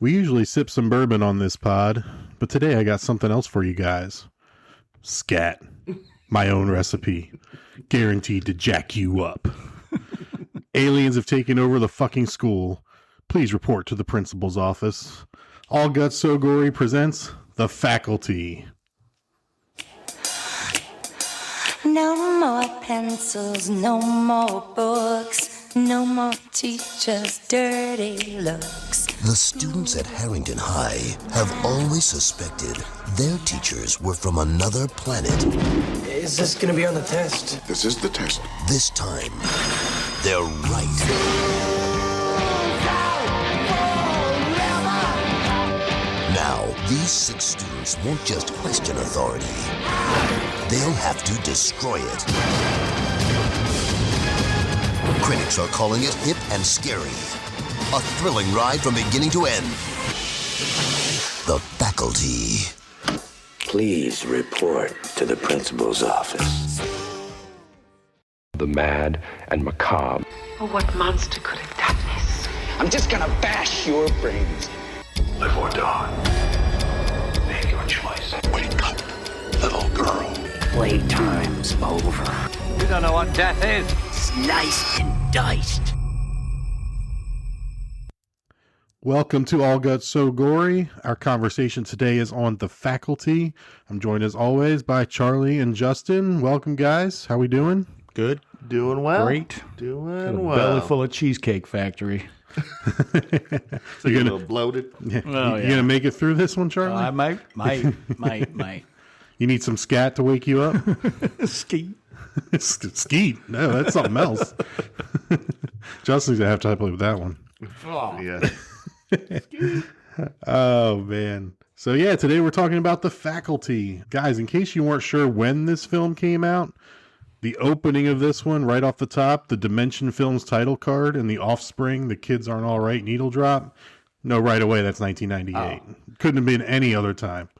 We usually sip some bourbon on this pod, but today I got something else for you guys. Scat. My own recipe. Guaranteed to jack you up. Aliens have taken over the fucking school. Please report to the principal's office. All Guts So Gory presents The Faculty. No more pencils, no more books, no more teachers' dirty looks. The students at Harrington High have always suspected their teachers were from another planet. Is this going to be on the test? This is the test. This time, they're right. Now, these 6 students won't just question authority. They'll have to destroy it. Critics are calling it hip and scary. A thrilling ride from beginning to end. The Faculty. Please report to the principal's office. The mad and macabre. Oh, what monster could have done this? I'm just gonna bash your brains. Live or die. Make your choice. Wake up, little girl. Playtime's over. You don't know what death is. Sliced and diced. Welcome to All Guts So Gory. Our conversation today is on The Faculty. I'm joined as always by Charlie and Justin. Welcome, guys. How we doing? Good. Doing well. Great. Doing well. Belly full of Cheesecake Factory. So you're gonna bloated. Yeah. You gonna make it through this one, Charlie? I might. You need some scat to wake you up? Ski. Skeet? No, that's something else. Justin's gonna have to play with that one. Oh. Yeah. Oh man. So yeah, today we're talking about The Faculty. Guys, in case you weren't sure when this film came out, the opening of this one, right off the top, the Dimension Films title card and the Offspring, The Kids Aren't All Right needle drop. No, right away, that's 1998. Oh. Couldn't have been any other time.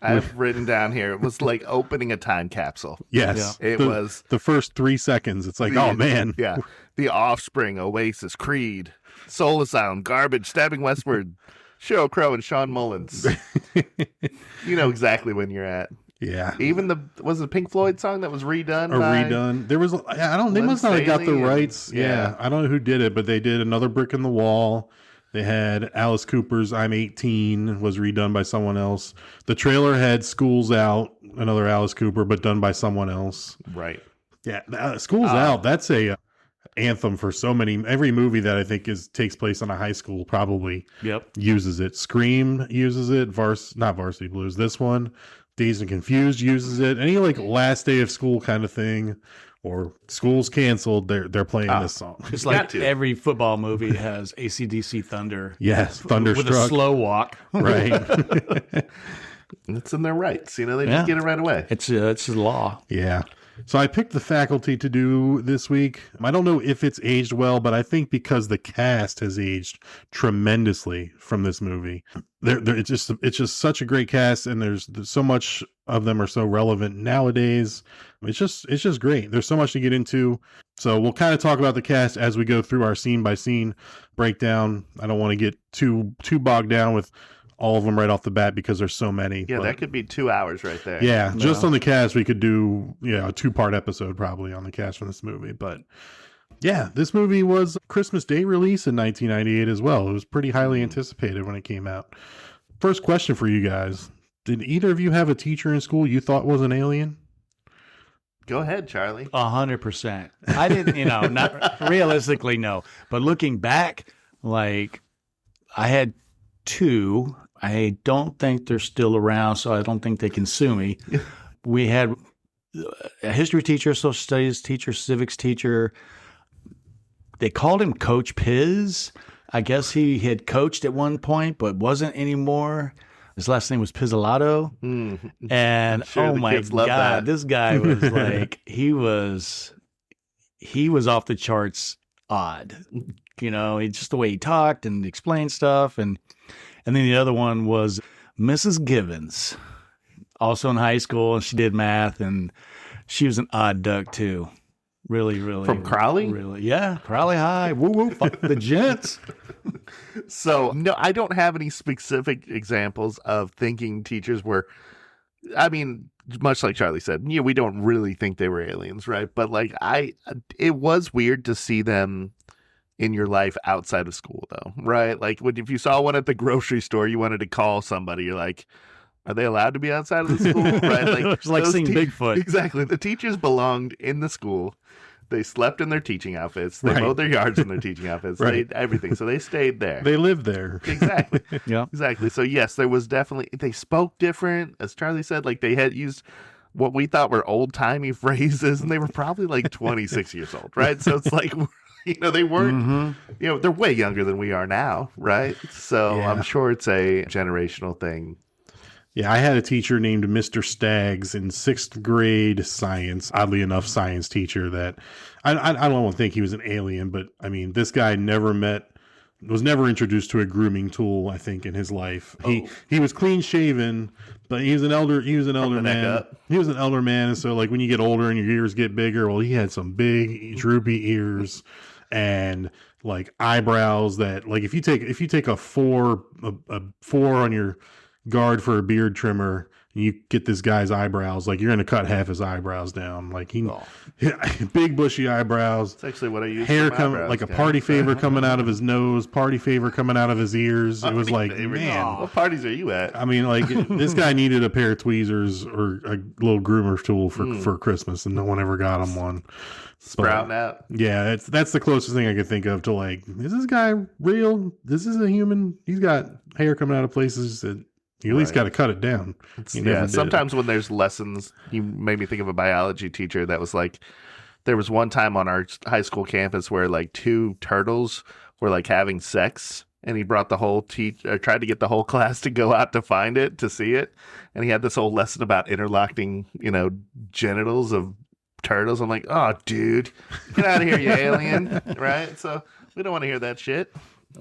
I've written down here, it was like opening a time capsule. Yes. Yeah. It was. The first 3 seconds, it's like, oh man. Yeah. The Offspring, Oasis, Creed, Soul Sound, Garbage, Stabbing Westward, Sheryl Crow, and Sean Mullins. You know exactly when you're at. Yeah. Even was it a Pink Floyd song that was redone? Redone. There was, they must not have got the rights. Yeah. I don't know who did it, but they did Another Brick in the Wall. They had Alice Cooper's I'm 18 was redone by someone else. The trailer had School's Out, another Alice Cooper, but done by someone else. Right. Yeah. School's Out. That's a anthem for so many. Every movie that I think takes place on a high school probably uses it. Scream uses it. Not Varsity Blues. This one. Dazed and Confused uses it. Any like last day of school kind of thing, or school's canceled, they're playing this song. It's like every football movie has AC/DC Thunder. Yes, Thunderstruck with a slow walk. Right. It's in their rights. They just get it right away. It's the law. Yeah. So I picked The Faculty to do this week. I don't know if it's aged well, but I think because the cast has aged tremendously from this movie. It's just such a great cast, and there's so much of them are so relevant nowadays. It's just great. There's so much to get into. So we'll kind of talk about the cast as we go through our scene by scene breakdown. I don't want to get too bogged down with all of them right off the bat because there's so many. Yeah, that could be 2 hours right there. Yeah, just on the cast, we could do a 2-part episode probably on the cast from this movie. But yeah, this movie was Christmas Day release in 1998 as well. It was pretty highly anticipated when it came out. First question for you guys. Did either of you have a teacher in school you thought was an alien? Go ahead, Charlie. 100%. I didn't, not realistically, no. But looking back, like I had 2. I don't think they're still around, so I don't think they can sue me. We had a history teacher, social studies teacher, civics teacher. They called him Coach Piz. I guess he had coached at one point, but wasn't anymore. His last name was Pizzolatto. And oh my God, this guy was like, he was off the charts odd. Just the way he talked and explained stuff. And then the other one was Mrs. Givens, also in high school, and she did math, and she was an odd duck too. Really. From Crowley? Really, yeah. Crowley High. Woo woo. Fuck the gents. So, no, I don't have any specific examples of thinking teachers were, I mean, much like Charlie said, yeah, we don't really think they were aliens, right? But like, it was weird to see them in your life outside of school, though, right? Like, if you saw one at the grocery store, you wanted to call somebody, you're like, are they allowed to be outside of the school? Right? Like, it's like seeing Bigfoot. Exactly. The teachers belonged in the school. They slept in their teaching outfits. They mowed their yards in their teaching outfits. They everything. So they stayed there. They lived there. Exactly. Yeah. Exactly. So yes, there was definitely, they spoke different. As Charlie said, like they had used what we thought were old timey phrases, and they were probably like 26 years old, right? So it's like, they weren't, they're way younger than we are now, right? So I'm sure it's a generational thing. Yeah, I had a teacher named Mr. Staggs in 6th grade science, oddly enough, science teacher that I don't think he was an alien, but I mean, this guy was never introduced to a grooming tool, I think, in his life. He was clean shaven, but he was an elder man. He was an elder man, and so like when you get older and your ears get bigger, well, he had some big droopy ears and like eyebrows that like if you take a 4 on your guard for a beard trimmer, you get this guy's eyebrows, like you're going to cut half his eyebrows down. Like big bushy eyebrows. That's actually what I use. Hair coming like a party favor coming out of his nose, party favor coming out of his ears. It was like, man, what parties are you at? I mean, like this guy needed a pair of tweezers or a little groomer tool for Christmas, and no one ever got him one. Sprouting out. Yeah, that's the closest thing I could think of to like, is this guy real? This is a human. He's got hair coming out of places that you at least got to cut it down. Sometimes when there's lessons, you made me think of a biology teacher that was like, there was one time on our high school campus where like 2 turtles were like having sex, and he brought the whole tried to get the whole class to go out to find it, to see it. And he had this whole lesson about interlocking, genitals of turtles. I'm like, oh, dude, get out of here, you alien. Right? So we don't want to hear that shit.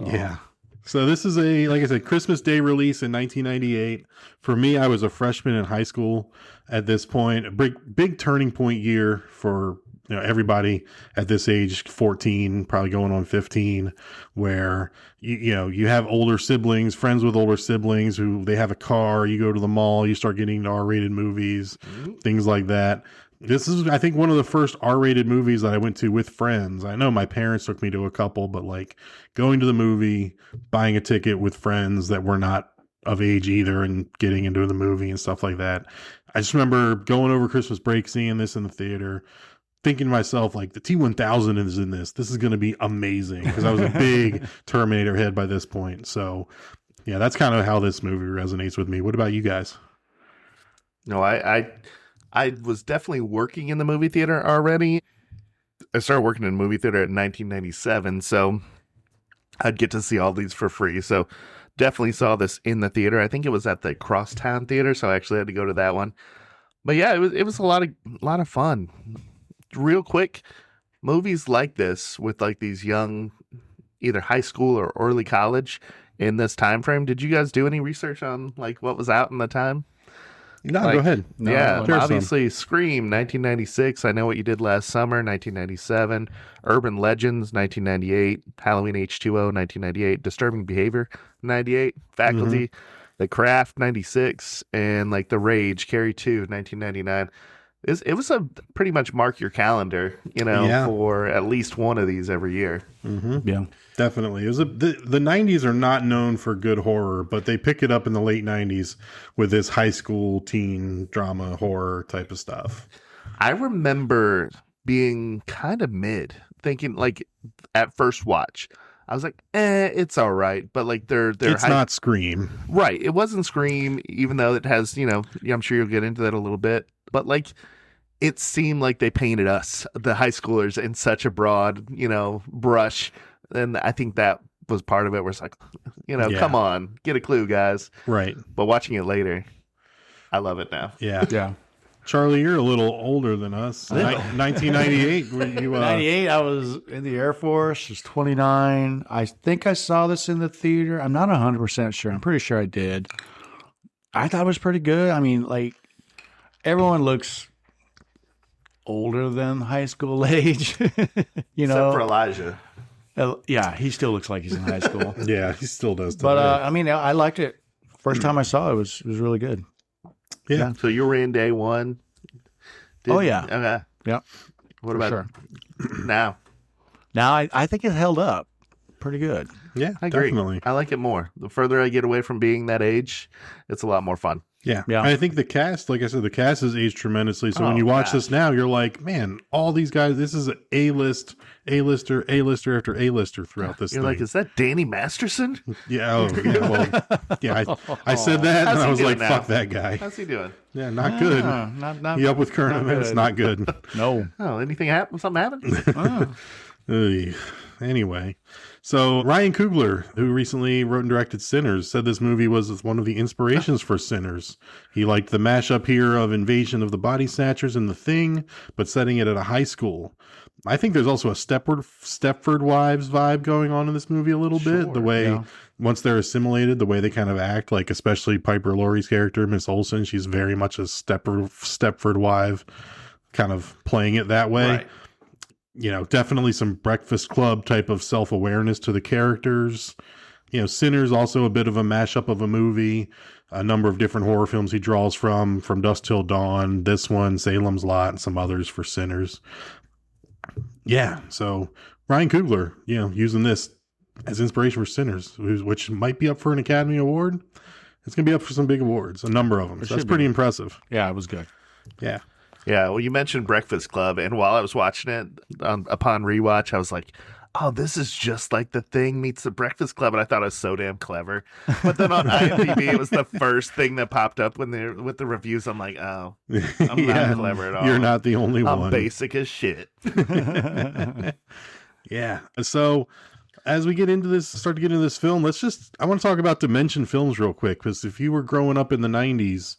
Yeah. So this is like I said, Christmas Day release in 1998. For me, I was a freshman in high school at this point. A big turning point year for everybody at this age, 14, probably going on 15, where you have older siblings, friends with older siblings who they have a car. You go to the mall, you start getting into R-rated movies, things like that. This is, I think, one of the first R-rated movies that I went to with friends. I know my parents took me to a couple, but like going to the movie, buying a ticket with friends that were not of age either and getting into the movie and stuff like that. I just remember going over Christmas break, seeing this in the theater, thinking to myself, like, the T-1000 is in this. This is going to be amazing, because I was a big Terminator head by this point. So, yeah, that's kind of how this movie resonates with me. What about you guys? No, I was definitely working in the movie theater already. I started working in a movie theater in 1997, so I'd get to see all these for free. So definitely saw this in the theater. I think it was at the Crosstown Theater, so I actually had to go to that one. But yeah, it was a lot of fun. Real quick, movies like this with like these young, either high school or early college in this time frame. Did you guys do any research on like what was out in the time? No, go ahead. No, yeah, obviously Scream, 1996, I Know What You Did Last Summer, 1997, Urban Legends, 1998, Halloween H2O, 1998, Disturbing Behavior, 98, Faculty, The Craft, 96, and like The Rage, Carrie 2, 1999. It was a pretty much mark your calendar, for at least one of these every year. Mm-hmm. Yeah, definitely. It was the 90s are not known for good horror, but they pick it up in the late 90s with this high school teen drama horror type of stuff. I remember being kind of mid, thinking like at first watch, I was like, it's all right, but like they're it's not Scream, right? It wasn't Scream, even though it has, I'm sure you'll get into that a little bit. But like, it seemed like they painted us, the high schoolers, in such a broad, brush. And I think that was part of it, where it's like, come on, get a clue, guys. Right. But watching it later, I love it now. Yeah. Yeah. Charlie, you're a little older than us. 1998. Were you, 98, I was in the Air Force. I was 29. I think I saw this in the theater. I'm not 100% sure. I'm pretty sure I did. I thought it was pretty good. I mean, like, everyone looks older than high school age. You know, Except for Elijah. Yeah, he still looks like he's in high school. Yeah, he still does. But I mean, I liked it. First time I saw it was really good. Yeah. So you were in day one. Oh yeah. Okay. Yep. What about now? Now I think it held up pretty good. Yeah, I agree. definitely. I like it more. The further I get away from being that age, it's a lot more fun. Yeah. Yeah. I think the cast, like I said, the cast has aged tremendously. So when you watch this now, you're like, man, all these guys, this is an A-lister after A-lister throughout this You're thing. like, is that Danny Masterson? Yeah. Oh, yeah. Well, yeah. I said that and I was like, fuck that guy. How's he doing? Yeah, not good. Not He up with current events, good. not good. No. Oh, anything happen? Something happened? Ugh. Anyway, so Ryan Coogler, who recently wrote and directed Sinners, said this movie was one of the inspirations for Sinners. He liked the mashup here of Invasion of the Body Snatchers and The Thing, but setting it at a high school. I think there's also a Stepford Wives vibe going on in this movie a little bit. The way, once they're assimilated, the way they kind of act, like especially Piper Laurie's character, Miss Olsen, she's very much a Stepford Wife, kind of playing it that way. Right. You know, definitely some Breakfast Club type of self-awareness to the characters. You know, Sinners also a bit of a mashup of a movie, a number of different horror films he draws from Dusk Till Dawn, this one, Salem's Lot, and some others for Sinners. Yeah, so Ryan Coogler, you know, using this as inspiration for Sinners, which might be up for an Academy Award. It's going to be up for some big awards, a number of them. So that's pretty impressive. Yeah, it was good. Yeah. Yeah, well, you mentioned Breakfast Club, and while I was watching it, upon rewatch, I was like, oh, this is just like The Thing meets The Breakfast Club, and I thought it was so damn clever. But then on IMDb, it was the first thing that popped up with the reviews. I'm like, oh, I'm not clever at all. You're not the only one. I'm basic as shit. Yeah. So as we start to get into this film, I want to talk about Dimension Films real quick, because if you were growing up in the 90s,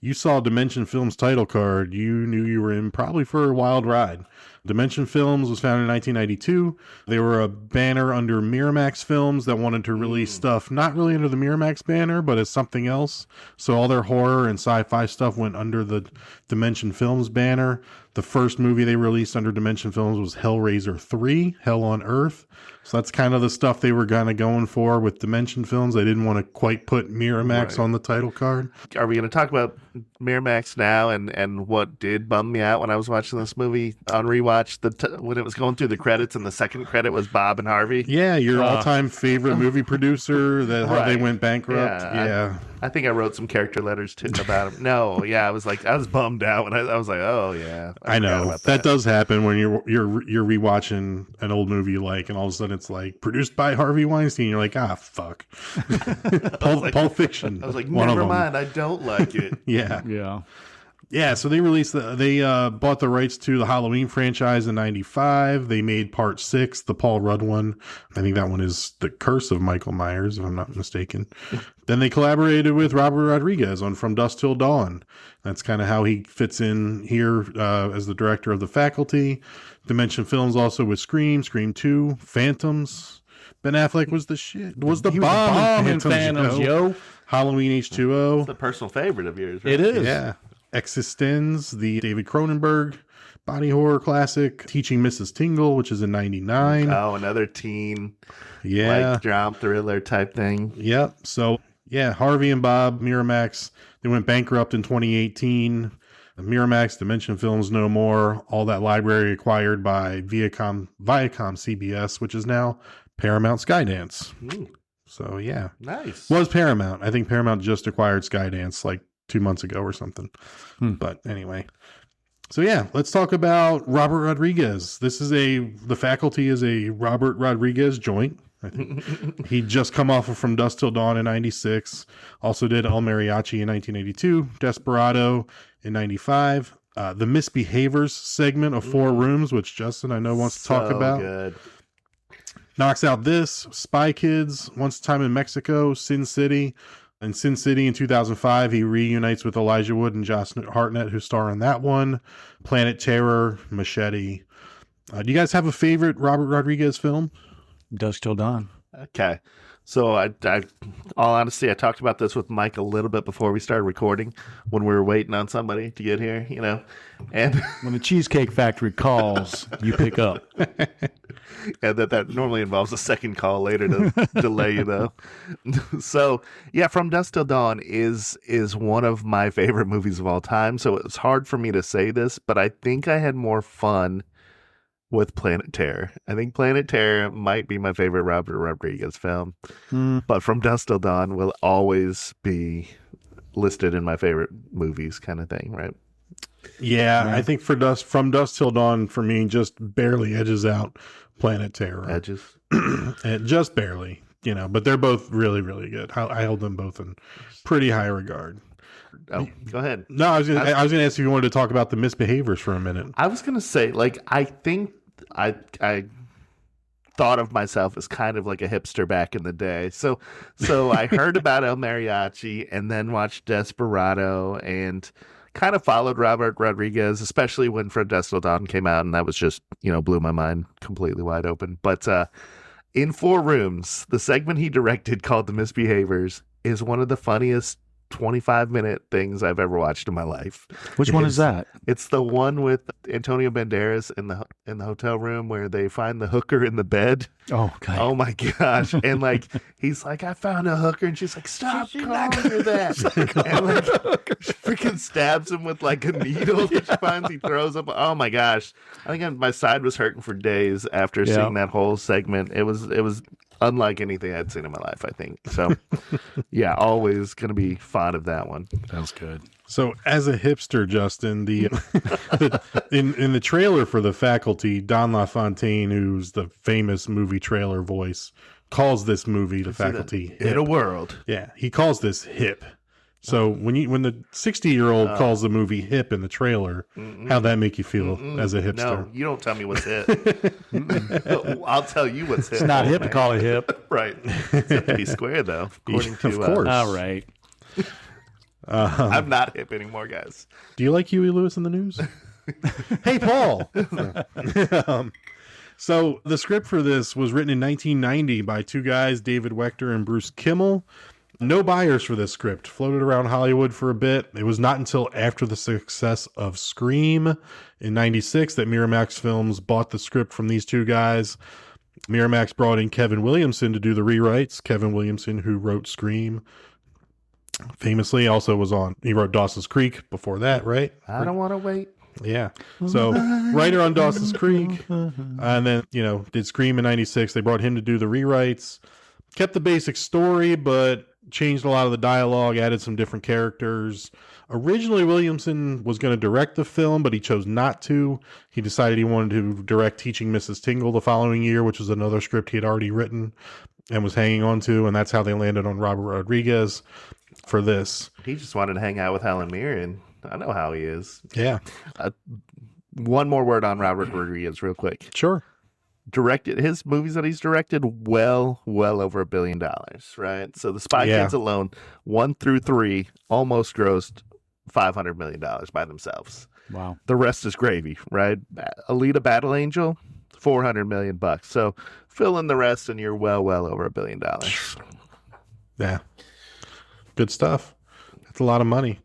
you saw Dimension Films title card, you knew you were in probably for a wild ride. Dimension Films was founded in 1992. They were a banner under Miramax Films that wanted to release stuff not really under the Miramax banner, but as something else. So all their horror and sci-fi stuff went under the Dimension Films banner. The first movie they released under Dimension Films was Hellraiser 3, Hell on Earth. So that's kind of the stuff they were kind of going for with Dimension Films. They didn't want to quite put Miramax on the title card. Are we going to talk about Miramax now and what did bum me out when I was watching this movie on rewatch? When it was going through the credits and the second credit was Bob and Harvey. Yeah, your all-time favorite movie producer, how they went bankrupt. Yeah. I think I wrote some character letters about him. No, yeah, I was bummed out when I was like, oh yeah. I know that does happen when you're rewatching an old movie you like, and all of a sudden it's like produced by Harvey Weinstein. You're like, ah, fuck. Pulp Fiction. I was like, never mind, I don't like it. Yeah. So they bought the rights to the Halloween franchise in '95. They made part 6, the Paul Rudd one. I think that one is The Curse of Michael Myers, if I'm not mistaken. Then they collaborated with Robert Rodriguez on From Dusk Till Dawn. That's kind of how he fits in here as the director of The Faculty. Dimension Films also with Scream 2, Phantoms. Ben Affleck was the shit. Was the bomb in Phantoms, yo. Halloween H2O. It's the personal favorite of yours, right? It is. Yeah. Existenz, the David Cronenberg body horror classic. Teaching Mrs. Tingle, which is in '99. Oh, another teen, like drama thriller type thing. Yep. So, yeah, Harvey and Bob, Miramax, they went bankrupt in 2018. Miramax, Dimension Films, no more. All that library acquired by Viacom CBS, which is now Paramount Skydance. So, yeah. Nice. Was Paramount. I think Paramount just acquired Skydance like 2 months ago or something. But anyway. So yeah, let's talk about Robert Rodriguez. The Faculty is a Robert Rodriguez joint. I think he just come off of From Dusk Till Dawn in '96. Also did El Mariachi in 1982, Desperado in '95. The Misbehaviors segment of 4 Rooms, which Justin I know wants to talk about. Good. Knocks out this, Spy Kids, Once a Time in Mexico, Sin City. In Sin City in 2005, he reunites with Elijah Wood and Josh Hartnett, who star in that one. Planet Terror, Machete. Do you guys have a favorite Robert Rodriguez film? Dusk Till Dawn. Okay. So all honesty, I talked about this with Mike a little bit before we started recording when we were waiting on somebody to get here, and When the Cheesecake Factory calls, you pick up. and that normally involves a second call later to delay, So yeah, From Dusk Till Dawn is one of my favorite movies of all time. So it's hard for me to say this, but I think I had more fun with Planet Terror. I think Planet Terror might be my favorite Robert Rodriguez film, but From Dusk Till Dawn will always be listed in my favorite movies, kind of thing, right? Yeah, I think From Dusk Till Dawn for me just barely edges out Planet Terror. Edges, just barely, but they're both really, really good. I hold them both in pretty high regard. Oh, go ahead. No, I was gonna ask if you wanted to talk about the misbehaviors for a minute. I was gonna say, I think I thought of myself as kind of like a hipster back in the day. So I heard about El Mariachi and then watched Desperado and kind of followed Robert Rodriguez, especially when From Dusk Till Dawn came out, and that was just blew my mind completely wide open. But in Four Rooms, the segment he directed called The Misbehaviors is one of the funniest 25-minute things I've ever watched in my life. Which one is that? It's the one with Antonio Banderas in the hotel room where they find the hooker in the bed. Oh, God. Oh my gosh. And he's like, I found a hooker, and she's like, stop calling her that. And she freaking stabs him with a needle that she finds. He throws up. Oh my gosh. I think my side was hurting for days after seeing that whole segment. It was unlike anything I'd seen in my life, I think. So, yeah, always going to be fond of that one. Sounds good. So, as a hipster, Justin, in the trailer for The Faculty, Don LaFontaine, who's the famous movie trailer voice, calls this movie The Faculty in a world. Yeah, he calls this hip. So when the 60-year-old calls the movie hip in the trailer, how'd that make you feel as a hipster? No, you don't tell me what's hip. I'll tell you what's hip. It's not hip to call it hip. Right. It's hip to be square, though. According to, of course. All right. I'm not hip anymore, guys. Do you like Huey Lewis in the News? Hey, Paul. So the script for this was written in 1990 by two guys, David Wechter and Bruce Kimmel. No buyers for this script. Floated around Hollywood for a bit. It was not until after the success of Scream in 96 that Miramax Films bought the script from these two guys. Miramax brought in Kevin Williamson to do the rewrites. Kevin Williamson, who wrote Scream, famously also he wrote Dawson's Creek before that, right? I don't want to wait. Yeah. So writer on Dawson's Creek, and then, did Scream in 96. They brought him to do the rewrites. Kept the basic story, but changed a lot of the dialogue, added some different characters. Originally, Williamson was going to direct the film, but he chose not to. He decided he wanted to direct Teaching Mrs. Tingle the following year, which was another script he had already written and was hanging on to, and that's how they landed on Robert Rodriguez for this. He just wanted to hang out with Helen Mirren. I know how he is. Yeah. One more word on Robert Rodriguez real quick. Sure. Directed his movies that he's directed well over $1 billion, right? So the Spy Kids alone, 1 through 3, almost grossed $500 million by themselves. Wow. The rest is gravy, right? Alita Battle Angel, $400 million. So fill in the rest and you're well over $1 billion. Yeah. Good stuff. That's a lot of money.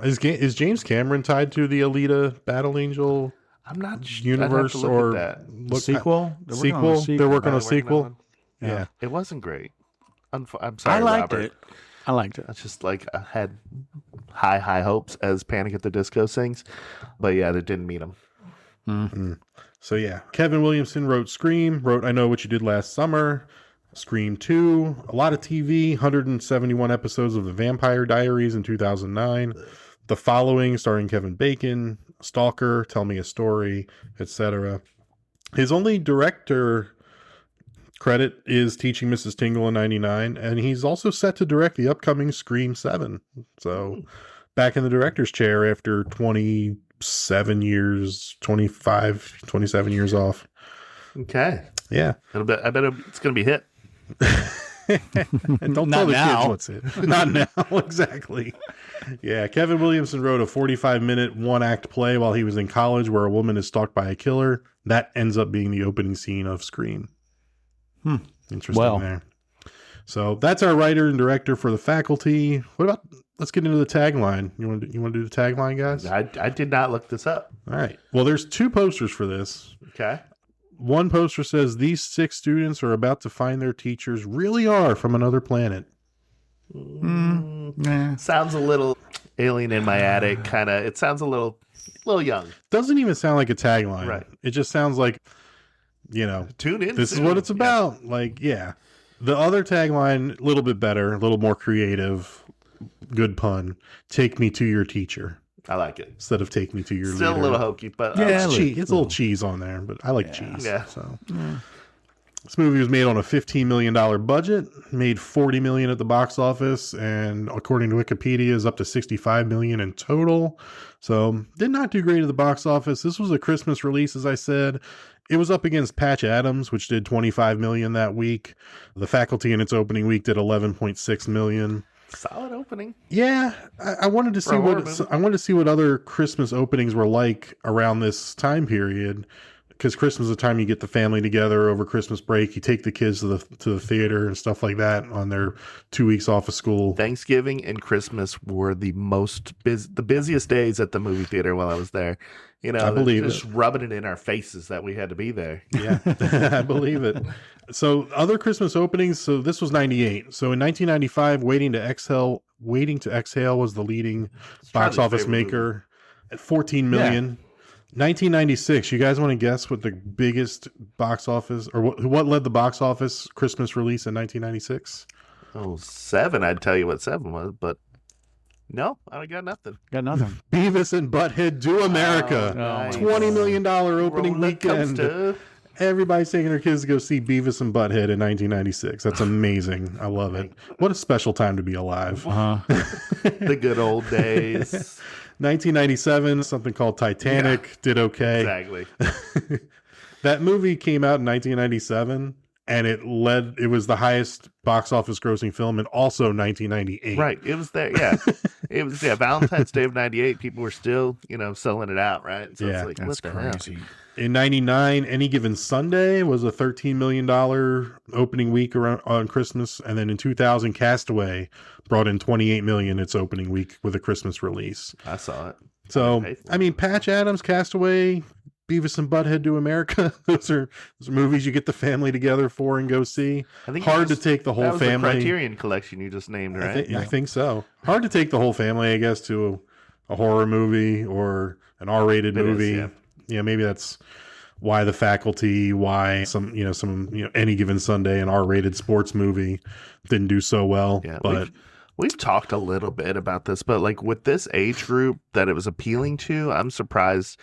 Is James Cameron tied to the Alita Battle Angel I'm not universe or sequel? They're working on a sequel. Yeah. It wasn't great. I'm sorry, I liked Robert. it. I liked it. It's just I had high hopes, as Panic at the Disco sings, but yeah, that didn't meet them. Mm-hmm. So yeah, Kevin Williamson wrote Scream, wrote I Know What You Did Last Summer, Scream 2, a lot of TV, 171 episodes of The Vampire Diaries in 2009, The Following starring Kevin Bacon, Stalker, Tell Me a Story, etc. His only director credit is Teaching Mrs. Tingle in 99, and he's also set to direct the upcoming Scream 7. So back in the director's chair after 27 years off. Okay. Yeah. I bet it's going to be hit. Don't tell the kids what's it. Not now, exactly. Yeah, Kevin Williamson wrote a 45-minute one-act play while he was in college where a woman is stalked by a killer. That ends up being the opening scene of Scream. Interesting there. So that's our writer and director for The Faculty. What about, let's get into the tagline. You want to do the tagline, guys? I did not look this up. All right. Well, there's 2 posters for this. Okay. One poster says, "These 6 students are about to find their teachers really are from another planet." Sounds a little Alien in My Attic kind of. It sounds a little young. Doesn't even sound like a tagline. Right. It just sounds like, Tune in. this is soon. what it's about. Yeah. Like, yeah. The other tagline, a little bit better, a little more creative, good pun. "Take me to your teacher." I like it. Instead of "take me to your Still leader." a little hokey, but It's a little cheese on there, but I like cheese. Yeah. So this movie was made on a $15 million budget, made $40 million at the box office, and according to Wikipedia is up to $65 million in total. So did not do great at the box office. This was a Christmas release, as I said. It was up against Patch Adams, which did $25 million that week. The Faculty in its opening week did $11.6 million. solid opening. Yeah, I wanted to see what other Christmas openings were like around this time period, because Christmas is the time you get the family together over Christmas break. You take the kids to the theater and stuff like that on their 2 weeks off of school. Thanksgiving and Christmas were the busiest days at the movie theater while I was there. I believe just rubbing it in our faces that we had to be there. Yeah, I believe it. So other Christmas openings. So this was 98. So in 1995, Waiting to Exhale was the leading box office maker at 14 million. 1996. You guys want to guess what the biggest box office, or what led the box office Christmas release in 1996? Oh, 7. I'd tell you what 7 was, but no, I got nothing. Beavis and Butthead Do America. Nice. $20 million opening weekend. Everybody's taking their kids to go see Beavis and Butthead in 1996. That's amazing. I love it. What a special time to be alive. The good old days. 1997, something called Titanic did okay. Exactly. That movie came out in 1997, and it was the highest box office grossing film in also 1998. Right. It was there. Yeah. It was Valentine's Day of 98. People were still, selling it out, right? So it's like, that's what the crazy. hell? In 99, Any Given Sunday was a $13 million opening week on Christmas. And then in 2000, Castaway brought in $28 million its opening week with a Christmas release. I saw it. So, Patch Adams, Castaway, Beavis and Butthead Do America. Those are movies you get the family together for and go see. I think hard to take the whole that was family. The Criterion Collection you just named, right? I think so. Hard to take the whole family, I guess, to a horror movie or an R-rated movie. Is, maybe that's why The Faculty, why some Any Given Sunday, an R-rated sports movie didn't do so well. Yeah, but we've talked a little bit about this, but like with this age group that it was appealing to, I'm surprised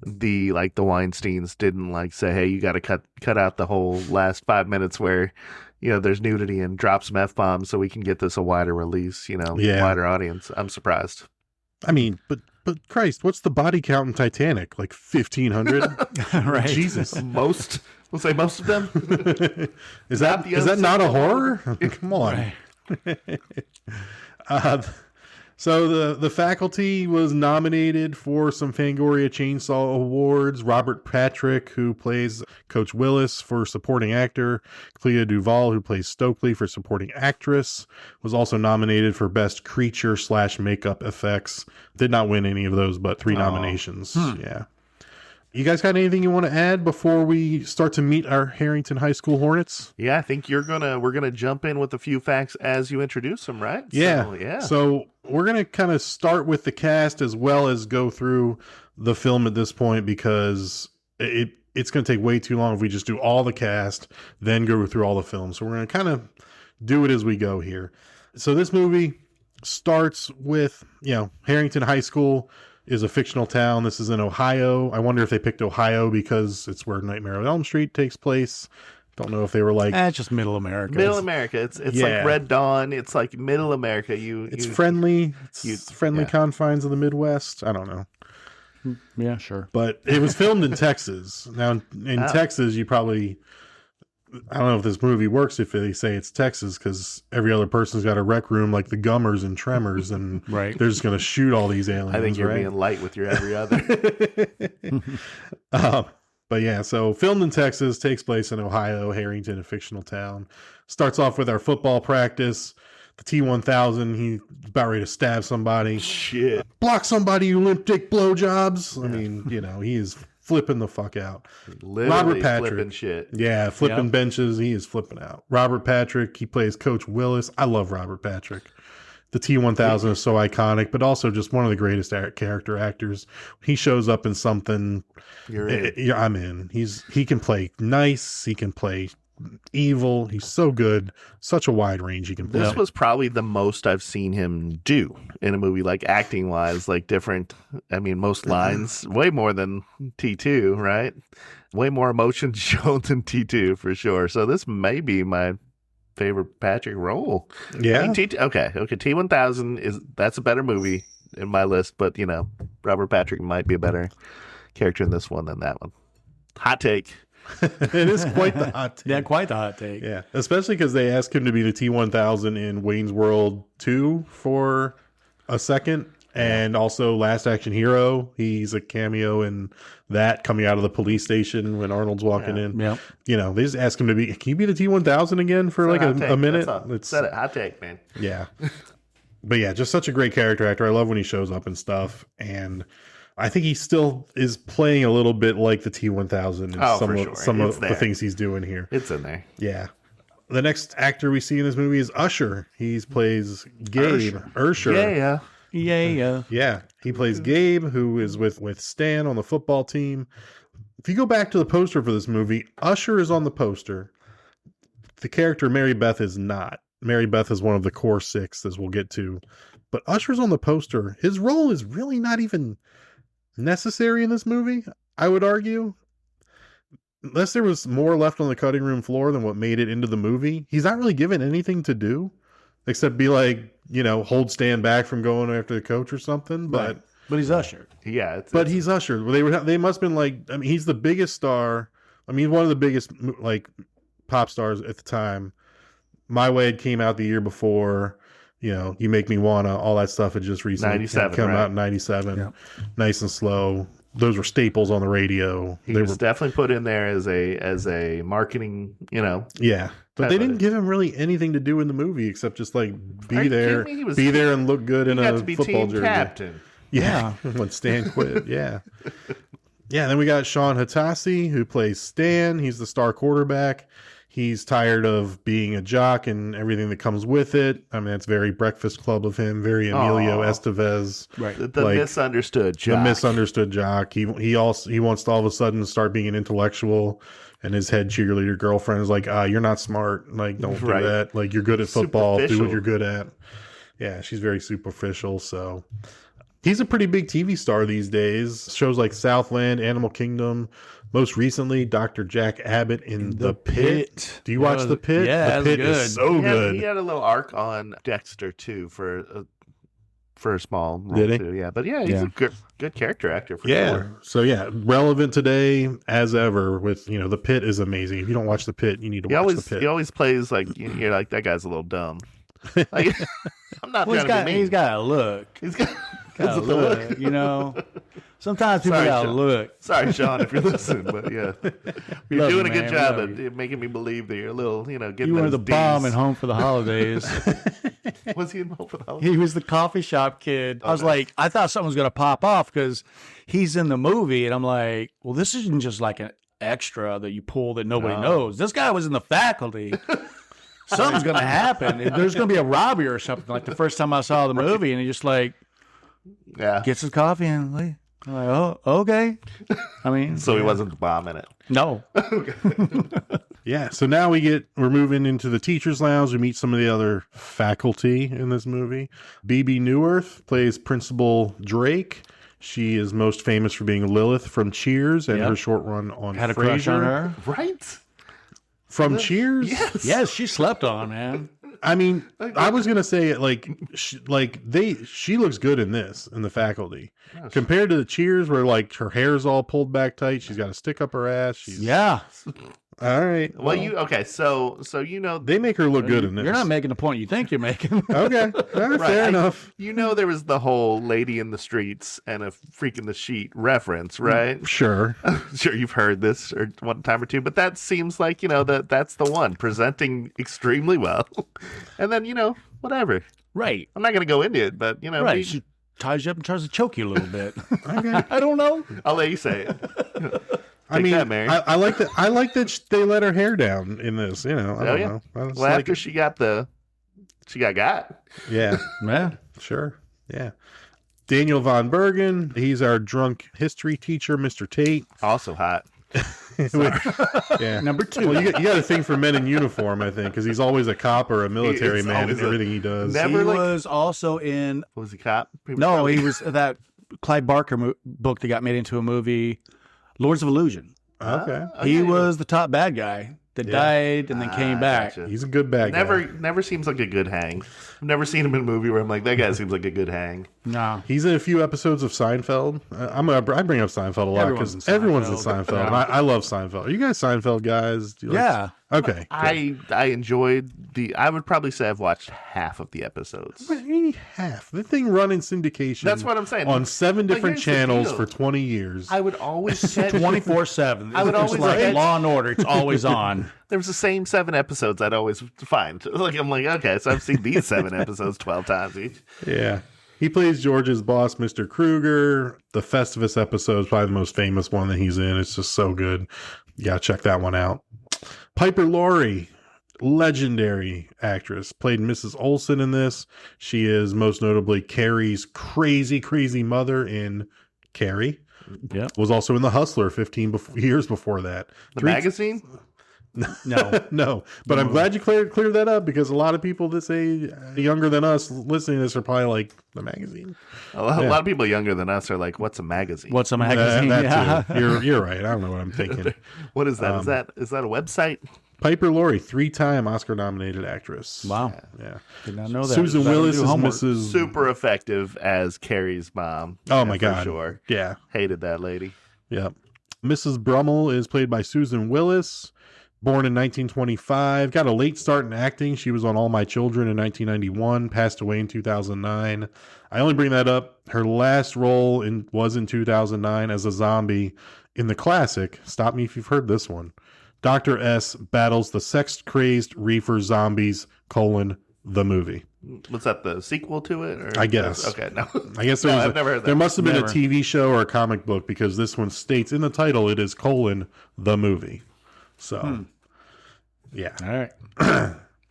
the Weinsteins didn't say, hey, you got to cut out the whole last 5 minutes where there's nudity and drop some F-bombs so we can get this a wider release, wider audience. I'm surprised. But Christ, what's the body count in Titanic? Like 1,500? Right. Jesus. We'll say most of them. Is that not a horror? Come on. Right. So the Faculty was nominated for some Fangoria Chainsaw Awards. Robert Patrick, who plays Coach Willis, for supporting actor. Clea Duvall, who plays Stokely, for supporting actress, was also nominated for Best Creature / Makeup Effects. Did not win any of those, but 3 nominations. Yeah. You guys got anything you want to add before we start to meet our Harrington High School Hornets? Yeah, I think we're gonna jump in with a few facts as you introduce them, right? Yeah. So we're gonna kind of start with the cast as well as go through the film at this point, because it's gonna take way too long if we just do all the cast, then go through all the films. So we're gonna kind of do it as we go here. So this movie starts with, Harrington High School is a fictional town. This is in Ohio. I wonder if they picked Ohio because it's where Nightmare on Elm Street takes place. Don't know if they were it's just Middle America. Middle America. It's like Red Dawn. It's like Middle America. It's friendly. It's friendly confines of the Midwest. I don't know. Yeah, sure. But it was filmed in Texas. Now in Texas, you probably, I don't know if this movie works if they say it's Texas, because every other person's got a rec room like the Gummers and Tremors, and right. They're just going to shoot all these aliens. I think you're being light with your every other. But yeah, so filmed in Texas, takes place in Ohio, Harrington, a fictional town. Starts off with our football practice. The T-1000, he's about ready to stab somebody. Shit. Block somebody, you limp dick blowjobs. I mean, he is flipping the fuck out. Literally Robert Patrick. flipping shit. Yeah, flipping benches. He is flipping out. Robert Patrick, he plays Coach Willis. I love Robert Patrick. The T-1000 is so iconic, but also just one of the greatest character actors. He shows up in something. I'm in. He can play nice. He can play evil. He's so good. Such a wide range he can play. This was probably the most I've seen him do in a movie, like acting wise, like different. I mean, most lines, way more than T2, right? Way more emotion shown than T2 for sure. So this may be my favorite Patrick role. Yeah. I mean, okay. T-1000 that's a better movie in my list, but Robert Patrick might be a better character in this one than that one. Hot take. It is quite the hot take. Yeah, quite the hot take. Yeah, especially because they asked him to be the T-1000 in Wayne's World 2 for a second. And also Last Action Hero. He's a cameo in that, coming out of the police station when Arnold's walking in. Yeah. They just ask him to be, can you be the T-1000 again for like a minute? Said it. Hot take, man. Yeah. But yeah, just such a great character actor. I love when he shows up and stuff. And I think he still is playing a little bit like the T-1000 in some of the things he's doing here. It's in there. Yeah. The next actor we see in this movie is Usher. He plays Gabe. Usher. Yeah. He plays Gabe, who is with Stan on the football team. If you go back to the poster for this movie, Usher is on the poster. The character Mary Beth is not. Mary Beth is one of the core six, as we'll get to. But Usher's on the poster. His role is really not even necessary in this movie, I would argue. Unless there was more left on the cutting room floor than what made it into the movie. He's not really given anything to do except be like, hold Stan back from going after the coach or something. But he's Usher. Yeah. He's Usher. They must have been like, I mean, he's the biggest star. I mean, one of the biggest like pop stars at the time. My Way came out the year before. You Make Me Wanna, all that stuff had just recently come out in 97. Yeah. Nice and Slow. Those were staples on the radio. He was definitely put in there as a marketing, Yeah. But they didn't give him really anything to do in the movie except just like be there and look good in a football jersey. Captain. Yeah. When Stan quit. Yeah. Yeah. Then we got Sean Hatosy, who plays Stan. He's the star quarterback. He's tired of being a jock and everything that comes with it. I mean, that's very Breakfast Club of him, very Emilio Estevez. Right. The misunderstood jock. The misunderstood jock. He wants to all of a sudden start being an intellectual, and his head cheerleader girlfriend is like, you're not smart. Like, don't do that. Like, you're good at football. Do what you're good at. Yeah, she's very superficial. So he's a pretty big TV star these days. Shows like Southland, Animal Kingdom. Most recently, Dr. Jack Abbott in The Pit. Do you watch The Pit? Yeah, The Pit good. is so good. He had a little arc on Dexter too for a small role Did he? too. Yeah, but he's a good character actor for sure. So relevant today as ever. With The Pit is amazing. If you don't watch The Pit, you need to watch The Pit. He always plays like you're like, that guy's a little dumb. Like, I'm not trying to be mean. He's got a look. He's got a look. Sometimes people got a look. Sorry, Sean, if you're listening, but you're doing a good job at making me believe that you're a little, getting You were those the D's. bomb at Home for the Holidays. Was he in Home for the Holidays? He was the coffee shop kid. I was like, I thought something was going to pop off because he's in the movie. And I'm like, well, this isn't just like an extra that you pull that nobody knows. This guy was in the faculty. Something's going to happen. There's going to be a robbery or something like the first time I saw the movie. And he just gets his coffee and leaves. I'm like, oh, okay. I mean, so he wasn't the bomb in it. No. Yeah. So now we're moving into the teacher's lounge. We meet some of the other faculty in this movie. Bebe Newirth plays Principal Drake. She is most famous for being Lilith from Cheers and her short run on Had a Frasier. crush on her. Right? From Cheers? Yes, she slept on, man. I mean, I was gonna say she looks good in the faculty compared to the Cheers where like her hair's all pulled back tight. She's got a stick up her ass. All right. Well, so they make her look good in this. You're not making the point you think you're making. Okay. Right, fair enough. There was the whole lady in the streets and a freak in the sheet reference, right? Sure. Sure, you've heard this or one time or two, but that seems like, that's the one presenting extremely well. And then, whatever. Right. I'm not going to go into it, but, Right. She ties you up and tries to choke you a little bit. Okay. I don't know. I'll let you say it. I mean, that, Mary. I like that. I like that they let her hair down in this. I don't know. Well, after she got got. Yeah. Yeah. Sure. Yeah. Daniel Von Bergen. He's our drunk history teacher, Mr. Tate. Also hot. Yeah. Number 2. Well, you got a thing for men in uniform, I think, because he's always a cop or a military man in everything he does. He was also in. Was he cop? He was that Clive Barker book that got made into a movie, Lords of Illusion. Okay. He was the top bad guy that died and then came back. Gotcha. He's a good bad guy. Never seems like a good hang. I've never seen him in a movie where I'm like, that guy seems like a good hang. No. He's in a few episodes of Seinfeld. I bring up Seinfeld a lot because everyone's in Seinfeld. Yeah. And I love Seinfeld. Are you guys Seinfeld guys? Do you Yeah. Okay. I enjoyed I would probably say I've watched half of the episodes. What do you mean half? The thing run in syndication. That's what I'm saying. On 7 different here's the channels deal. for 20 years. I would always catch 24/7. I would always like catch- Law and Order. It's always on. There was the same 7 episodes I'd always find. I'm like, okay, so I've seen these 7 episodes 12 times each. Yeah. He plays George's boss, Mr. Kruger. The Festivus episode is probably the most famous one that he's in. It's just so good. Yeah, check that one out. Piper Laurie, legendary actress, played Mrs. Olsen in this. She is most notably Carrie's crazy, crazy mother in Carrie. Yeah. Was also in The Hustler 15 years before that. The magazine? No. No. But I'm glad you cleared that up because a lot of people this age, younger than us, listening to this are probably like, the magazine? A lot of people younger than us are like, what's a magazine? What's a magazine? That too. You're right. I don't know what I'm thinking. What is that? Is that a website? Piper Laurie, 3-time Oscar-nominated actress. Wow. Yeah. Did not know that. Susan Willis is homework. Mrs. Super effective as Carrie's mom. Oh my for God. sure. Yeah. Hated that lady. Yep. Mrs. Brummel is played by Susan Willis, born in 1925. Got a late start in acting. She was on All My Children in 1991, passed away in 2009. I only bring that up. Her last role was in 2009 as a zombie in the classic, stop me if you've heard this one, Dr. S battles the sex-crazed reefer zombies, the movie. Was that the sequel to it? Or? I guess. Okay, no. I guess I've never heard that. There must have been Never. a TV show or a comic book because this one states in the title it is the movie. So, yeah. All right.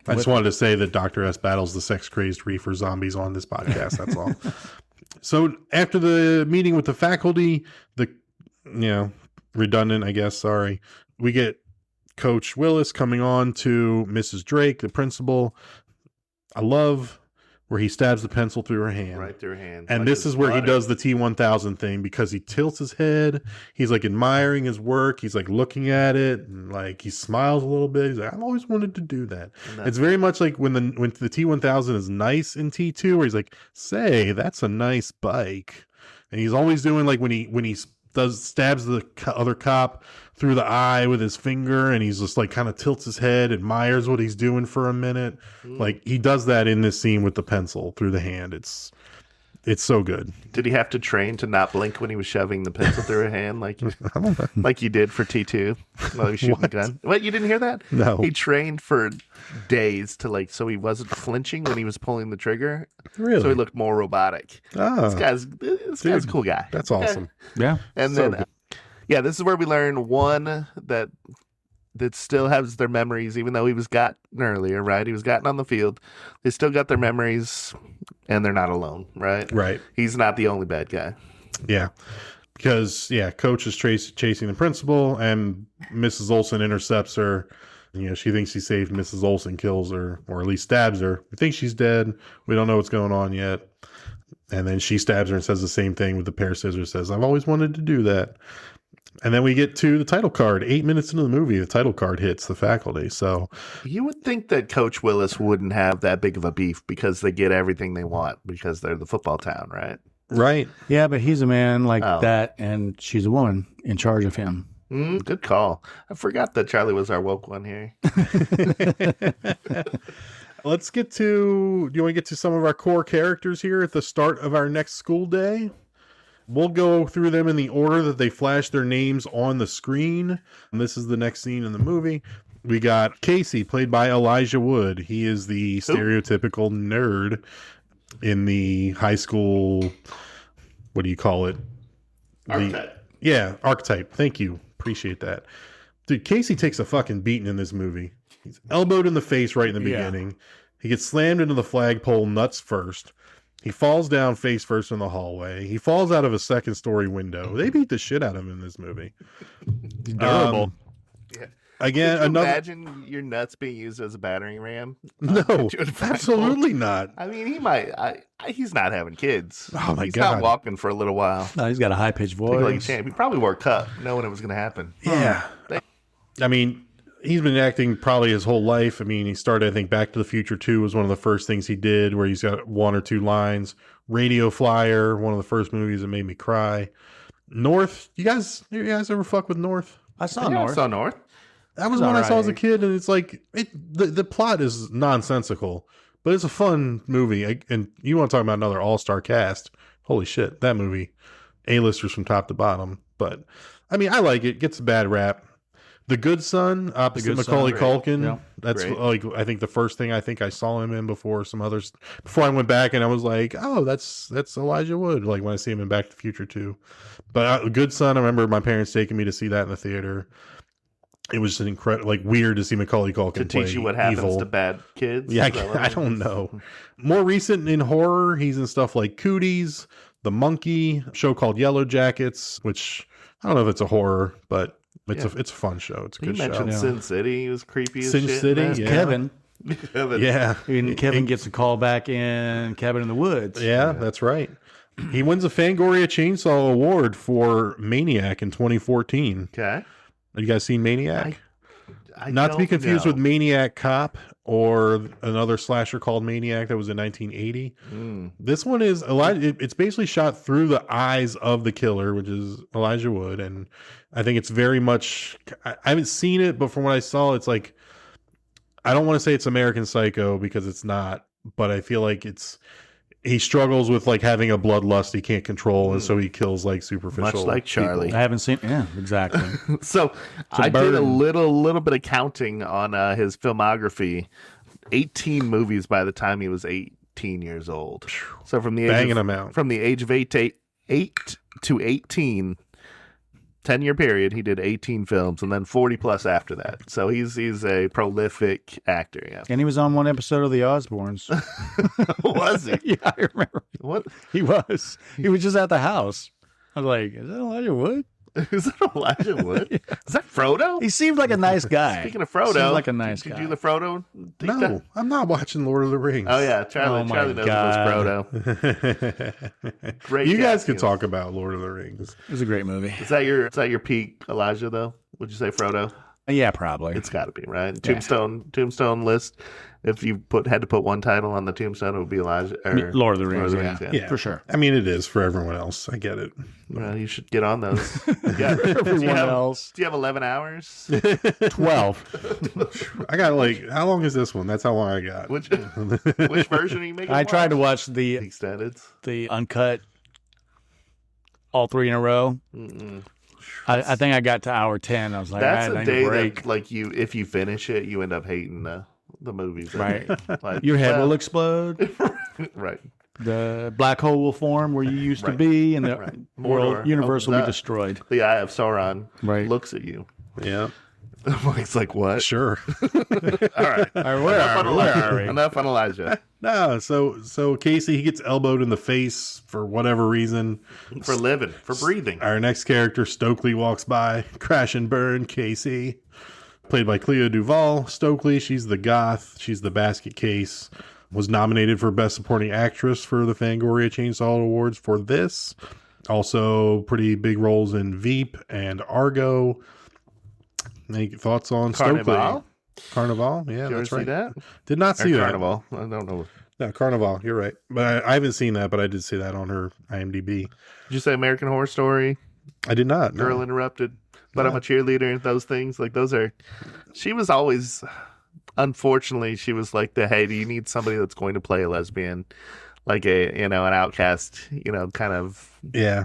I just wanted to say that Dr. S battles the sex-crazed reefer zombies on this podcast. That's all. So after the meeting with the faculty, redundant, I guess, sorry, we get Coach Willis coming on to Mrs. Drake, the principal. I love where he stabs the pencil through her hand. Right through her hand. And Like this it's is where he butter. does the T-1000 thing because he tilts his head. He's like admiring his work. He's like looking at it and like he smiles a little bit. He's like, I've always wanted to do that. It's very much like when the T-1000 is nice in T2 where he's like, say, that's a nice bike. And he's always doing like when he stabs the other cop through the eye with his finger and he's just like kind of tilts his head, admires what he's doing for a minute. Like he does that in this scene with the pencil through the hand. It's so good. Did he have to train to not blink when he was shoving the pencil through her hand like you did for T2 while he was shooting the gun? What, you didn't hear that? No. He trained for days to so he wasn't flinching when he was pulling the trigger. Really? So he looked more robotic. Oh, This guy's a cool guy. That's awesome. Yeah. And So then, this is where we learn one that still has their memories, even though he was gotten earlier, right? He was gotten on the field. They still got their memories, and they're not alone, right? Right. He's not the only bad guy. Yeah. Because, Coach is chasing the principal, and Mrs. Olsen intercepts her. She thinks he saved Mrs. Olsen, kills her, or at least stabs her. We think she's dead. We don't know what's going on yet. And then she stabs her and says the same thing with the pair of scissors, says, I've always wanted to do that. And then we get to the title card. 8 minutes into the movie, the title card hits the faculty. So You would think that Coach Willis wouldn't have that big of a beef because they get everything they want because they're the football town, right? right. Yeah, but he's a man like that, and she's a woman in charge of him. Good call. I forgot that Charlie was our woke one here. Let's get to, do you want to get to some of our core characters here at the start of our next school day? We'll go through them in the order that they flash their names on the screen. And this is the next scene in the movie. We got Casey, played by Elijah Wood. He is the stereotypical nerd in the high school, what do you call it? Archetype. Archetype. Thank you. Appreciate that. Dude, Casey takes a fucking beating in this movie. He's elbowed in the face right in the beginning. He gets slammed into the flagpole nuts first. He falls down face first in the hallway. He falls out of a second-story window. They beat the shit out of him in this movie. Durable. Again, Could you imagine your nuts being used as a battering ram? No, absolutely not. I mean, he might. He's not having kids. Oh my he's God. not walking for a little while. No, he's got a high-pitched voice. Like a champ. He probably wore a cup, knowing it was going to happen. Yeah. I mean, he's been acting probably his whole life. I mean, he started, I think, Back to the Future 2 was one of the first things he did, where he's got one or two lines. Radio Flyer, one of the first movies that made me cry. North, you guys ever fuck with North? I saw North. That was one I saw as a kid, and it's like the plot is nonsensical, but it's a fun movie. And you want to talk about another all-star cast? Holy shit, that movie, A-listers from top to bottom. But I mean, I like it. Gets a bad rap. The Good Son, opposite Macaulay Culkin. Yeah. That's like I think the first thing I saw him in before some others. Before I went back and I was like, oh, that's Elijah Wood. Like when I see him in Back to the Future 2. But Good Son, I remember my parents taking me to see that in the theater. It was just incredible, like weird to see Macaulay Culkin To teach you what happens evil. to bad kids. Yeah, I don't know. More recent in horror, he's in stuff like Cooties, The Monkey, a show called Yellow Jackets, which I don't know if it's a horror, but it's a fun show. It's a good show. You mentioned Sin City. He was creepy as Sin shit. City, yeah. Kevin. Yeah. And Kevin gets a call back in Cabin in the Woods. Yeah, that's right. He wins a Fangoria Chainsaw Award for Maniac in 2014. Okay. Have you guys seen Maniac? I Not to be don't confused know. with Maniac Cop or another slasher called Maniac that was in 1980. This one is it's basically shot through the eyes of the killer, which is Elijah Wood, and I think it's very much. I haven't seen it, but from what I saw, it's like I don't want to say it's American Psycho because it's not, but I feel like he struggles with like having a bloodlust he can't control, and so he kills like superficial. Much like Charlie. people. I haven't seen. Yeah, exactly. So I did a little bit of counting on his filmography. 18 movies by the time he was 18 years old. So from the age of 8 to 18, 10-year period, he did 18 films, and then 40 plus after that. So he's a prolific actor. Yeah. And he was on one episode of The Osbournes. Was he? Yeah, I remember. What? He was. He was just at the house. I was like, is that Elijah Wood? Is that Elijah Wood? Is that Frodo? He seemed like a nice guy. Speaking of Frodo, seemed like a nice guy. Did you do the Frodo? No, I'm not watching Lord of the Rings. Oh yeah, Charlie knows it was Frodo. Great. You guys can talk about Lord of the Rings. It was a great movie. Is that your peak, Elijah? Though, would you say Frodo? Yeah, probably. It's got to be right. Tombstone list. If you had to put one title on the tombstone, it would be Elijah or Lord of the Rings. Yeah, for sure. I mean, it is for everyone else. I get it. Well, you should get on those. Everyone else. Do you have 11 hours? 12. I got like, how long is this one? That's how long I got. Which version are you making? I tried to watch the extended, the uncut, all three in a row. I think I got to hour 10. I was like, that's a day break. that, like, if you finish it, you end up hating the movies. Right. Like, Your head will explode. Right. The black hole will form where you used to be, and the world universe will be destroyed. The Eye of Sauron looks at you. Yeah. Mike's like, what? Sure. All right. Where are we? Enough on Elijah. No, so Casey, he gets elbowed in the face for whatever reason. For living, for breathing. Our next character, Stokely, walks by. Crash and burn, Casey. Played by Clea Duvall. Stokely, she's the goth. She's the basket case. Was nominated for Best Supporting Actress for the Fangoria Chainsaw Awards for this. Also, pretty big roles in Veep and Argo. Any thoughts on Carnival? Stokely? Carnival? Yeah, Did you that's ever right. see that? Did not see that. Carnival. I don't know. No, Carnival. You're right. But I haven't seen that, but I did see that on her IMDb. Did you say American Horror Story? I did not. Girl No. Interrupted. But I'm a cheerleader. Those things, like those are. She was always, unfortunately, she was like hey, do you need somebody that's going to play a lesbian, like an outcast, kind of. Yeah.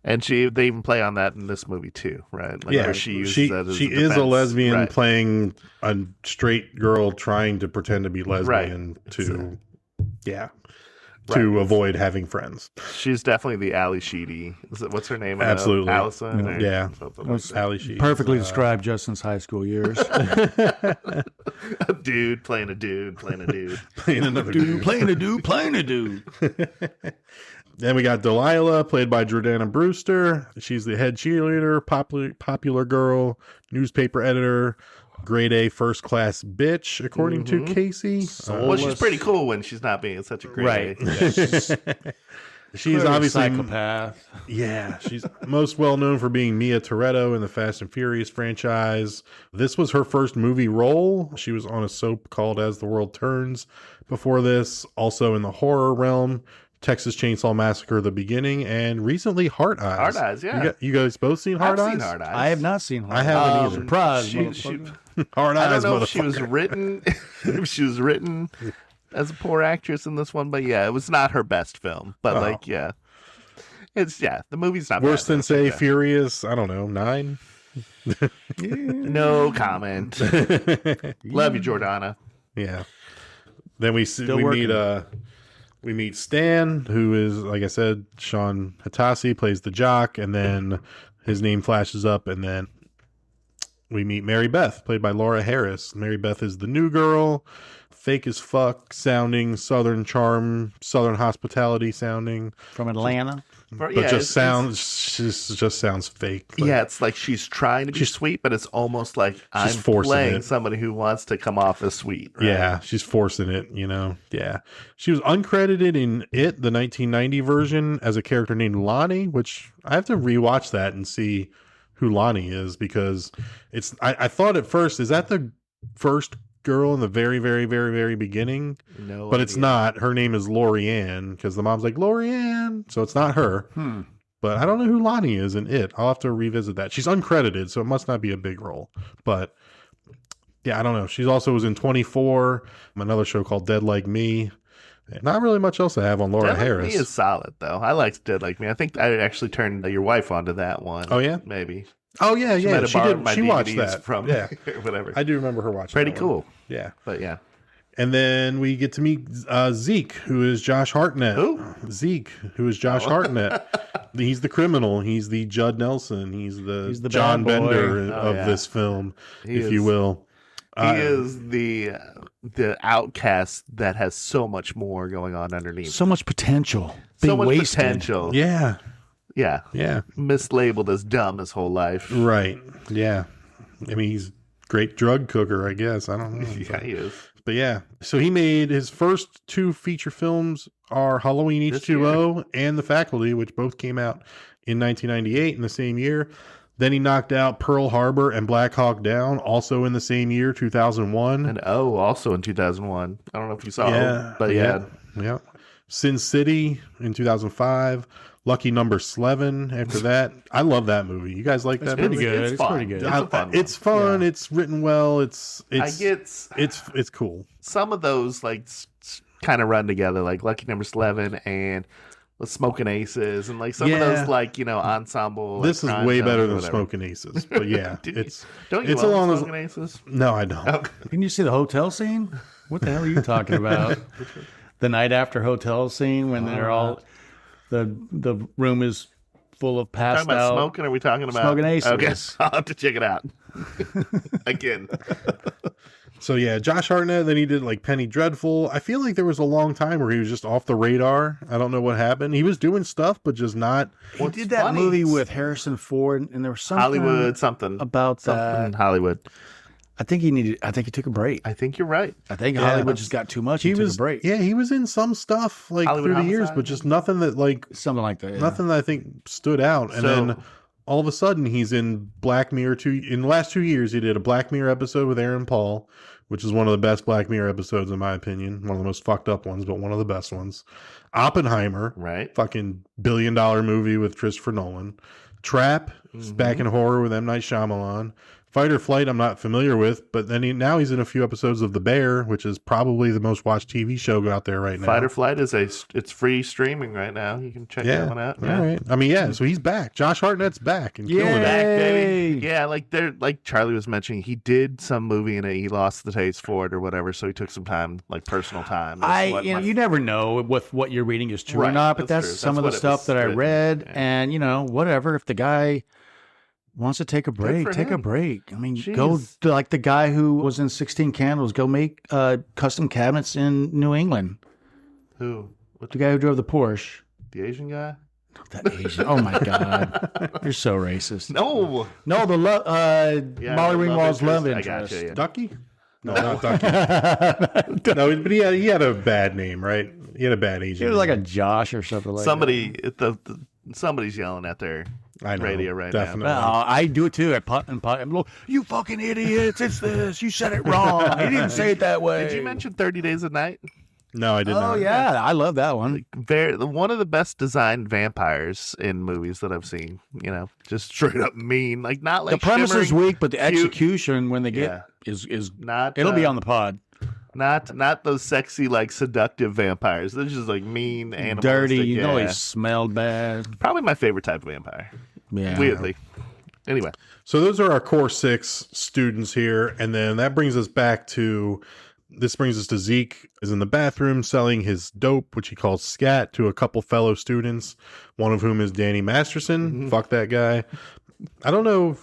And they even play on that in this movie too, right? Like where she uses that as she a is a lesbian right. playing a straight girl trying to pretend to be lesbian to avoid having friends. She's definitely the Ali Sheedy. What's her name? Absolutely, Allison. Yeah, like Ali Sheedy. Perfectly described Justin's high school years. A dude playing a dude playing a dude playing another dude playing a dude playing a dude. Then we got Delilah, played by Jordana Brewster. She's the head cheerleader, popular girl, newspaper editor, grade A first class bitch, according to Casey. Well, she's pretty cool when she's not being such a grade A. Yeah, she's obviously a psychopath. Yeah, she's most well known for being Mia Toretto in the Fast and Furious franchise. This was her first movie role. She was on a soap called As the World Turns before this, also in the horror realm. Texas Chainsaw Massacre: The Beginning, and recently Heart Eyes. Heart Eyes, yeah. You guys both seen Heart Eyes? I've seen Heart Eyes. I have not seen Heart Eyes. I haven't either. Surprise, Heart Eyes. I don't know if she was written. If she was written as a poor actress in this one, but yeah, it was not her best film. But it's the movie's not worse bad, than say Furious. I don't know, 9. No comment. Love you, Jordana. Yeah. Then we meet Stan, who is, like I said, Sean Hatosy plays the jock, and then his name flashes up, and then we meet Mary Beth, played by Laura Harris. Mary Beth is the new girl, fake as fuck sounding, Southern charm, Southern hospitality sounding. From Atlanta. But just sounds fake. Like, yeah, it's like she's trying to be sweet, but it's almost like I'm playing somebody who wants to come off as sweet. Right? Yeah, she's forcing it, Yeah. She was uncredited in It, the 1990 version, as a character named Lonnie, which I have to rewatch that and see who Lonnie is, because I thought at first, is that the first girl in the very, very, very, very beginning? No, but it's not. Her name is Laurie Ann, because the mom's like, Laurie Ann, so it's not her. But I don't know who Lonnie is in It. I'll have to revisit that. She's uncredited, so it must not be a big role. But yeah, I don't know. She also was in 24, another show called Dead Like Me. Not really much else I have on Laura Harris. Dead Like Me is solid, though. I liked Dead Like Me. I think I actually turned your wife onto that one. Oh, yeah? Maybe. Oh, yeah, she did. She watched that. From whatever. I do remember her watching Pretty that cool. One. Yeah. But yeah. And then we get to meet Zeke, who is Josh Hartnett. Who? Zeke, who is Josh Hartnett. He's the criminal. He's the Judd Nelson. He's the John Bender of this film, if you will. He is the outcast that has so much more going on underneath. So much potential. So much wasted. potential. Yeah. Yeah. Yeah. Mislabeled as dumb his whole life. Right. Yeah. I mean, he's a great drug cooker, I guess. I don't know. Yeah, he is. But yeah. So he made his first 2 feature films are Halloween H2O and The Faculty, which both came out in 1998 in the same year. Then he knocked out Pearl Harbor and Black Hawk Down, also in the same year, 2001. And also in 2001. I don't know if you saw it, but yeah. Sin City in 2005. Lucky Number 11 after that. I love that movie. You guys like that movie? Good. It's pretty good. It's fun. Yeah. It's written well. It's cool. Some of those kind of run together, like Lucky Number 11 and Smoking Aces, and some of those ensemble. This is way better than Smoking Aces, but yeah, don't you love Smoking Aces? No, I don't. Okay. Didn't you see the hotel scene? What the hell are you talking about? The night after hotel scene when they're all the room is full of passed Talking about out. smoking? Or are we talking about Smoking Aces? Okay, I'll have to check it out again. So yeah, Josh Hartnett, then he did Penny Dreadful. I feel like there was a long time where he was just off the radar. I don't know what happened. He was doing stuff, but just not. He did that movie with Harrison Ford, and there was something Hollywood, something about something that. in Hollywood. I think he took a break. I think you're right. I think Hollywood just got too much. He took a break. Yeah, he was in some stuff Hollywood through the years, Homicide? but just nothing that something like that. Yeah. nothing that I think stood out. And then all of a sudden he's in Black Mirror. In the last 2 years, he did a Black Mirror episode with Aaron Paul, which is one of the best Black Mirror episodes in my opinion. One of the most fucked up ones, but one of the best ones. Oppenheimer, Right. fucking $1 billion movie with Christopher Nolan. Trap, is back in horror with M. Night Shyamalan. Fight or Flight, I'm not familiar with, but then now he's in a few episodes of The Bear, which is probably the most watched TV show out there right now. Fight or Flight it's free streaming right now. You can check that one out. All right. I mean, so he's back. Josh Hartnett's back and killing it. Back, baby. Yeah, like Charlie was mentioning, he did some movie and he lost the taste for it or whatever, so he took some time, like personal time. You never know with what you're reading is true or Right, not, but that's that's true. some That's of the what it stuff was that I written. read, Yeah. and whatever. If the guy wants to take a break, for take a him. break. I mean, Jeez. go like the guy who was in 16 Candles, go make custom cabinets in New England. Who? What, The guy who drove the Porsche. the Asian guy? That Asian. Oh my God. You're so racist. No. No, the Yeah, Molly love Ringwald's love interest. I interest. gotcha, yeah. Ducky? No, not Ducky. No, but he had a bad name, right? He had a bad Asian He was like a name. Josh or something like Somebody's yelling at their I know, radio right definitely. now. that. I do it too. At pot and pot. I'm like, you fucking idiots. It's this. You said it wrong. You didn't say it that way. Did you mention 30 Days a Night? No, I did not. Oh, yeah. I love that one. One of the best designed vampires in movies that I've seen. Just straight up mean. Like not like The premise is shimmering, weak, but the cute. execution when they get is Not it'll be on the pod. Not those sexy like seductive vampires. They're just like mean, animalistic. Dirty. You know yeah. he smelled bad. Probably my favorite type of vampire. Yeah. Weirdly. Anyway, So those are our core 6 students here. And then that brings us back to, this brings us to Zeke is in the bathroom selling his dope, which he calls scat, to a couple fellow students, one of whom is Danny Masterson. Fuck that guy. I don't know.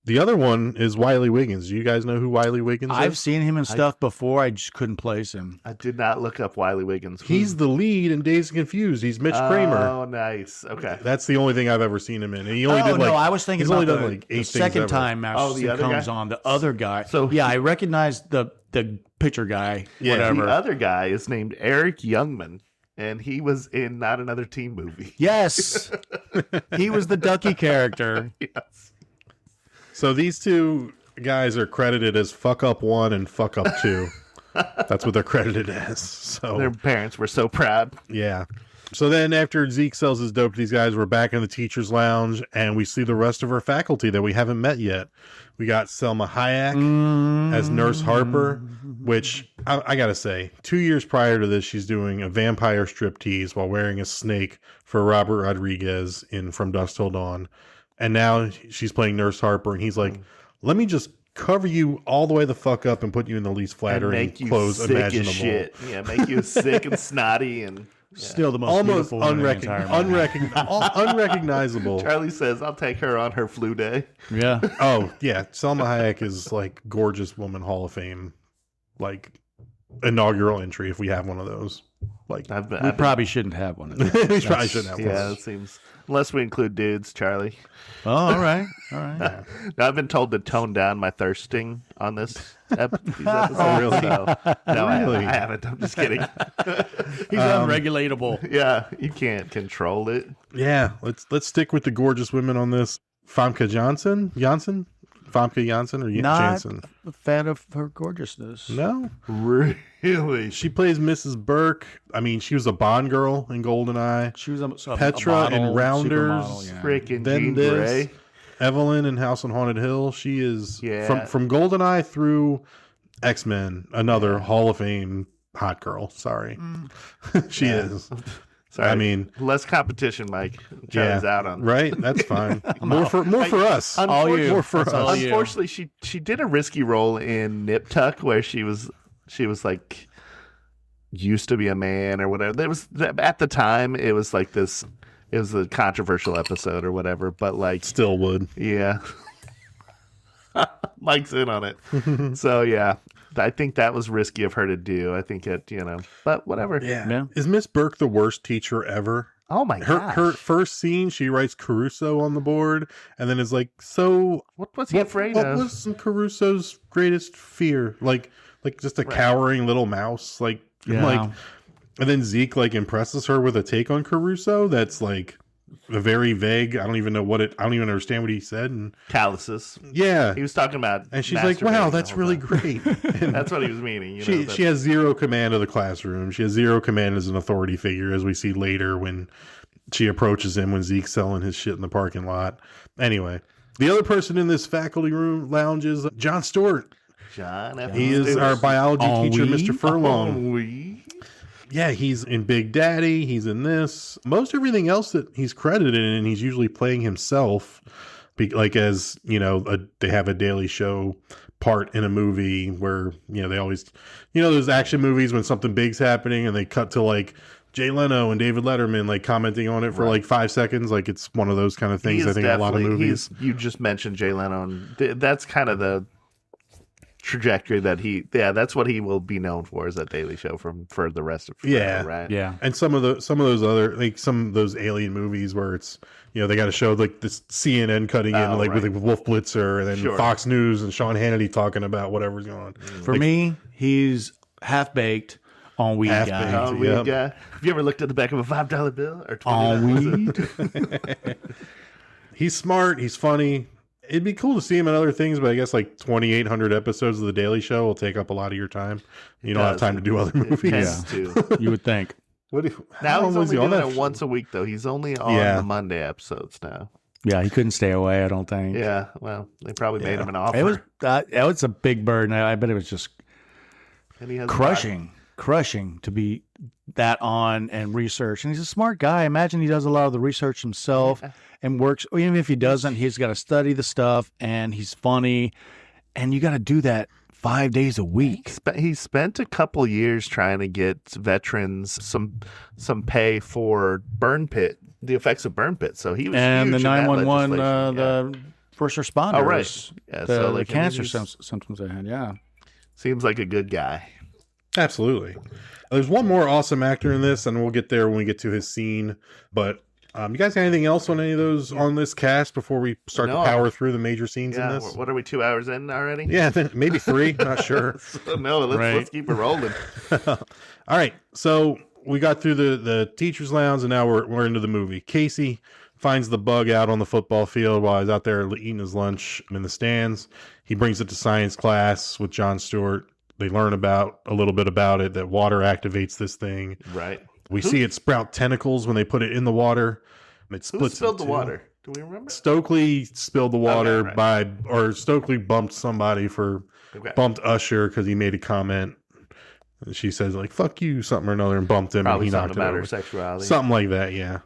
The other one is Wiley Wiggins. Do you guys know who Wiley Wiggins I've is? seen him in stuff before. I just couldn't place him. I did not look up Wiley Wiggins. He's the lead in Dazed and Confused. He's Mitch Kramer. Oh, nice. Okay. That's the only thing I've ever seen him in. And he only did I was thinking he's about only the, done like 8 the things second ever. time the Masterson other comes guy? on. The other guy. So yeah, I recognized the picture guy. Yeah, whatever. The other guy is named Eric Youngman, and he was in Not Another Teen Movie. Yes, he was the Ducky character. Yes. So these two guys are credited as Fuck Up 1 and Fuck Up 2. That's what they're credited as. So Their parents were so proud. yeah. So then after Zeke sells his dope to these guys, we're back in the teacher's lounge and we see the rest of our faculty that we haven't met yet. We got Selma Hayek as Nurse Harper, which I gotta say, 2 years prior to this, she's doing a vampire striptease while wearing a snake for Robert Rodriguez in From Dusk Till Dawn. And now she's playing Nurse Harper, and he's like, let me just cover you all the way the fuck up and put you in the least flattering Make you clothes sick imaginable. as shit. Yeah, make you sick and snotty and Still the most Almost beautiful woman in the entire movie. unrecognizable. Charlie says, I'll take her on her flu day. Yeah. Oh, yeah. Selma Hayek is like gorgeous woman Hall of Fame, like inaugural entry if we have one of those. Like, We probably shouldn't have one of those. we probably shouldn't have one. Yeah, it seems. Unless we include dudes, Charlie. Oh, all right. All right. Now, I've been told to tone down my thirsting on these episodes. Oh, really? So, no, Really? I haven't. I'm just kidding. He's unregulatable. Yeah, you can't control it. Yeah, let's stick with the gorgeous women on this. Famke Janssen? Famke Janssen or Not Janssen? a fan of her gorgeousness. No. Really? She plays Mrs. Burke. I mean, she was a Bond girl in GoldenEye. She was a Petra model, in Rounders. supermodel, yeah. Freaking Then Jean this. Grey. Evelyn in House on Haunted Hill. She is Yeah. from GoldenEye through X-Men, another Hall of Fame hot girl. Sorry. She is. Sorry. I mean, less competition, Mike. Charlie's out on. Right? That's fine. more for us. All you. More for That's us. all you. Unfortunately, she did a risky role in Nip Tuck where she was like used to be a man or whatever. There was at the time it was like this. It was a controversial episode or whatever. But like, Still would. yeah, Mike's in on it. So yeah, I think that was risky of her to do. I think it, but whatever. Yeah. Is Miss Burke the worst teacher ever? Oh my god. Her first scene, she writes Caruso on the board, and then is like, "So, What was he afraid what of? was Caruso's greatest fear? Like just a cowering little mouse. Like, Yeah. and then Zeke like impresses her with a take on Caruso that's like very vague. I don't even understand what he said. And Calluses. yeah, He was talking about, and she's like, "Wow, masturbating the that's whole really time. great." And That's what he was meaning. You know, she has zero command of the classroom. She has zero command as an authority figure, as we see later when she approaches him when Zeke's selling his shit in the parking lot. Anyway, the other person in this faculty room lounge is Jon Stewart. John F. He is our biology teacher, Mr. Furlong. Oui. Yeah, he's in Big Daddy. He's in this. Most everything else that he's credited in, he's usually playing himself. Like as, they have a Daily Show part in a movie where, they always, those action movies when something big's happening and they cut to like Jay Leno and David Letterman like commenting on it for like 5 seconds. Like it's one of those kind of things. I think a lot of movies. You just mentioned Jay Leno, and that's kind of the trajectory that that's what he will be known for, is that Daily Show for the rest of forever, right? Yeah. And some of those other, like some of those alien movies where it's, they got to show like this CNN cutting in with Wolf Blitzer, and then Fox News and Sean Hannity talking about whatever's going on. For me, he's half baked on weed guy. On weed guy. Have you ever looked at the back of a $5 bill or $20? On weed. He's smart. He's funny. It'd be cool to see him in other things, but I guess like 2,800 episodes of The Daily Show will take up a lot of your time. You don't have time to do other movies. You would think. Now he's only doing it once a week, though. He's only on the Monday episodes now. Yeah, he couldn't stay away, I don't think. Yeah, well, they probably made him an offer. It was a big burden. I bet it was just crushing to be that on and research. And he's a smart guy. I imagine he does a lot of the research himself and works. Even if he doesn't, he's got to study the stuff, and he's funny. And you got to do that 5 days a week. He spent a couple years trying to get veterans some pay for burn pit, the effects of burn pit. So he was and huge the in that 911, legislation. the first responders. Oh, right. Yeah, the cancer symptoms they had. Yeah, seems like a good guy. Absolutely. There's one more awesome actor in this, and we'll get there when we get to his scene. But you guys got anything else on any of those on this cast before we start to power through the major scenes in this? What are we, 2 hours in already? Yeah, maybe 3. Not sure. Let's keep it rolling. All right. So we got through the teacher's lounge, and now we're into the movie. Casey finds the bug out on the football field while he's out there eating his lunch in the stands. He brings it to science class with Jon Stewart. They learn a little bit about it, that water activates this thing. Right. We see it sprout tentacles when they put it in the water. It splits. Who spilled the water? Do we remember? Stokely spilled the water or Stokely bumped somebody bumped Usher because he made a comment. And she says like "fuck you" something or another and bumped him. Probably and he knocked something about it over. her sexuality. Something like that, yeah.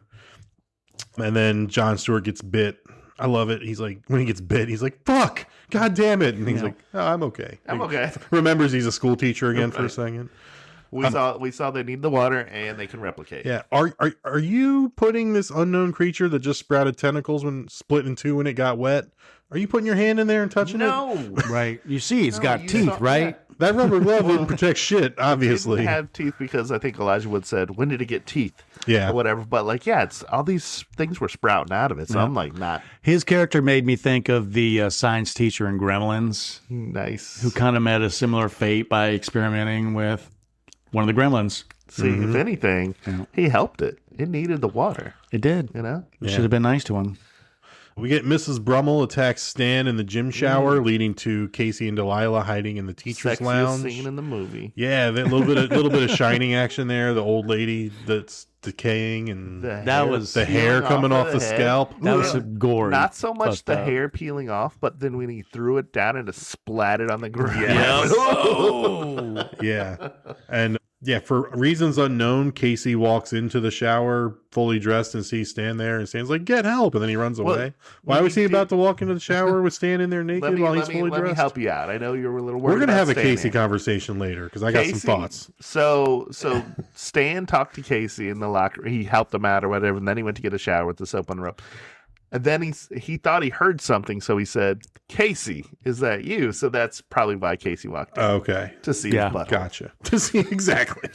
And then Jon Stewart gets bit. I love it. He's like, when he gets bit, he's like, "Fuck, god damn it!" And he's like, "Oh, I'm okay." I'm okay. Remembers he's a school teacher again for a second. We saw they need the water and they can replicate. Yeah. Are you putting this unknown creature that just sprouted tentacles when split in two when it got wet? Are you putting your hand in there and touching it? No. Right. You see, it's got teeth, right? Yeah. That rubber glove wouldn't protect shit, obviously. It didn't have teeth because I think Elijah Wood said, "When did it get teeth?" Yeah. Or whatever. But it's all these things were sprouting out of it. So I'm like, not. His character made me think of the science teacher in Gremlins. Nice. Who kind of met a similar fate by experimenting with one of the gremlins. See, if anything, he helped it. It needed the water. It did. It should have been nice to him. We get Mrs. Brummel attacks Stan in the gym shower, leading to Casey and Delilah hiding in the teacher's lounge. Scene in the movie. Yeah, a little bit of Shining action there. The old lady that's decaying and the hair coming off the scalp. That was gory. Not so much the hair peeling off, but then when he threw it down and it splattered on the ground. Yeah. And for reasons unknown, Casey walks into the shower fully dressed and sees Stan there, and Stan's like, "Get help!" And then he runs away. Why was he about to walk into the shower with Stan in there naked while he's fully dressed? Let me help you out. I know you're a little worried. We're gonna have a Stan Casey conversation later because I got some thoughts. So Stan talked to Casey in the locker. He helped him out or whatever, and then he went to get a shower with the soap on the rope. And then he thought he heard something, so he said, "Casey, is that you?" So that's probably why Casey walked in. Okay. To see his butt. Gotcha. To see exactly.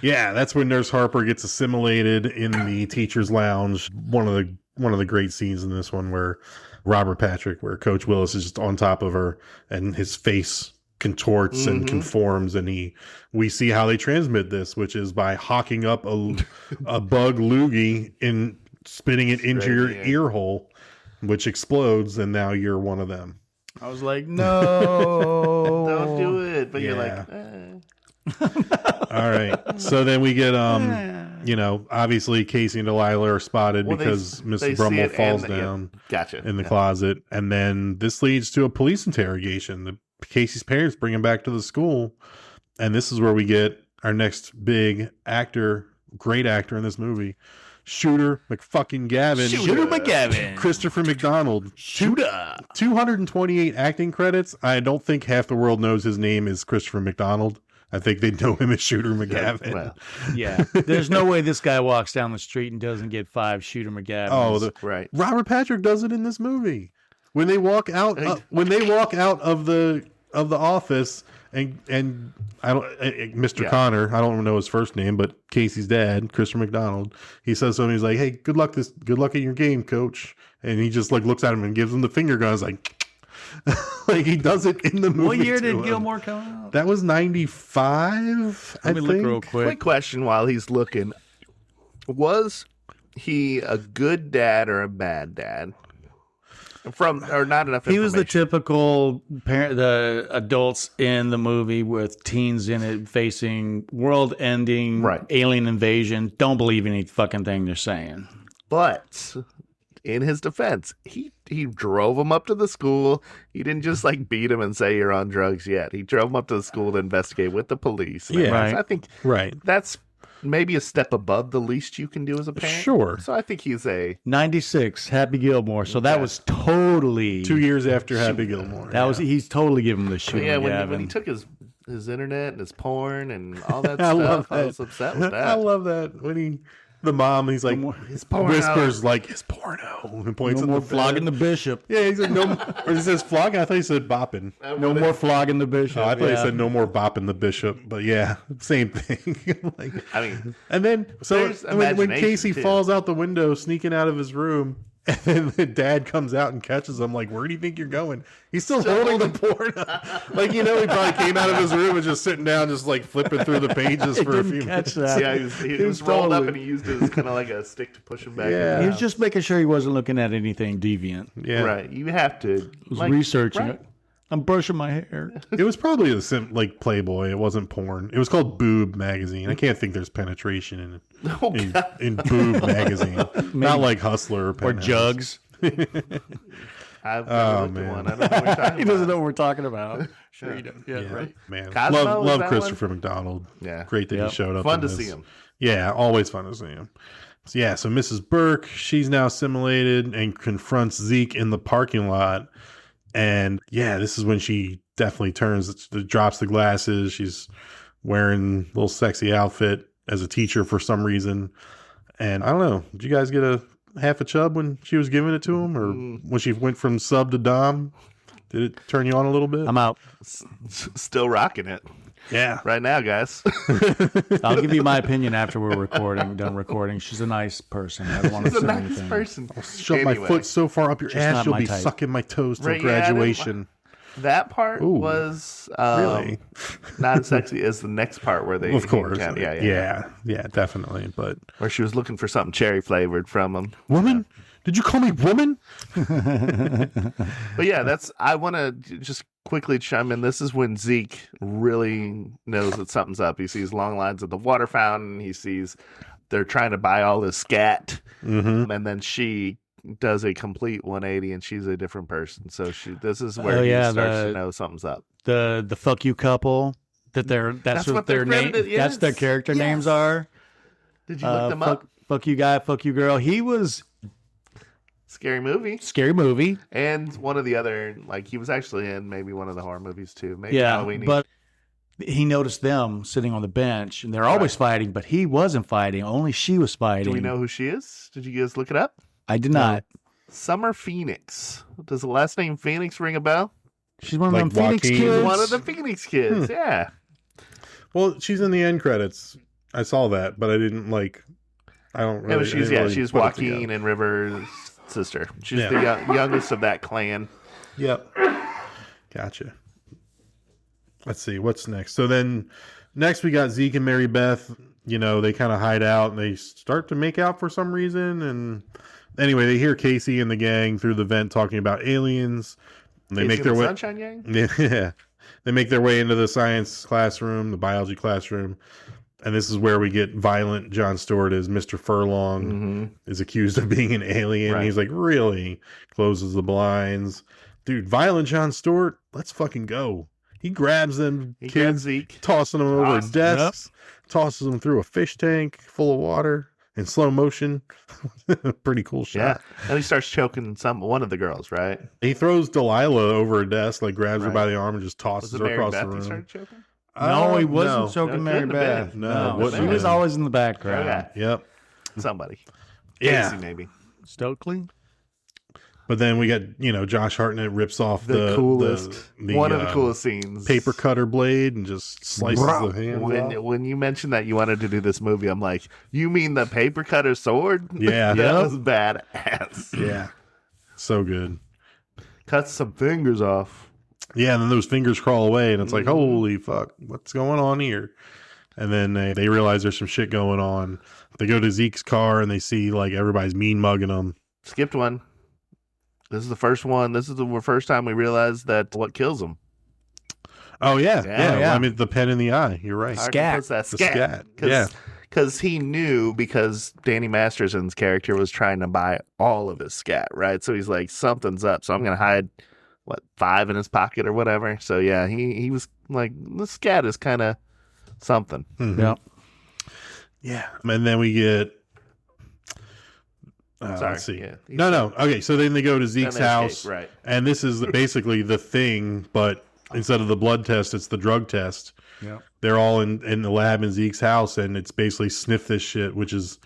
That's when Nurse Harper gets assimilated in the teacher's lounge. One of the great scenes in this one where Robert Patrick, where Coach Willis is just on top of her and his face contorts and conforms, and we see how they transmit this, which is by hawking up a bug loogie and spitting it into your ear hole, which explodes, and now you're one of them. I was like, no, don't do it. But you're like, All right. So then we get, obviously Casey and Delilah are spotted because Mrs. Brummel falls down in the closet. And then this leads to a police interrogation. Casey's parents bring him back to the school. And this is where we get our next big actor, great actor in this movie. Shooter McFucking Gavin. Shooter McGavin. Christopher McDonald. Shooter. 228 acting credits. I don't think half the world knows his name is Christopher McDonald. I think they know him as Shooter McGavin. Yeah. There's no way this guy walks down the street and doesn't get 5 Shooter McGavins. Oh, right. Robert Patrick does it in this movie. When they walk out of the office and I don't Mr. Connor, I don't know his first name, but Casey's dad, Christopher McDonald, he says something. He's like, "Hey, good luck in your game, coach." And he just like looks at him and gives him the finger guns, like. Like he does it in the movie. What year did Gilmore come out? That was 95. Let me look real quick. Quick question while he's looking: was he a good dad or a bad dad? Or not enough. He was the typical parent, the adults in the movie with teens in it facing world-ending alien invasion. Don't believe any fucking thing they're saying. But in his defense, he drove him up to the school. He didn't just like beat him and say you're on drugs yet. He drove him up to the school to investigate with the police. Yeah, right. So I think that's maybe a step above the least you can do as a parent. Sure. So I think he's a 96 Happy Gilmore. So that was totally 2 years after Happy Gilmore. That was he's totally giving him the shooter. Yeah, McGavin. when he took his internet and his porn and all that I stuff, love that. I was upset with that. I love that when the mom, he's like, his porno. whispers like his porno and points No at more the flogging the bishop. Yeah, he's like no, or he says flogging. I thought he said bopping. No more flogging the bishop. Oh, I thought he said no more bopping the bishop. But yeah, same thing. Like, I mean, and then so when Casey too. falls out the window, sneaking out of his room. And then the dad comes out and catches him. Like, where do you think you're going? He's still holding the porno. Like, he probably came out of his room and just sitting down, just like flipping through the pages for a few minutes. Yeah, he was rolled up and he used it as kind of like a stick to push him back. Yeah. He was just making sure he wasn't looking at anything deviant. Yeah, right. You have to researching it. I'm brushing my hair. It was probably like Playboy. It wasn't porn. It was called Boob Magazine. I can't think there's penetration in Boob Magazine. Not like Hustler or Jugs. I've looked at one. I don't know what you're talking He doesn't know what we're talking about. Sure he does. Yeah, right. Man, Cosmo, love Christopher McDonald. Yeah, great that he showed up. Fun to see him. Yeah, always fun to see him. So, yeah, so Mrs. Burke, she's now assimilated and confronts Zeke in the parking lot. And yeah, this is when she definitely drops the glasses. She's wearing a little sexy outfit as a teacher for some reason. And I don't know, did you guys get a half a chub when she was giving it to him, or when she went from sub to dom? Did it turn you on a little bit? I'm out. Still rocking it. Yeah. Right now, guys. I'll give you my opinion after we're done recording. She's a nice person. I don't want to say anything. She's a nice person. I'll shove my foot so far up your ass, you'll be sucking my toes till graduation. That part was really not as sexy as the next part where they, of course, yeah, definitely. But where she was looking for something cherry flavored from him. Woman, did you call me woman? But yeah, I want to just quickly chime in. This is when Zeke really knows that something's up. He sees long lines at the water fountain. He sees they're trying to buy all this scat, and then she does a complete 180 and she's a different person. So this is where he starts to know something's up. The fuck you couple that's what their name. That's their character names are. Did you look them up? Fuck you guy, fuck you girl. He was Scary movie. And one of the other, like, he was actually in maybe one of the horror movies too. Maybe yeah, Halloween. But he noticed them sitting on the bench and they're always fighting, but he wasn't fighting. Only she was fighting. Do we know who she is? Did you guys look it up? I did not. Summer Phoenix. Does the last name Phoenix ring a bell? She's one of them Phoenix kids. One of the Phoenix kids, yeah. Well, she's in the end credits. I saw that, but I didn't I don't really. She's Joaquin and River's sister. She's the youngest of that clan. Yep. Gotcha. let's see what's next. So then next we got Zeke and Mary Beth. You know, they kind of hide out and they start to make out for some reason. And anyway, they hear Casey and the gang through the vent talking about aliens. And they make their way. Sunshine Gang? Yeah. They make their way into the science classroom, the biology classroom. And this is where we get violent. Jon Stewart as Mr. Furlong is accused of being an alien. Right. He's like, really? Closes the blinds. Dude, violent Jon Stewart, let's fucking go. He grabs them kids, tossing them over desks, tosses them through a fish tank full of water in slow motion. Pretty cool shot. Yeah. And he starts choking one of the girls, right? He throws Delilah over a desk, like grabs her by the arm and just tosses her across the room. He started choking? No, he wasn't choking Mary Beth. No, she was always in the background. Okay. Yep. Somebody. Yeah. Casey, maybe. Stokely. But then we got, you know, Josh Hartnett rips off the coolest, one of the coolest scenes. Paper cutter blade and just slices the hand off. When you mentioned that you wanted to do this movie, I'm like, you mean the paper cutter sword? Yeah. That was badass. Yeah. So good. Cuts some fingers off. Yeah, and then those fingers crawl away, and it's like, holy fuck, what's going on here? And then they realize there's some shit going on. They go to Zeke's car, and they see, like, everybody's mean mugging them. Skipped one. This is the first one. This is the first time we realized that what kills them. Oh, yeah. I mean, the pen in the eye. You're right. Scat. The scat. Yeah. Because he knew, because Danny Masterson's character was trying to buy all of his scat, right? So he's like, something's up. So I'm going to hide, 5 in his pocket or whatever. So yeah, he was like, the scat is kind of something. Mm-hmm. Yep. Yeah. And then we get... let's see. Yeah, no. Okay, so then they go to Zeke's house, escape, right? And this is basically the thing, but instead of the blood test, it's the drug test. Yeah, they're all in the lab in Zeke's house, and it's basically sniff this shit, which is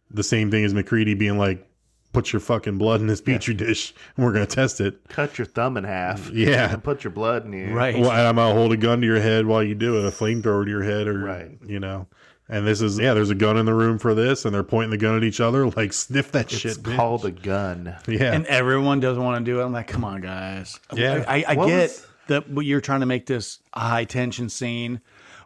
the same thing as McCready being like, "Put your fucking blood in this petri dish, and we're gonna test it. Cut your thumb in half, and put your blood in here, right? Well, and I'm gonna hold a gun to your head while you do it, a flamethrower to your head, or you know." And this is, there's a gun in the room for this, and they're pointing the gun at each other, like, sniff that shit. It's called a gun. Yeah. And everyone doesn't want to do it. I'm like, come on, guys. Yeah. I get that you're trying to make this a high tension scene,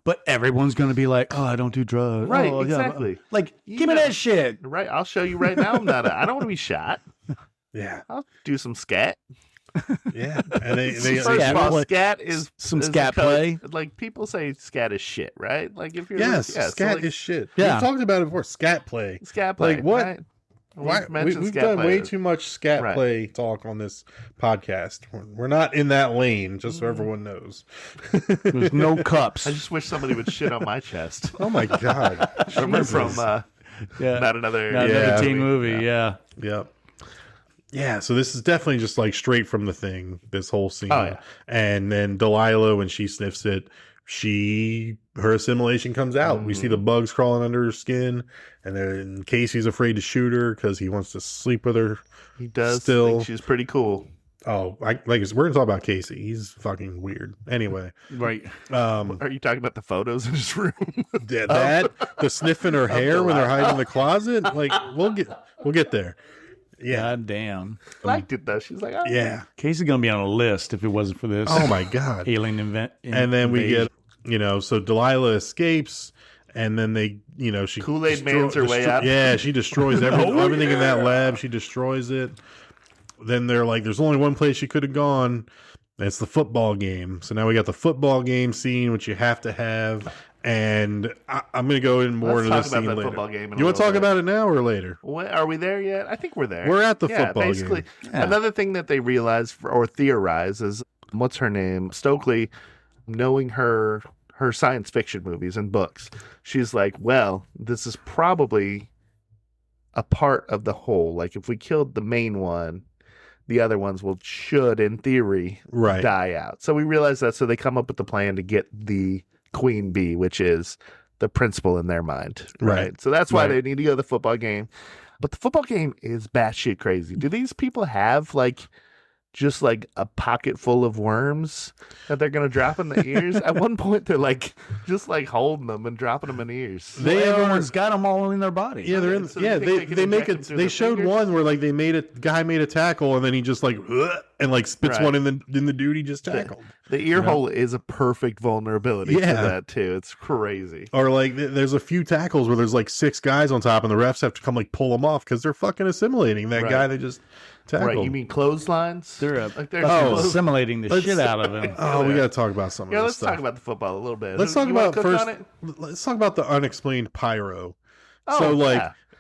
but everyone's going to be like, oh, I don't do drugs. Right, oh, exactly. Yeah. Like, give me that shit. Right, I'll show you right now. I don't want to be shot. Yeah. I'll do some scat. Yeah, and they first of all, scat is scat play. Like, people say scat is shit, right? Like, if you're scat is shit. Yeah, we've talked about it before. Scat play. Like what? Right? We've done way too much scat play talk on this podcast. We're not in that lane, just so everyone knows. There's no cups. I just wish somebody would shit on my chest. Oh my god! I remember from not another teen movie. Yeah. Yep. Yeah, so this is definitely just like straight from the thing, this whole scene. Oh, yeah. And then Delilah, when she sniffs it, her assimilation comes out. Mm-hmm. We see the bugs crawling under her skin, and then Casey's afraid to shoot her because he wants to sleep with her. He does still think she's pretty cool. Oh, we're gonna talk about Casey. He's fucking weird. Anyway, right? Are you talking about the photos in his room? the sniffing her hair when they're hiding in the closet. Like we'll get there. Yeah. God damn. I liked it though. She's like, oh. Yeah. Casey's gonna be on a list if it wasn't for this. Oh my god. Alien event. And then we get, so Delilah escapes, and then they, she Kool-Aid Man's her way out. Yeah, she destroys everything in that lab. She destroys it. Then they're like, there's only one place she could have gone. It's the football game. So now we got the football game scene, which you have to have. And I'm going to go in more into this scene later. Football game you want to talk about it now or later? Are we there yet? I think we're there. We're at the football basically, game. Yeah. Another thing that they realize or theorize is, what's her name? Stokely, knowing her science fiction movies and books. She's like, well, this is probably a part of the whole. Like, if we killed the main one, the other ones should, in theory, die out. So we realize that. So they come up with the plan to get the Queen Bee, which is the principal in their mind. Right. So that's why they need to go to the football game. But the football game is batshit crazy. Do these people have just a pocket full of worms that they're going to drop in the ears? At one point, they're just holding them and dropping them in ears. Everyone's got them all in their body. Yeah, they're in. So they make it. They showed one where guy made a tackle and then he just and and like spits one in the dude he just tackled. The ear hole is a perfect vulnerability for that too. It's crazy. Or like there's a few tackles where there's like 6 guys on top and the refs have to come like pull them off because they're fucking assimilating that guy they just tackled. Right, you mean clotheslines? They're assimilating the shit out of him. Oh, we got to talk about some of this let's stuff. talk about the football a little bit. Let's talk about let's talk about the unexplained pyro.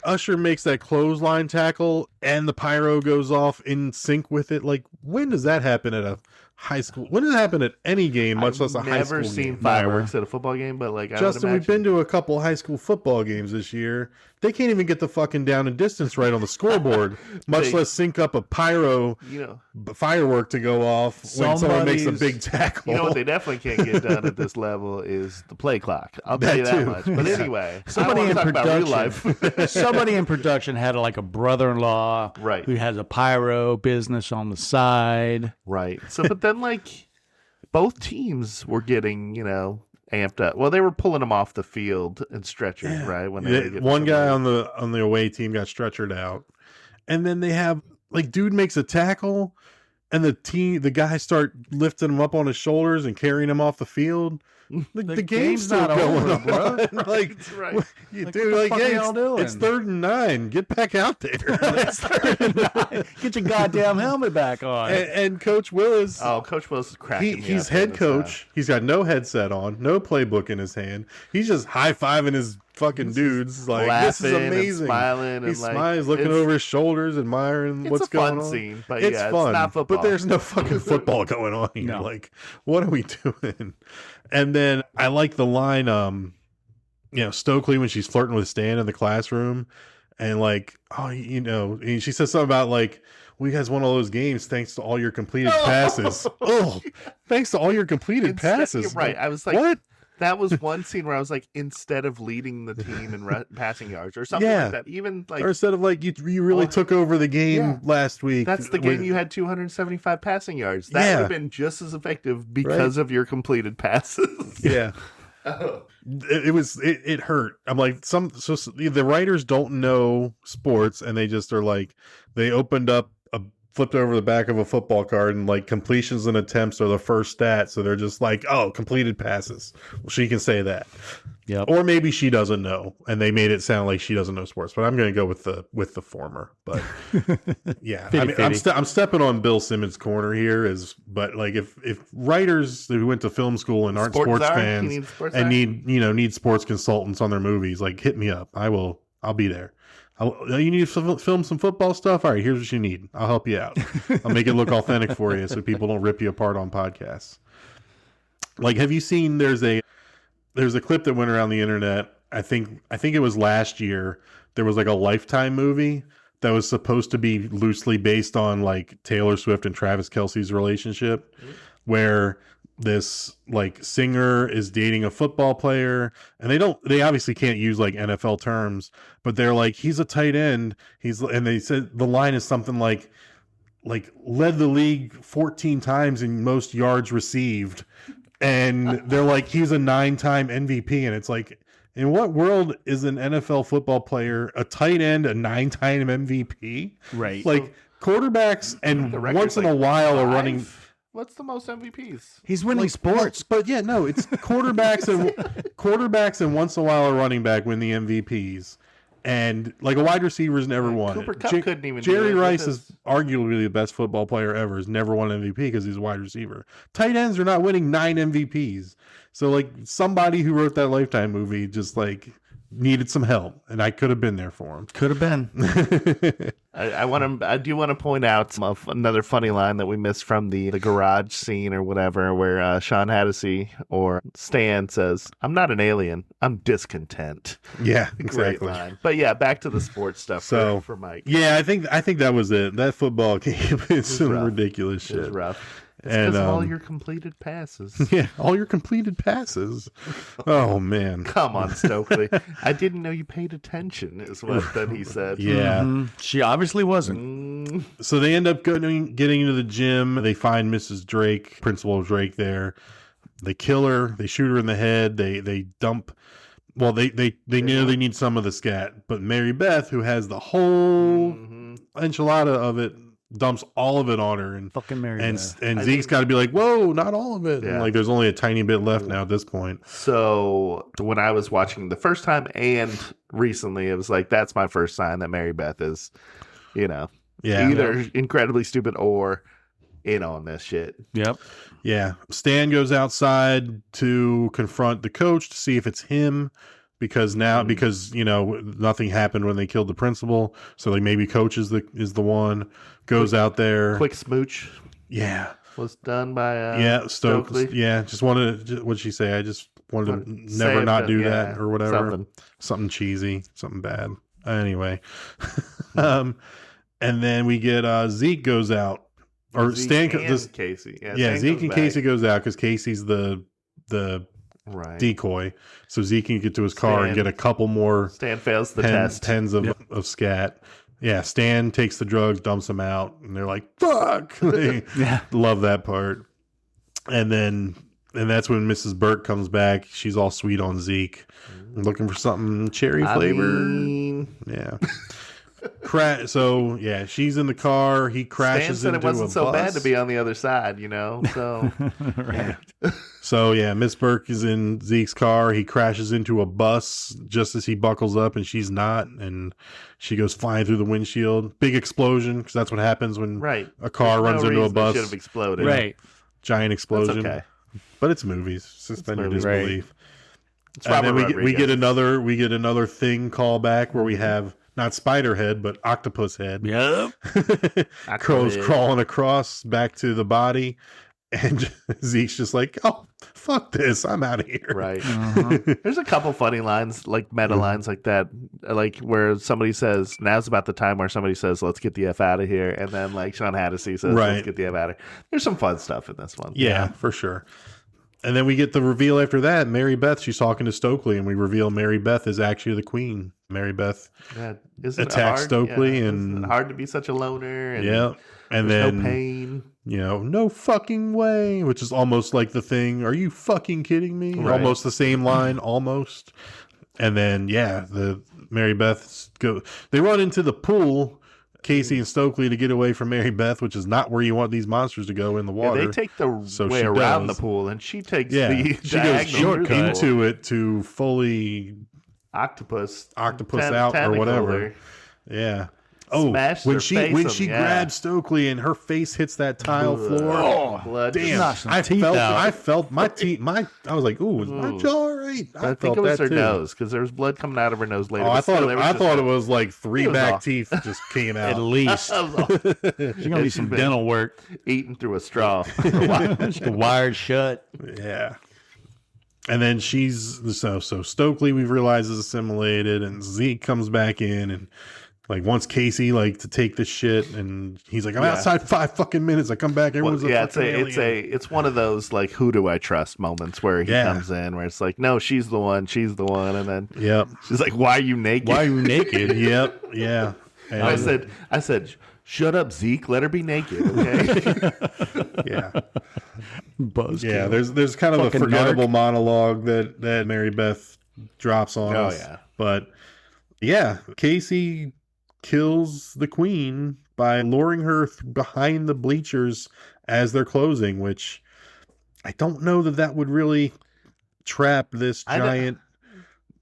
Usher makes that clothesline tackle and the pyro goes off in sync with it. Like, when does that happen at a high school? When does it happen at any game, much less a high school game? I've never seen fireworks at a football game, but like, Justin, we've been to a couple high school football games this year. They can't even get the fucking down and distance right on the scoreboard, much less sync up a pyro firework to go off when someone makes a big tackle. You know what they definitely can't get done at this level is the play clock. I'll tell you that much. But anyway, somebody in production had like a brother-in-law who has a pyro business on the side. Right. So, but then like both teams were getting, amped up. Well, they were pulling them off the field and stretchers, right? When one guy on the away team got stretchered out, and then they have like dude makes a tackle, and the guys start lifting him up on his shoulders and carrying him off the field. The game's not over, bro. Like, right. Dude, like, hey, it's 3rd and 9. Get back out there. It's 3rd and 9. Get your goddamn helmet back on. And Coach Willis. Oh, Coach Willis is cracking me He's up head coach. He's got no headset on, no playbook in his hand. He's just high-fiving his fucking dudes. Like, this is amazing. And smiling. He smiles, looking over his shoulders, admiring what's going on. It's a fun scene, but it's fun. It's not football. But there's no fucking football going on here. No. Like, what are we doing? And then I like the line, Stokely when she's flirting with Stan in the classroom, and like, and she says something about like, we guys won all those games thanks to all your completed passes. Thanks to all your completed passes. Right. I was like, what? That was one scene where I was like, instead of leading the team in passing yards or something like that, even like, or instead of like you really took over the game last week. That's the game you had 275 passing yards. That would have been just as effective because of your completed passes. Yeah. It hurt. I'm like, the writers don't know sports, and they just are like, they flipped over the back of a football card, and like completions and attempts are the first stat. So they're just like, oh, completed passes. Well, she can say that. Yeah. Or maybe she doesn't know, and they made it sound like she doesn't know sports. But I'm going to go with the former. But yeah, I mean, I'm stepping on Bill Simmons' corner here. But like if writers who went to film school and aren't sports fans and need sports consultants on their movies, like, hit me up. I'll be there. You need to film some football stuff? All right, here's what you need. I'll help you out. I'll make it look authentic for you so people don't rip you apart on podcasts. Like, have you seen there's a clip that went around the internet. I think it was last year. There was like a Lifetime movie that was supposed to be loosely based on like Taylor Swift and Travis Kelce's relationship, where this like singer is dating a football player, and they obviously can't use like NFL terms, but they're like, he's a tight end. And they said the line is something like led the league 14 times in most yards received. And they're like, he's a 9-time MVP. And it's like, in what world is an NFL football player, a tight end, a 9-time MVP? Right. Like, quarterbacks and once in a while are running. What's the most MVPs? He's winning sports. But yeah, no, it's quarterbacks and once in a while a running back win the MVPs. And like a wide receiver's never won. Cooper Kupp couldn't even Jerry do it. Rice is arguably the best football player ever. Has never won an MVP because he's a wide receiver. Tight ends are not winning 9 MVPs. So like somebody who wrote that Lifetime movie just like needed some help, and I could have been there for him. Could have been. I do want to point out another funny line that we missed from the garage scene or whatever, where Sean Hatosy or Stan says, "I'm not an alien. I'm discontent." Yeah, great exactly. line. But yeah, back to the sports stuff. So for Mike. Yeah, I think that was it. That football game is some ridiculous shit. It was rough. It's because of all your completed passes. Yeah, all your completed passes. Oh, man. Come on, Stokely. I didn't know you paid attention, is what then he said. Yeah. Mm-hmm. She obviously wasn't. So they end up getting into the gym. They find Mrs. Drake, Principal Drake there. They kill her. They shoot her in the head. They dump. Well, they know they need some of the scat. But Mary Beth, who has the whole enchilada of it, dumps all of it on her, and Fucking Mary and Beth. and Zeke's got to be like, whoa, not all of it. Yeah. And like, there's only a tiny bit left now at this point. So when I was watching the first time and recently, it was like, that's my first sign that Mary Beth is, either incredibly stupid or in on this shit. Yep. Yeah. Stan goes outside to confront the coach to see if it's him, because nothing happened when they killed the principal. So like maybe coach is the one. Goes out there. Quick smooch. Yeah. Was done by Stokely. Yeah. Just wanted what'd she say? I just wanted to never not do that or whatever. Something cheesy, something bad. Anyway. And then we get Zeke goes out. Or Zeke Stan and Casey. Yeah, Zeke and Casey goes out because Casey's the decoy. So Zeke can get to his car and get a couple more. Stan fails the test. Pens of scat. Yeah, Stan takes the drugs, dumps them out, and they're like, fuck. They love that part. And that's when Mrs. Burke comes back. She's all sweet on Zeke. Looking for something cherry flavor. Yeah. So yeah, she's in the car. He crashes Stan said into it wasn't a so bus. bad to be on the other side, So Right. So yeah, Miss Burke is in Zeke's car. He crashes into a bus just as he buckles up, and she's not, and she goes flying through the windshield. Big explosion, because that's what happens when a car runs into a bus. Should have exploded. Right, giant explosion. That's okay. But it's movies. Suspend your disbelief. Right. And then we get another thing call back where we have not Spiderhead, but Octopus Head. Yep. Crow's crawling across back to the body. And Zeke's just like, oh, fuck this. I'm out of here. Right. There's a couple funny lines, like meta lines like that, like where somebody says, now's about the time where somebody says, let's get the F out of here. And then like Sean Hatosy says, let's get the F out of here. There's some fun stuff in this one. Yeah, for sure. And then we get the reveal after that. Mary Beth, she's talking to Stokely, and we reveal Mary Beth is actually the queen. Mary Beth attacks Stokely. And it's hard to be such a loner. And and then no pain. No fucking way, which is almost like the thing, are you fucking kidding me? Right. Almost the same line, almost. And then, the Mary Beth they run into the pool, Casey and Stokely, to get away from Mary Beth, which is not where you want these monsters to go in the water. Yeah, they take the way around the pool, and she takes the she goes shortcut into it to fully octopus out or whatever. Yeah. Oh, when she grabs Stokely and her face hits that tile floor. Blood. Damn. I felt my teeth. I was like, ooh, is my jaw all right? I think it was her nose, because there was blood coming out of her nose later. Oh, I thought it was like three back teeth just came out. At least. She's going to be some dental work. Eating through a straw. Wired shut. Yeah. And then so Stokely, we've realized, is assimilated, and Zeke comes back in and like wants Casey to take this shit, and he's like, I'm outside 5 fucking minutes. I come back, everyone's it's one of those like, who do I trust moments where he comes in, where it's like, no, she's the one, and then she's like, why are you naked? Yep. Yeah. And I said, shut up, Zeke. Let her be naked, okay? Yeah. Buzzkill. Yeah, there's kind of a forgettable monologue that Mary Beth drops on us. Yeah. But yeah, Casey kills the queen by luring her behind the bleachers as they're closing, which I don't know that would really trap this giant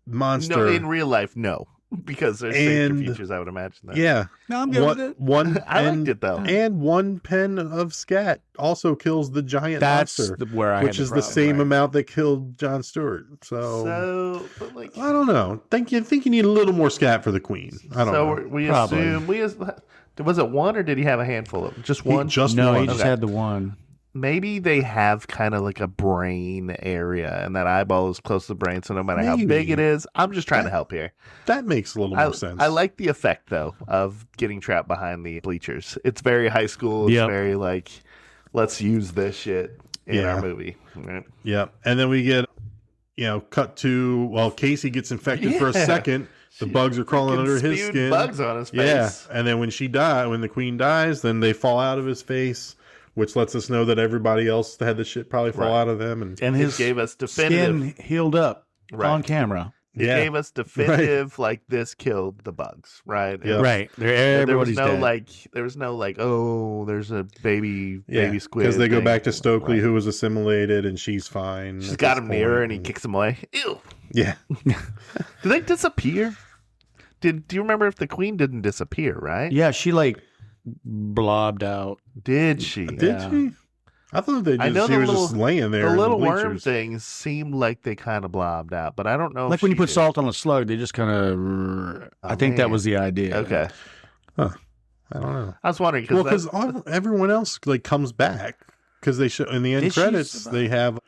monster. No, in real life, no. Because there's safety features, I would imagine that. Yeah. No, I'm good with it. I liked it, though. And one pen of scat also kills the giant monster. Which is the same amount that killed Jon Stewart. So but like, I don't know. Think you need a little more scat for the queen. I don't know. So we assume was it one, or did he have a handful of just one? He just had the one. Maybe they have kind of like a brain area, and that eyeball is close to the brain, so no matter how big it is, I'm just trying to help here. That makes a little more sense. I like the effect, though, of getting trapped behind the bleachers. It's very high school. It's very like, let's use this shit in our movie. Right? Yep. And then we get, cut to, Casey gets infected for a second. The bugs are crawling under his skin. Bugs on his face. Yeah. And then when the queen dies, then they fall out of his face, which lets us know that everybody else had the shit probably fall out of them. And his gave us definitive skin healed up on camera. It gave us definitive, like, this killed the bugs, right? Yep. Right. Everybody's dead. There was no like, oh, there's a baby squid. Because they go thing. back to Stokely, Right. who was assimilated, and she's fine. She's at got this him near her, point, and he kicks him away. Ew. Yeah. Did they disappear? Do you remember if the queen didn't disappear? Right? Yeah, she like blobbed out. Did she? Did she? I thought I know she was just laying there. The in little bleachers. worm things seemed like they kind of blobbed out, but I don't know. Like if when you she put did. salt on a slug, they just kind of. I think that man. was the idea. Okay. Huh. I don't know. I was wondering Because everyone else like comes back because they show in the end Did she credits survive? they have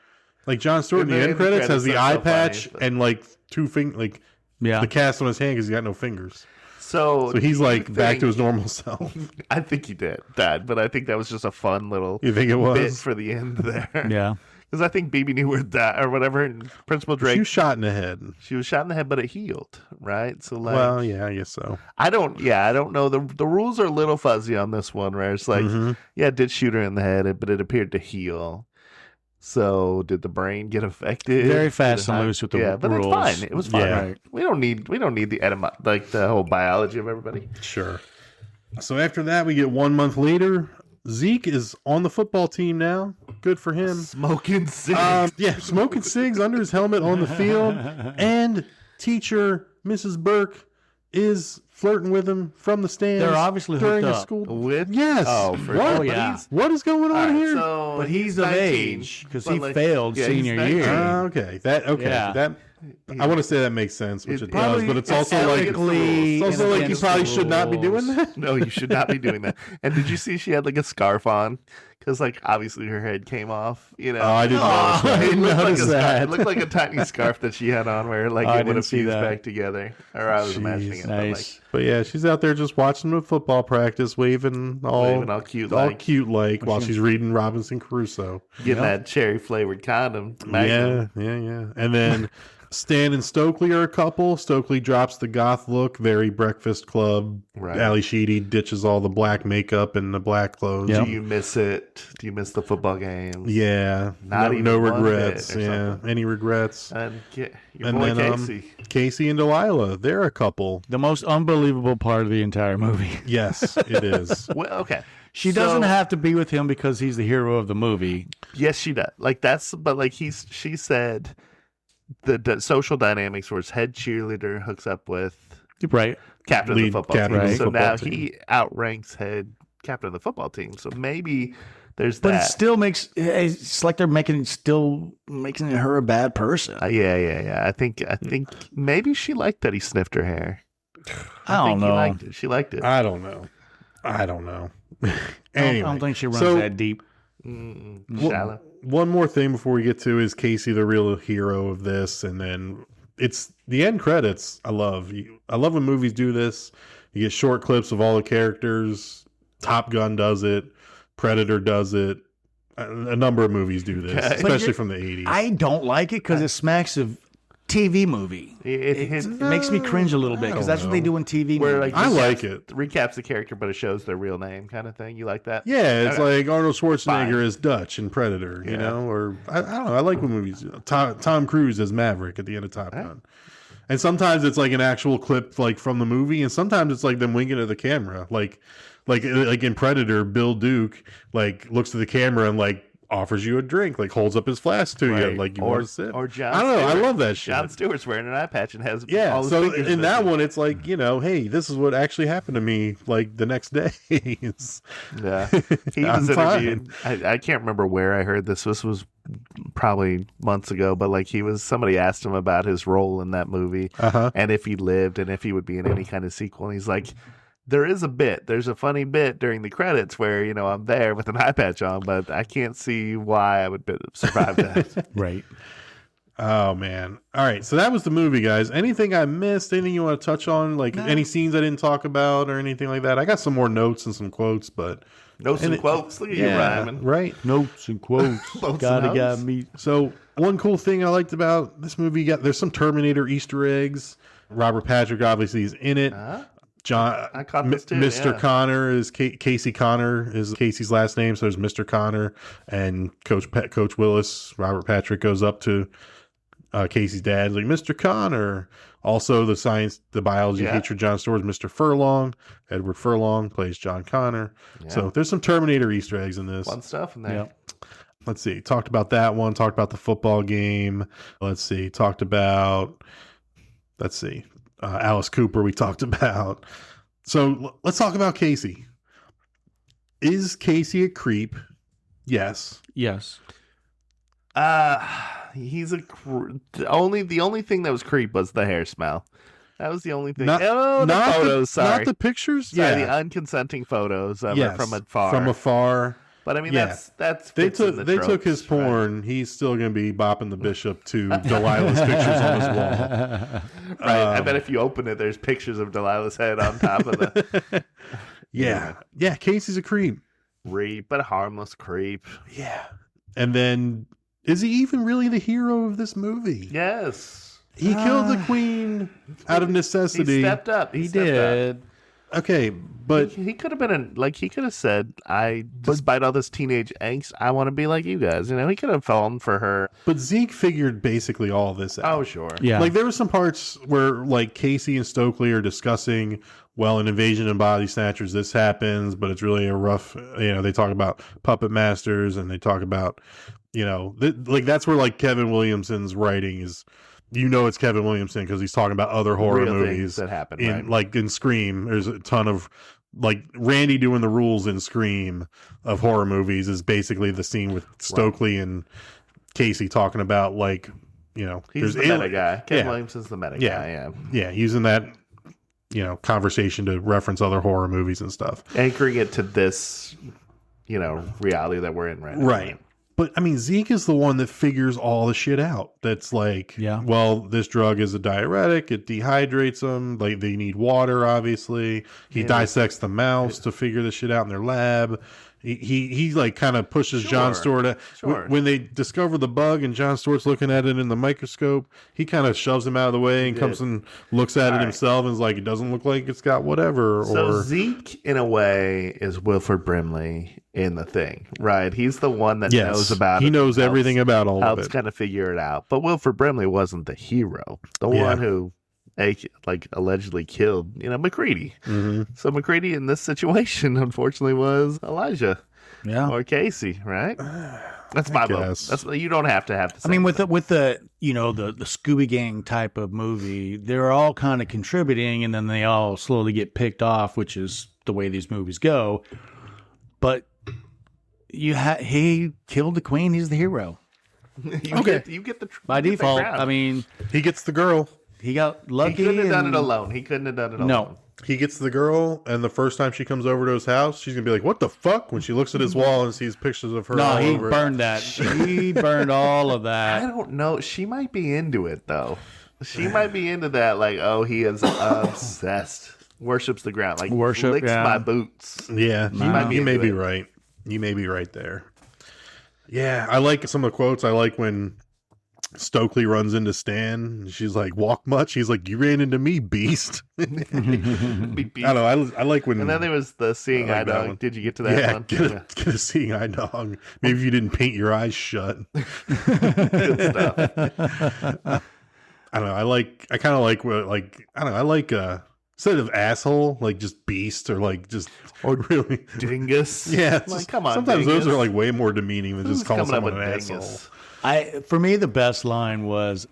like John Stewart in the end credits has the that's eye so patch funny, and like two the cast on his hand because he's got no fingers. So he's do you like back to his think- normal self. I think he did that, but I think that was just a fun little You think it was? bit for the end there. Yeah. Because I think Bebe Newirth died or whatever, and Principal Drake. She was shot in the head. She was shot in the head, but it healed, right? So like, Well, yeah, I guess so. I don't know. The rules are a little fuzzy on this one, where it's like, yeah, it did shoot her in the head, but it appeared to heal. So did the brain get affected? Very fast and loose with the but rules. it's fine. It was fine. Yeah. Right. We don't need the the whole biology of everybody. Sure. So after that, we get 1 month later. Zeke is on the football team now. Good for him. Smoking cigs. Smoking cigs under his helmet on the field. And teacher Mrs. Burke is flirting with him from the stands. They're obviously during hooked a up. school. With Yes. Oh, for What? sure. Oh, yeah. What is going on here? So But he's of 19, age because but he like- failed yeah, he's senior 19. year. Okay. Yeah. That I want to say that makes sense, which it does, Probably but it's also like ethically it's also like you against probably the should not be doing rules. that. No, you should not be doing that. And did you see she had like a scarf on? Because like obviously her head came off. You know, Oh, I didn't notice that. It looked like a notice scarf. that. It looked like a tiny scarf that she had on, where like I it would didn't have see fused that. back together. Or I was imagining it. Nice. But yeah, she's out there just watching the football practice, waving all cute while she's reading Robinson Crusoe. But, like getting that cherry flavored condom. Yeah. And then Stan and Stokely are a couple. Stokely drops the goth look, very Breakfast Club. Right. Ali Sheedy ditches all the black makeup and the black clothes. Do you miss it? Do you miss the football games? Yeah. Not even no one regrets. bit or Yeah. something. Any regrets? And your And boy then Casey. Casey and Delilah, they're a couple. The most unbelievable part of the entire movie. Yes, it is. Well, okay. She doesn't have to be with him because he's the hero of the movie. Yes, she does. Like but like she said the social dynamics where his head cheerleader hooks up with Right. captain of the Lead football captain team. of the So football now team. he outranks head captain of the football team. So maybe there's But that. it still makes it's like they're making her a bad person. Yeah. I think maybe she liked that he sniffed her hair. I don't think he know. liked it. She liked it. I don't know. Anyway, I don't think she runs so that deep. Shallow. one more thing before we get to is Casey the real hero of this, and then it's the end credits. I love when movies do this. You get short clips of all the characters. Top Gun does it. Predator does it. A number of movies do this, Okay. especially from the 80s. I don't like it because it smacks of TV movie. It makes me cringe a little bit because that's what they do in TV Where movies. like I like it. recaps the character, but it shows their real name, kind of thing. You like that? Yeah, it's Okay. like Arnold Schwarzenegger Fine. as Dutch in Predator, you know, or I don't know. I like when movies. Tom Cruise as Maverick at the end of Top Gun. And sometimes it's like an actual clip like from the movie, and sometimes it's like them winking at the camera. Like in Predator, Bill Duke like looks at the camera and like offers you a drink, like holds up his flask to you, like you want to sip. Or John I don't know. I Stewart. love that shit. John Stewart's wearing an eye patch and has Yeah, all his so fingers in that missing. one, it's like, you know, hey, this is what actually happened to me, like, the next day. Yeah, he I'm was interviewed. I can't remember where I heard this. This was probably months ago, but like somebody asked him about his role in that movie and if he lived and if he would be in any kind of sequel. And he's like, there's a funny bit during the credits where, you know, I'm there with an eye patch on, but I can't see why I would survive that. Right. Oh, man. All right, so that was the movie, guys. Anything I missed? Anything you want to touch on? Like, any scenes I didn't talk about or anything like that? I got some more notes and some quotes, but... Notes and quotes. Look at you rhyming. Right? Notes and quotes. Got me. So one cool thing I liked about this movie, there's some Terminator Easter eggs. Robert Patrick obviously is in it. John, I caught this too, Mr. yeah. Connor is Casey Connor is Casey's last name, so there's Mr. Connor and Coach Willis. Robert Patrick goes up to Casey's dad is like, Mr. Connor. Also, the biology teacher, John Stewart, is Mr. Furlong. Edward Furlong plays John Connor. Yeah. So there's some Terminator Easter eggs in this. Fun stuff in there. Yeah. Let's see. Talked about that one. Talked about the football game. Let's see. Talked about, Alice Cooper we talked about. So let's talk about Casey. Is Casey a creep? Yes. Yes. He's the only thing that was creep was the hair smell. That was the only thing. The photos. Sorry, not the pictures. Sorry, the unconsenting photos of her from afar. From afar. But I mean, that's they took his porn. Right? He's still going to be bopping the bishop to Delilah's pictures on his wall. Right. I bet if you open it, there's pictures of Delilah's head on top of the. Yeah. Casey's a creep. But a harmless creep. Yeah. And then, is he even really the hero of this movie? Yes. He killed the queen out of necessity. He stepped up. He did. Okay, but he could have been he could have said, despite all this teenage angst, I want to be like you guys. You know, he could have fallen for her. But Zeke figured basically all this out. Oh, sure. Yeah. Like there were some parts where like Casey and Stokely are discussing, well, in Invasion and Body Snatchers, this happens, but it's really a rough, they talk about puppet masters and they talk about, that's where like Kevin Williamson's writing is. It's Kevin Williamson because he's talking about other horror movies that happen. In Scream. There's a ton of Randy doing the rules in Scream of horror movies is basically the scene with Stokely and Casey talking about he's the meta guy. Kevin Williamson's the meta guy. Yeah, using that conversation to reference other horror movies and stuff, anchoring it to this reality that we're in right now. Right. But, I mean, Zeke is the one that figures all the shit out. That's like, well, this drug is a diuretic. It dehydrates them. Like, they need water, obviously. He dissects the mouse to figure this shit out in their lab. He like, kind of pushes John Stewart. When they discover the bug and John Stewart's looking at it in the microscope, he kind of shoves him out of the way and comes and looks at it himself and is like, it doesn't look like it's got whatever. So Zeke, in a way, is Wilford Brimley in The Thing, right? He's the one that knows about it. He knows everything about all of it. Helps kind of figure it out. But Wilford Brimley wasn't the hero. The one who allegedly killed, McCready. Mm-hmm. So McCready in this situation, unfortunately, was Elijah. Yeah. Or Casey, right? That's my vote. You don't have to have the same. I mean, with the the Scooby Gang type of movie, they're all kind of contributing, and then they all slowly get picked off, which is the way these movies go. But he killed the queen. He's the hero. You get the by default. I mean, he gets the girl. He got lucky. He couldn't have done it alone. No. He gets the girl, and the first time she comes over to his house, she's going to be like, what the fuck? When she looks at his wall and sees pictures of her. No, he burned that. He burned all of that. I don't know. She might be into it, though. She might be into that, he is obsessed. Worships the ground. Licks my boots. Yeah, you may be right. You may be right there. Yeah, I like some of the quotes. I like when Stokely runs into Stan. She's like, walk much? He's like, you ran into me, beast. I don't know. I like when. And then there was the seeing eye dog. Did you get to that one? Get a seeing eye dog. Maybe if you didn't paint your eyes shut. Good stuff. I don't know. I kind of like I like instead of asshole, just beast or really dingus. Yeah. Come on. Sometimes dingus. those are way more demeaning than just calling someone an asshole. For me, the best line was,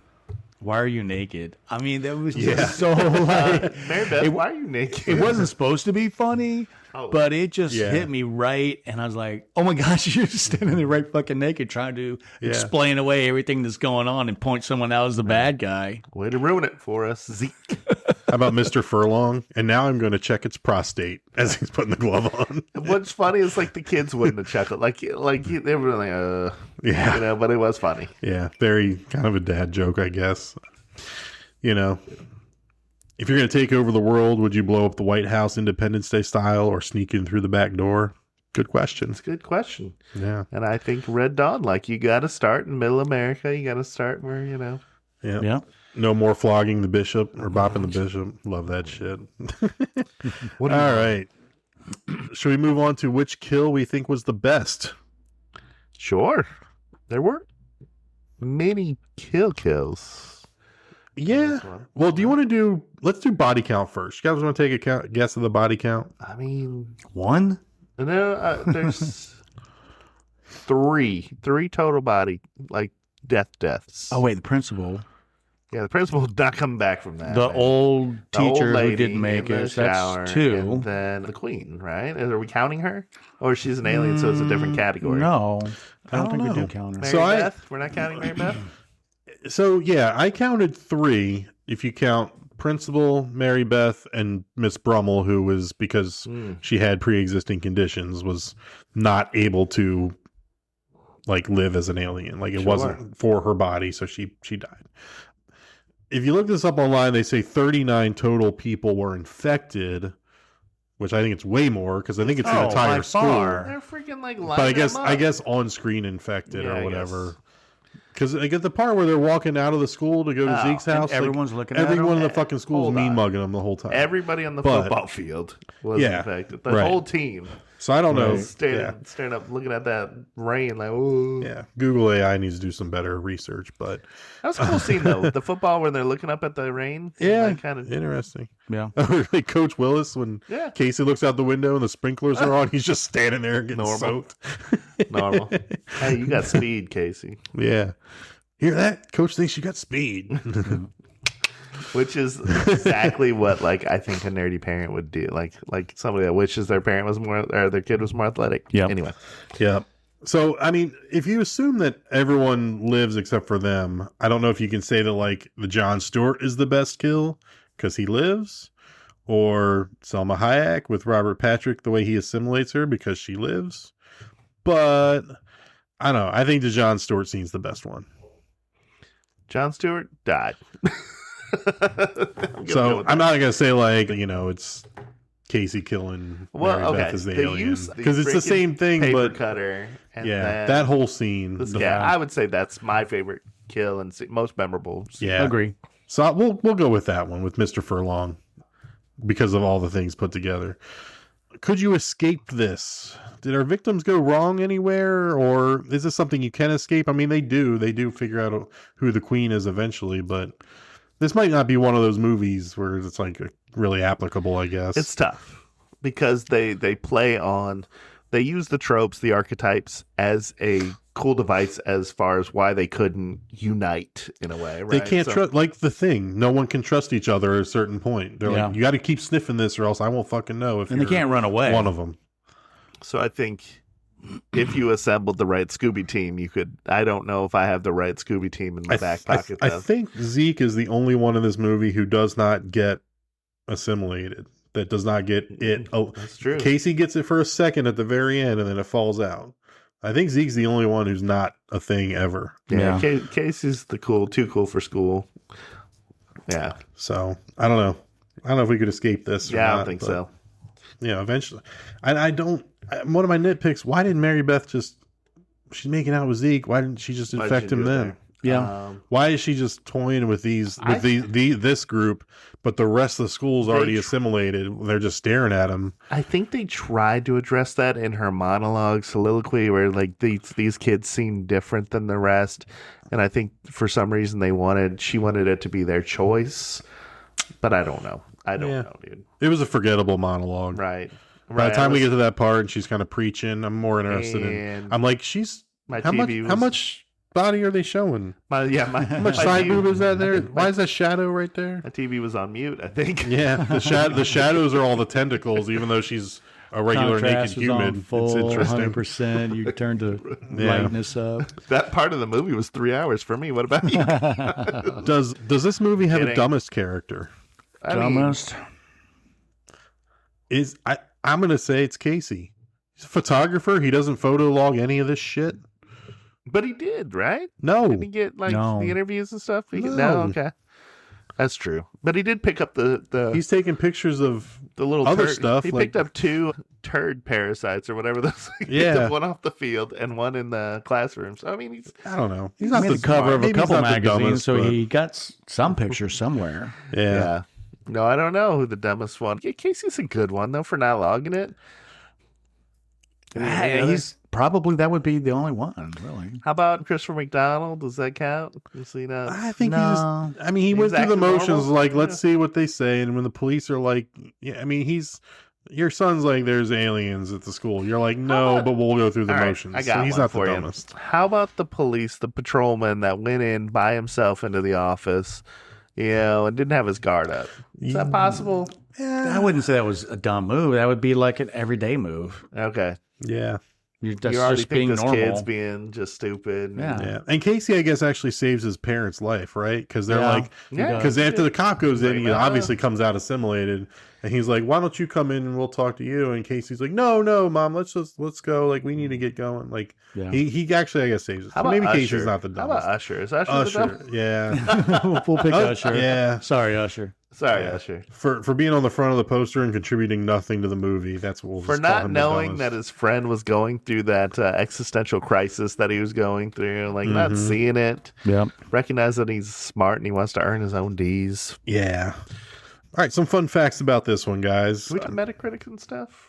"Why are you naked?" I mean, that was just so Mary Beth, why are you naked? It wasn't supposed to be funny, but it just hit me right, and I was like, "Oh my gosh, you're just standing there right fucking naked, trying to explain away everything that's going on and point someone out as the bad guy." Way to ruin it for us, Zeke. How about Mr. Furlong? And now I'm going to check its prostate as he's putting the glove on. What's funny is the kids wouldn't have chuckled. They were like, yeah, but it was funny. Yeah, very kind of a dad joke, I guess. If you're going to take over the world, would you blow up the White House Independence Day style or sneak in through the back door? Good question. It's a good question. Yeah. And I think Red Dawn, you got to start in middle America. You got to start where, Yeah. No more flogging the bishop or bopping the bishop. Love that shit. All right. Should we move on to which kill we think was the best? Sure. There were many kills. Yeah. Well, do you want to do? Let's do body count first. You guys want to take a guess of the body count? I mean, One? no, there's three total body deaths. Oh, wait, the principal. Yeah, the principal not coming back from that. The man. old The old teacher who lady didn't make in the it. shower, That's two. And then the queen, right? Are we counting her? Or she's an alien, so it's a different category? No. I don't think we know. do count her. Mary Beth? We're not counting Mary Beth? So yeah, I counted 3. If you count Principal, Mary Beth, and Miss Brummel, who was because she had pre-existing conditions, was not able to live as an alien. It wasn't for her body, so she died. If you look this up online, they say 39 total people were infected, which I think it's way more because I think it's the entire school. They're freaking But I guess on screen infected or whatever. Because I get the part where they're walking out of the school to go to Zeke's house. Everyone's looking at everyone them. in the fucking school is mean mugging them the whole time. Everybody on the football field was infected. The whole team. So I don't know. Staring up, looking at that rain like, ooh. Yeah, Google AI needs to do some better research, but that was a cool scene though. The football where they're looking up at the rain. Yeah, kind of interesting. Yeah, like Coach Willis when Casey looks out the window and the sprinklers are on, he's just standing there getting soaked. Normal. Hey, you got speed, Casey. Yeah, hear that? Coach thinks you got speed. Which is exactly what I think a nerdy parent would do. Like somebody that wishes their parent was more or their kid was more athletic. Yeah. Anyway. Yeah. So I mean, if you assume that everyone lives except for them, I don't know if you can say that the Jon Stewart is the best kill because he lives, or Selma Hayek with Robert Patrick the way he assimilates her because she lives. But I don't know. I think the Jon Stewart scene's the best one. Jon Stewart died. So I'm not gonna say it's Casey killing Mary Beth as the alien because it's the same thing, paper but cutter. And that whole scene. I would say that's my favorite kill and most memorable. Yeah, agree. So we'll go with that one with Mr. Furlong because of all the things put together. Could you escape this? Did our victims go wrong anywhere, or is this something you can escape? I mean, they do figure out who the queen is eventually, but this might not be one of those movies where it's really applicable, I guess. It's tough because they use the tropes, the archetypes as a cool device as far as why they couldn't unite in a way, right? They can't trust, The Thing. No one can trust each other at a certain point. They're like, you got to keep sniffing this or else I won't fucking know if they can't run away. One of them. So I think if you assembled the right Scooby team, you could. I don't know if I have the right Scooby team in my back pocket. I think Zeke is the only one in this movie who does not get assimilated. That does not get it. Oh, that's true. Casey gets it for a second at the very end, and then it falls out. I think Zeke's the only one who's not a thing ever. Yeah. Casey's too cool for school. Yeah. So I don't know. I don't know if we could escape this. Yeah, I don't think so. Yeah, eventually. I don't. One of my nitpicks, why didn't Mary Beth she's making out with Zeke, why didn't she just infect him then? Yeah. Why is she just toying with this group, but the rest of the school's already assimilated? They're just staring at him. I think they tried to address that in her monologue soliloquy where these kids seem different than the rest. And I think for some reason she wanted it to be their choice. But I don't know. I don't know, dude. It was a forgettable monologue. Right. By the time we get to that part and she's kind of preaching, I'm more interested in. I'm like, how much body are they showing? How much side boob is that there? Why is that shadow right there? My TV was on mute, I think. Yeah, the shadows are all the tentacles, even though she's a regular Contrast naked human. Full, it's interesting. 100%. You turn to lightness up. That part of the movie was 3 hours for me. What about you? Does this movie have a dumbest character? Dumbest? I'm going to say it's Casey. He's a photographer. He doesn't photo log any of this shit. But he did, right? No. Didn't he get the interviews and stuff? No. Okay. That's true. But he did pick up the He's taking pictures of the little other stuff. He picked up 2 turd parasites or whatever those. Yeah. One off the field and one in the classroom. So I mean, I don't know. He's not the cover of a couple magazines, so but he got some pictures somewhere. Yeah. No, I don't know who the dumbest one. Yeah, Casey's a good one though for not logging it. Probably that would be the only one, really. How about Christopher McDonald? Does that count? You see that? I think No. he went through the acting motions, normal? like, let's Yeah. see what they say. And when the police are like, yeah, your son's like, there's aliens at the school. You're like, no, but we'll go through the All right, motions. I got So he's one not for the you. dumbest. How about the police, the patrolman that went in by himself into the office, and didn't have his guard up? Is that possible? I wouldn't say that was a dumb move. That would be like an everyday move. Okay. Yeah. That's You already just think being this normal. kid's being just stupid. Yeah. Yeah. And Casey, I guess, actually saves his parents' life, right? Because they're Yeah, like, he does. because after the cop goes in, Like, he obviously comes out assimilated. And he's like, why don't you come in and we'll talk to you? And Casey's like, no, Mom, let's go. Like, we need to get going. Like, Yeah. he actually, I guess, saves it. How So about maybe Usher? Casey's not the How dumbest. about Usher? Is Usher, the Usher, dumb? yeah. We'll pick Usher. Yeah. Sorry, Usher. Sorry, Usher. For being on the front of the poster and contributing nothing to the movie. That's what we'll For just call not him the knowing dumbest. that his friend was going through that existential crisis that he was going through, like not seeing it, Yep. recognize that he's smart and he wants to earn his own D's. Yeah. All right, some fun facts about this one, guys. We got Metacritic and stuff.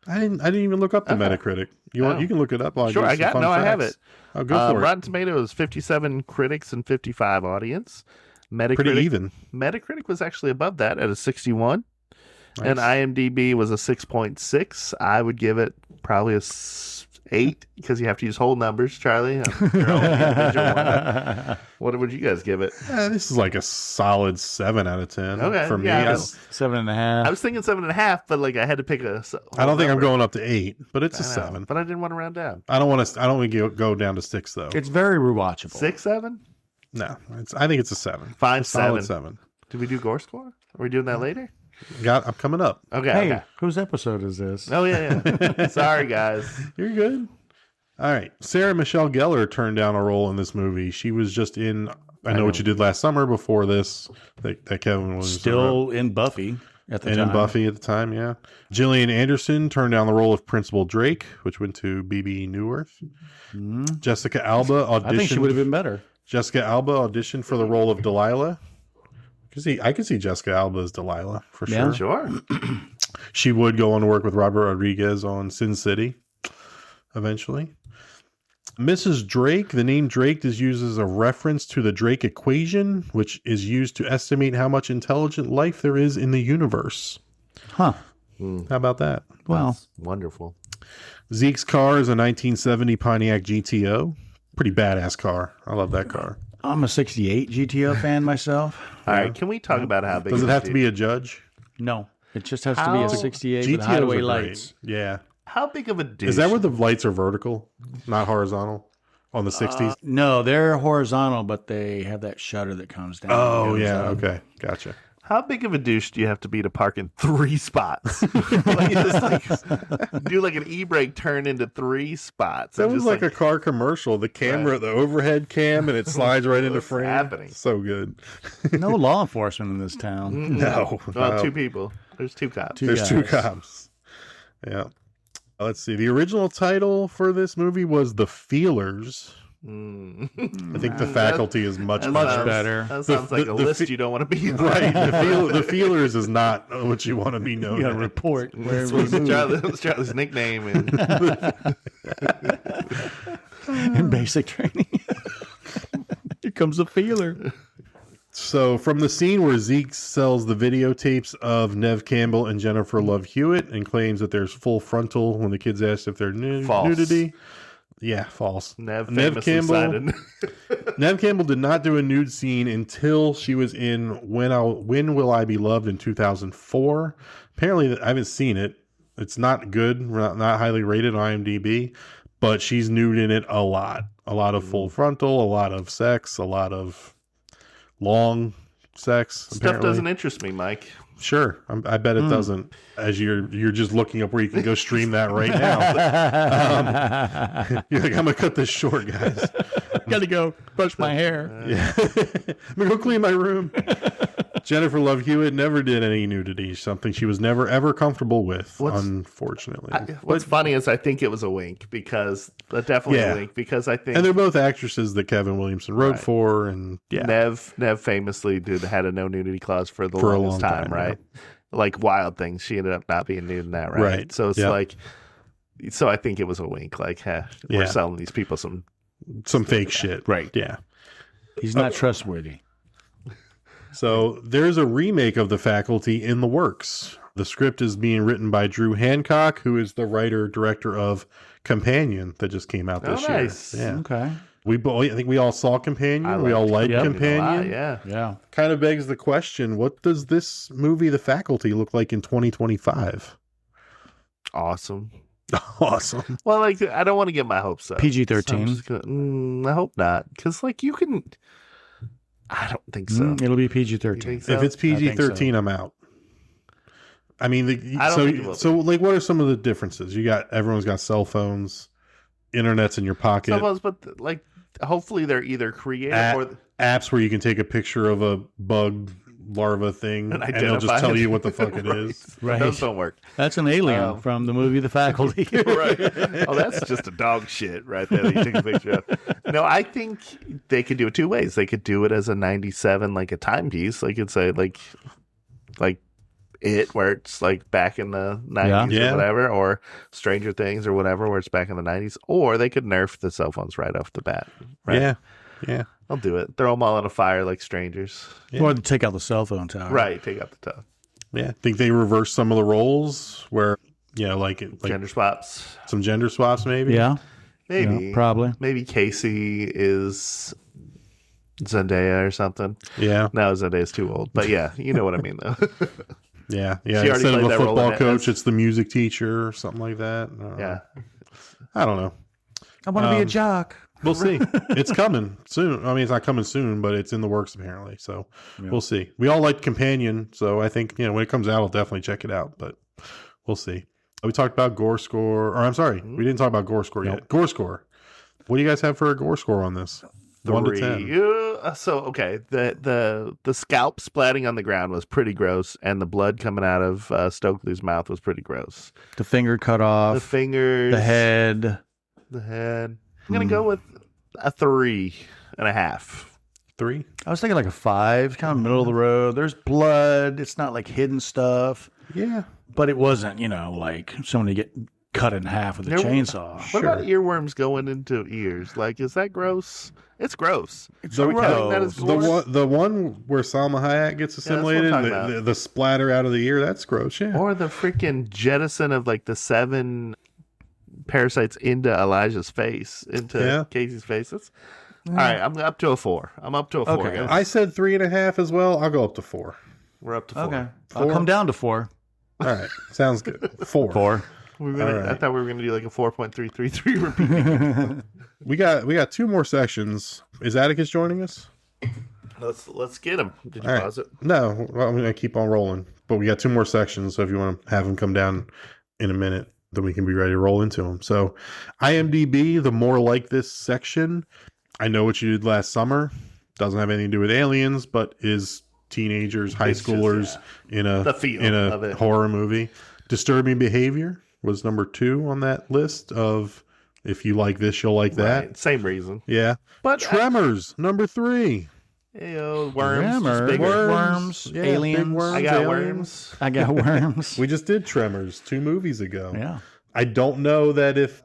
I didn't even look up the Metacritic. You want? Oh. You can look it up. While Sure, I I give some got. fun No, I have facts. it. Oh, go for it. Rotten Tomatoes, 57 critics and 55 audience. Metacritic, Pretty even. Metacritic was actually above that at a 61. Nice. And IMDb was a 6.6. I would give it probably a 8 because you have to use whole numbers, Charlie. You're only an individual one. What would you guys give it? This is like a solid 7 out of 10 Okay, for me. yeah, I, 7.5. I was thinking 7.5, but like I had to pick a. I don't think I'm number. going up to 8, but it's a I know, 7. But I didn't want to round down. I don't want to go down to 6 though. It's very rewatchable. 6, 7? No, I think it's a 7. Fine, A solid 7. 7. Did we do gore score? Are we doing that later? I'm coming up. Okay. Hey, okay. whose episode is this? Oh yeah. Sorry, guys. You're good. All right. Sarah Michelle Gellar turned down a role in this movie. She was just in I Know What You Did Last Summer before this that Kevin Williamson Still wrote. in Buffy at the And time. in Buffy at the time, yeah. Gillian Anderson turned down the role of Principal Drake, which went to Bebe Newirth. Jessica Alba auditioned. I think she would have been better. Jessica Alba auditioned for the role of Delilah. I could see Jessica Alba as Delilah for sure. Yeah. Sure. She would go on to work with Robert Rodriguez on Sin City eventually. Mrs. Drake, the name Drake is used as a reference to the Drake equation, which is used to estimate how much intelligent life there is in the universe. Huh. How about that? Well, Wonderful. Zeke's car is a 1970 Pontiac GTO. Pretty badass car. I love that car. I'm a 68 GTO fan myself. All right. Can we talk about how big? Does it this have to dude- be a judge? No, it just has to be How- a 68 with GTOs are hideaway great. lights. Yeah. How big of a dude? Is that where the lights are vertical, not horizontal, on the 60s? No, they're horizontal, but they have that shutter that comes down. Oh, and goes yeah. up. Okay. Gotcha. How big of a douche do you have to be to park in 3 spots? Like, just like do like an e-brake turn into 3 spots. That and was just like a car commercial. The camera, the overhead cam, and it slides right into frame. happening? So good. No law enforcement in this town. No. Well, no. 2 people. There's 2 cops. There's 2 cops. Yeah. Let's see. The original title for this movie was The Feelers. I think The Faculty is much That better. sounds- better. That sounds like a list you don't want to be in. Right. The Feelers is not what you want to be known You got to as. report where That we was Charlie's nickname. in basic training. Here comes a feeler. So, from the scene where Zeke sells the videotapes of Nev Campbell and Jennifer Love Hewitt and claims that there's full frontal when the kids ask if they're False. nudity. Yeah, false. Nev famously cited. Nev Campbell did not do a nude scene until she was in When Will I Be Loved in 2004. Apparently, I haven't seen it. It's not good, not highly rated on IMDb, but she's nude in it a lot. A lot of full frontal, a lot of sex, a lot of long sex. Stuff apparently. doesn't interest me, Mike. Sure, I bet it doesn't. As you're just looking up where you can go stream that right now. You're like, I'm gonna cut this short, guys. Got to go brush my hair. Yeah, I'm gonna go clean my room. Jennifer Love Hewitt never did any nudity. Something she was never ever comfortable with. Unfortunately, What's funny is I think it was a wink because definitely Yeah. a wink because I think and they're both actresses that Kevin Williamson wrote for, and yeah, Nev famously had a no nudity clause for the For a longest long time, time, right? Like Wild Things, she ended up not being nude in that, right? Right. So it's Yep. like So I think it was a wink, like, we're selling these people some fake shit. Right. Yeah. He's not trustworthy. So there's a remake of The Faculty in the works. The script is being written by Drew Hancock, who is the writer-director of Companion that just came out this nice. year. Yeah. Okay. I think we all saw Companion. We all liked Companion. Yeah. Kind of begs the question, what does this movie, The Faculty, look like in 2025? Awesome. Awesome. Well, like, I don't want to get my hopes up. PG-13. I hope not. Because, like, you can... I don't think so. It'll be PG-13. So? If it's PG-13, I'm out. I mean, like, what are some of the differences? Everyone's got cell phones, internet's in your pocket. Cell phones, but, like, hopefully they're either creative or... Apps where you can take a picture of a bug larva thing and it'll just tell you what the fuck it is. Right. Those don't work. That's an alien from the movie The Faculty. Right. Oh, that's just a dog shit right there that you take a picture of. No, I think they could do it two ways. They could do it as a 97, like a timepiece. They could say like it, where it's like back in the 90s or whatever, or Stranger Things or whatever, where it's back in the 90s. Or they could nerf the cell phones right off the bat. Right? Yeah. I'll do it. Throw them all in a fire like strangers. Yeah. Or take out the cell phone tower. Right, take out the tower. Yeah, I think they reverse some of the roles where, like gender swaps. Some gender swaps, maybe. Yeah, maybe, yeah, probably. Maybe Casey is Zendaya or something. Yeah, no, Zendaya's too old, but yeah, you know what I mean though. yeah. Instead of a football coach, it's the music teacher or something like that. I don't know. I want to be a jock. We'll see. It's coming soon. I mean, it's not coming soon, but it's in the works apparently. So we'll see. We all like Companion, so I think when it comes out, I'll definitely check it out. But we'll see. We talked about Gore Score, or I'm sorry, we didn't talk about Gore Score yet. Gore Score. What do you guys have for a Gore Score on this? 1 to 10. So okay, the scalp splatting on the ground was pretty gross, and the blood coming out of Stokely's mouth was pretty gross. The finger cut off. The fingers. The head. I'm gonna go with a 3.5. 3? I was thinking like a 5, kind of middle of the road. There's blood. It's not like hidden stuff. Yeah, but it wasn't, like somebody get cut in half with a chainsaw. What about earworms going into ears? Like, is that gross? It's gross. It's gross. The one where Selma Hayek gets assimilated, the splatter out of the ear, that's gross. Yeah. Or the freaking jettison of like the 7 parasites into Elijah's face, into Casey's face. All right, I'm up to a 4. I'm up to a 4. Guys. I said 3.5 as well. I'll go up to 4. We're up to 4. Okay, I'll come down to 4. All right, sounds good. 4. 4. I thought we were gonna do like a 4.333 repeat. We got 2 more sections. Is Atticus joining us? Let's get him. Did you pause it? No, I'm gonna keep on rolling. But we got 2 more sections, so if you want to have him come down in a minute, then we can be ready to roll into them. So, IMDb, the more like this section. I Know What You Did Last Summer. Doesn't have anything to do with aliens, but is teenagers, high schoolers in a horror movie. Disturbing Behavior was number 2 on that list of if you like this, you'll like that. Right. Same reason. Yeah. But Tremors, number 3. Worms, yeah, aliens. Worms, I got aliens. I got worms. We just did Tremors 2 movies ago. Yeah. I don't know that if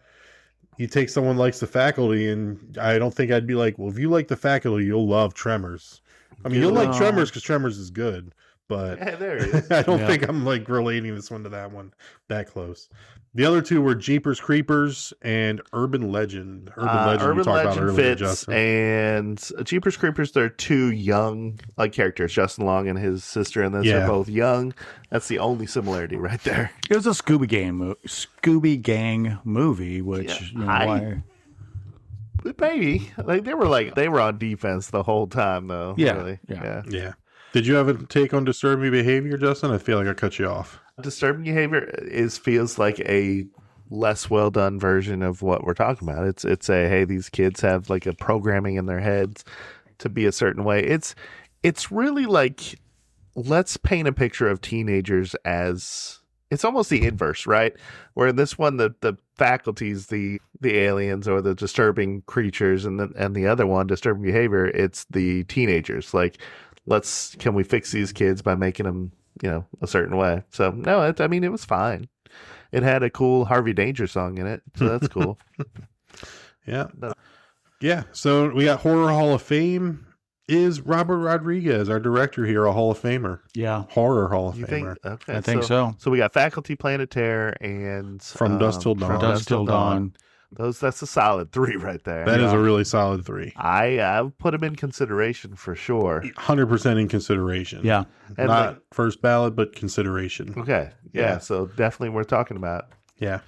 you take someone likes The Faculty, and I don't think I'd be like, well, if you like The Faculty, you'll love Tremors. I mean, you'll like Tremors because Tremors is good, but there he is. I don't think I'm like relating this one to that one that close. The other 2 were Jeepers Creepers and Urban Legend. Urban Legend fits, and Jeepers Creepers, they're 2 young characters. Justin Long and his sister in this are both young. That's the only similarity right there. It was a Scooby Gang movie, which maybe they were on defense the whole time though. Yeah, really. Yeah. Did you have a take on Disturbing Behavior, Justin? I feel like I cut you off. Disturbing Behavior feels like a less well done version of what we're talking about. It's hey, these kids have like a programming in their heads to be a certain way. It's really like, let's paint a picture of teenagers as, it's almost the inverse, right? Where in this one the faculties, the aliens or the disturbing creatures, and the other one, Disturbing Behavior, it's the teenagers. Like, can we fix these kids by making them a certain way? So no, it was fine. it had a cool Harvey Danger song in it, so that's cool. Yeah. Yeah. So we got Horror Hall of Fame. Is Robert Rodriguez, our director here, a Hall of Famer? Yeah. Horror Hall of You Famer. think? Okay, I think so. So we got Faculty, Planet Terror, and From Dusk Till Dawn. From Dusk Till Dawn. That's a solid 3 right there. That is a really solid 3. I put him in consideration for sure. 100% in consideration. Yeah. And Not first ballot, but consideration. Okay. Yeah. So definitely worth talking about. Yeah.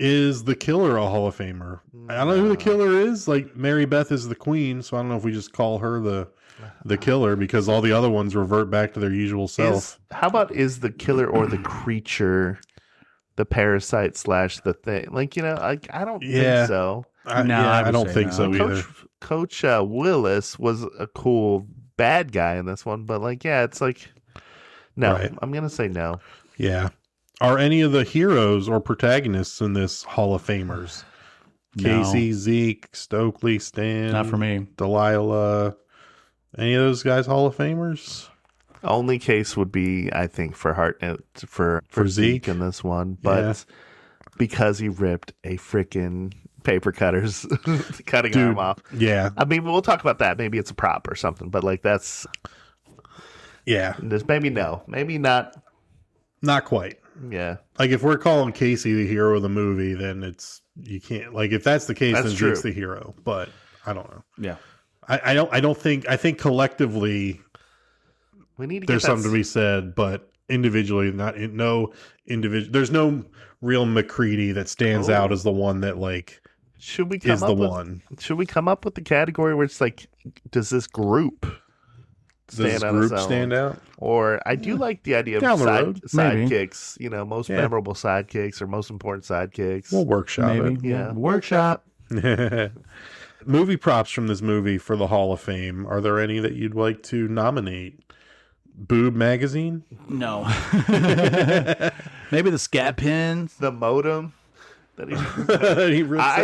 Is the killer a Hall of Famer? I don't know who the killer is. Like, Mary Beth is the queen, so I don't know if we just call her the killer because all the other ones revert back to their usual self. How about is the killer or the creature the parasite / the thing? Like, I don't think so. I don't think so either. Coach Willis was a cool bad guy in this one, but it's like, no, Right. I'm going to say no. Yeah. Are any of the heroes or protagonists in this Hall of Famers? No. Casey, Zeke, Stokely, Stan. Not for me. Delilah. Any of those guys Hall of Famers? Only case would be, I think, for Hartnett, for Zeke in this one, but because he ripped a freaking paper cutter's cutting arm off. Yeah. I mean, we'll talk about that. Maybe it's a prop or something, but that's... Yeah. Maybe no. Maybe not. Not quite. Yeah. Like, if we're calling Casey the hero of the movie, then you can't, like, if that's the case, then true. Zeke's the hero, but I don't know. Yeah. I think collectively we need to there's something to be said, but individually, there's no real McCready that stands out as the one that, like, should we come is the one. Should we come up with the category where it's like, does this group stand out? Or I do like the idea of sidekicks, most memorable sidekicks or most important sidekicks. We'll workshop it. Yeah. Workshop. Movie props from this movie for the Hall of Fame. Are there any that you'd like to nominate? Boob magazine? No. Maybe the scat pins. The modem that he rips out.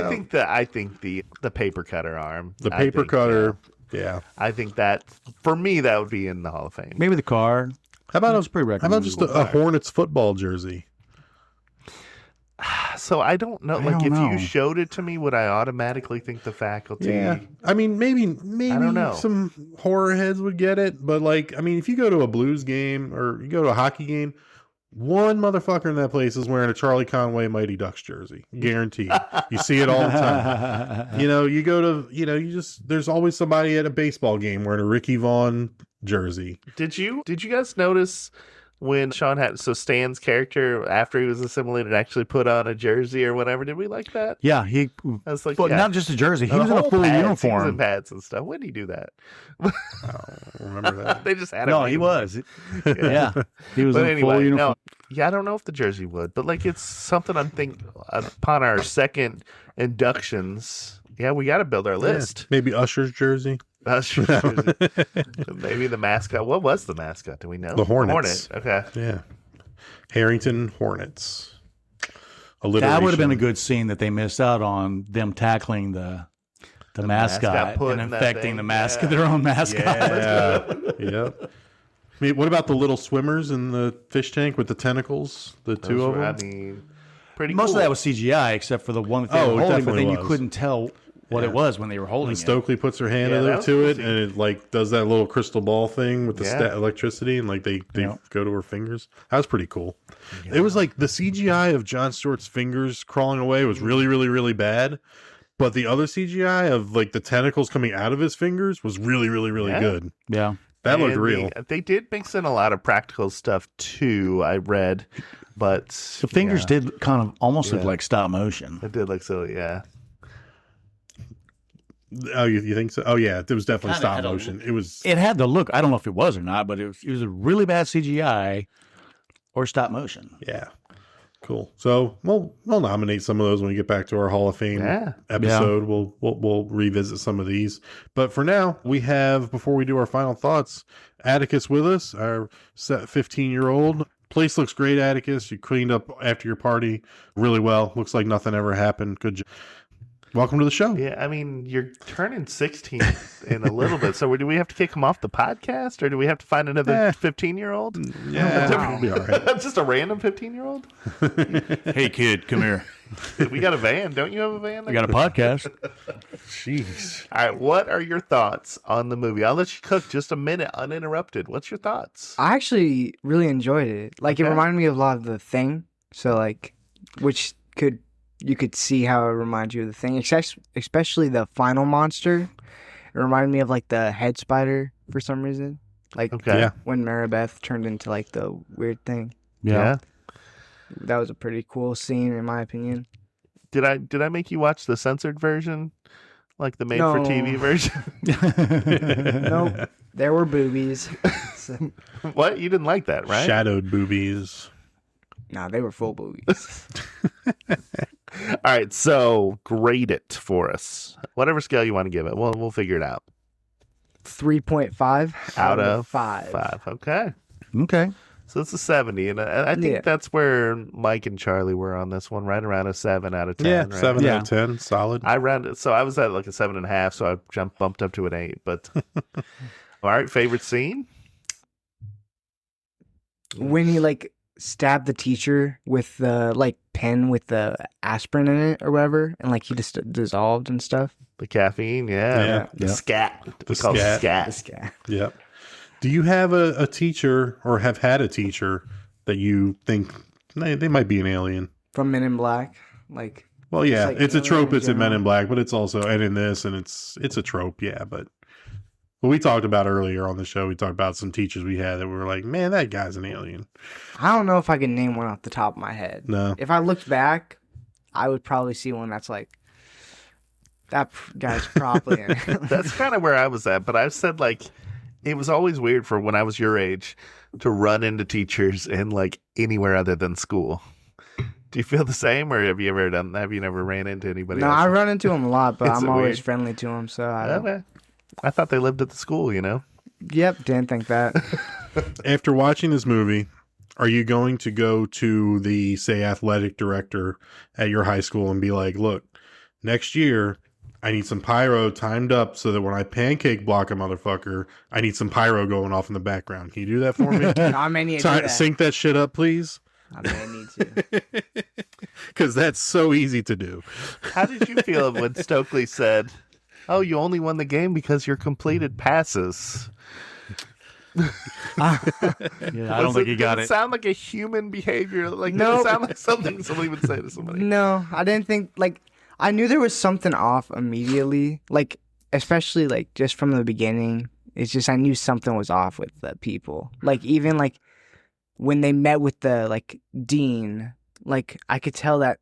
I think the paper cutter arm. The paper cutter. Yeah. I think that, for me, that would be in the Hall of Fame. Maybe the card. How about just a Hornets football jersey? So I don't know. Like, if you showed it to me, would I automatically think the Faculty? Yeah. I mean, maybe I don't know. Some horror heads would get it, but, like, I mean, if you go to a Blues game or you go to a hockey game, one motherfucker in that place is wearing a Charlie Conway Mighty Ducks jersey. Guaranteed. You see it all the time. You go to, there's always somebody at a baseball game wearing a Ricky Vaughn jersey. Did you guys notice when Stan's character, after he was assimilated, actually put on a jersey or whatever? Did we like that? Yeah, not just a jersey. He was in a full uniform. And pads and stuff. When did he do that? I don't remember that. They just had him. No, he was. Yeah. He was in a full uniform. No, I don't know if the jersey would, but, like, it's something I'm thinking upon our second inductions. Yeah, we got to build our list. Maybe Usher's jersey. Usher's jersey. Maybe the mascot. What was the mascot? Do we know? The Hornets. Okay. Yeah. Harrington Hornets. That would have been a good scene that they missed out on, them tackling the mascot and infecting the mascot, their own mascot. Yeah. Yep. I mean, what about the little swimmers in the fish tank with the tentacles? Those two of them? I mean, pretty Most cool. of that was CGI, except for the one that they were holding, but then you couldn't tell what it was when they were holding and Stokely puts her hand to it, and it, like, does that little crystal ball thing with the electricity, and, like, they go to her fingers. That was pretty cool. Yeah. It was like the CGI of Jon Stewart's fingers crawling away was really, really, really bad. But the other CGI of, like, the tentacles coming out of his fingers was really, really, really good. Yeah. That looked real. They did mix in a lot of practical stuff, too, I read. But the fingers did kind of almost look like stop motion. It did look silly, yeah. Oh, you think so? Oh, yeah. It was definitely stop motion. It had the look. I don't know if it was or not, but it was a really bad CGI or stop motion. Yeah. Cool. So we'll nominate some of those when we get back to our Hall of Fame episode. Yeah. We'll revisit some of these. But for now, we have, before we do our final thoughts, Atticus with us, our 15-year-old. Place looks great, Atticus. You cleaned up after your party really well. Looks like nothing ever happened. Good job. welcome to the show. Yeah, I mean, you're turning 16 in a little bit. So do we have to kick him off the podcast, or do we have to find another 15-year-old? Yeah, we'll be all right. Just a random 15-year-old? Hey, kid, come here. We got a van. Don't you have a van? I got a podcast. Jeez. All right, what are your thoughts on the movie? I'll let you cook just a minute uninterrupted. What's your thoughts? I actually really enjoyed it. Like, it reminded me of a lot of The Thing. So, like, which you could see how it reminds you of The Thing, especially the final monster. It reminded me of, like, the head spider for some reason. Like, when Maribeth turned into, like, the weird thing. Yeah. That was a pretty cool scene, in my opinion. Did I make you watch the censored version? Like the made-for-TV version? Nope. There were boobies. So. What? You didn't like that, right? Shadowed boobies. Nah, they were full boobies. All right, so grade it for us. Whatever scale you want to give it. We'll figure it out. 3.5 out of 5. 5. Okay. Okay. So it's a 70, and I think that's where Mike and Charlie were on this one, right around a 7 out of 10. Yeah, right? 7 out of 10, solid. I rounded, so I was at like a 7.5, so I bumped up to an 8. But all right, favorite scene? When he like stabbed the teacher with the like pen with the aspirin in it or whatever, and like he just dissolved and stuff. The caffeine, yeah. The scat. The scat. The scat. Yep. Do you have a teacher or have had a teacher that you think they might be an alien? From Men in Black? Like, well, yeah, like it's a trope. It's in Men general. in Black, but it's also, and in this, and it's a trope, yeah. But what we talked about earlier on the show, we talked about some teachers we had that we were like, man, that guy's an alien. I don't know if I can name one off the top of my head. No. If I looked back, I would probably see one that's like, that guy's probably an alien. That's kind of where I was at, but I've said like, it was always weird for when I was your age to run into teachers in like anywhere other than school. Do you feel the same, or have you ever done that? Have you never ran into anybody No, else? I run into them a lot, but Is I'm it always weird? friendly to them, so I don't. Okay. I thought they lived at the school, you know? Yep, didn't think that. After watching this movie, are you going to go to the, say, athletic director at your high school and be like, look, next year, I need some pyro timed up so that when I pancake block a motherfucker, I need some pyro going off in the background. Can you do that for me? I may need to do that. Sync that shit up, please. I may need to. Because that's so easy to do. How did you feel when Stokely said, oh, you only won the game because your completed passes? I don't think he got Did it. sound like a human behavior? Like, No. did it sound like something somebody would say to somebody? No, I didn't think, like, I knew there was something off immediately, like, especially, like, just from the beginning. It's just I knew something was off with the people. Like, even, like, when they met with the, like, dean, like, I could tell that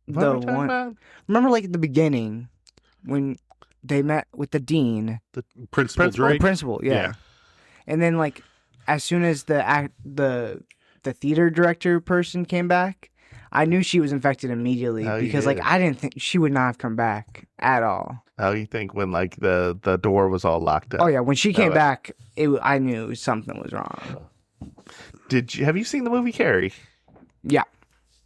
What are we talking about? Remember, like, at the beginning, when they met with the dean. The Principal Drake? Principal, yeah. And then, like, as soon as the theater director person came back, I knew she was infected immediately because, like, I didn't think she would not have come back at all. Oh, you think when, like, the door was all locked up? Oh, yeah. When she came back, I knew something was wrong. Have you seen the movie Carrie? Yeah.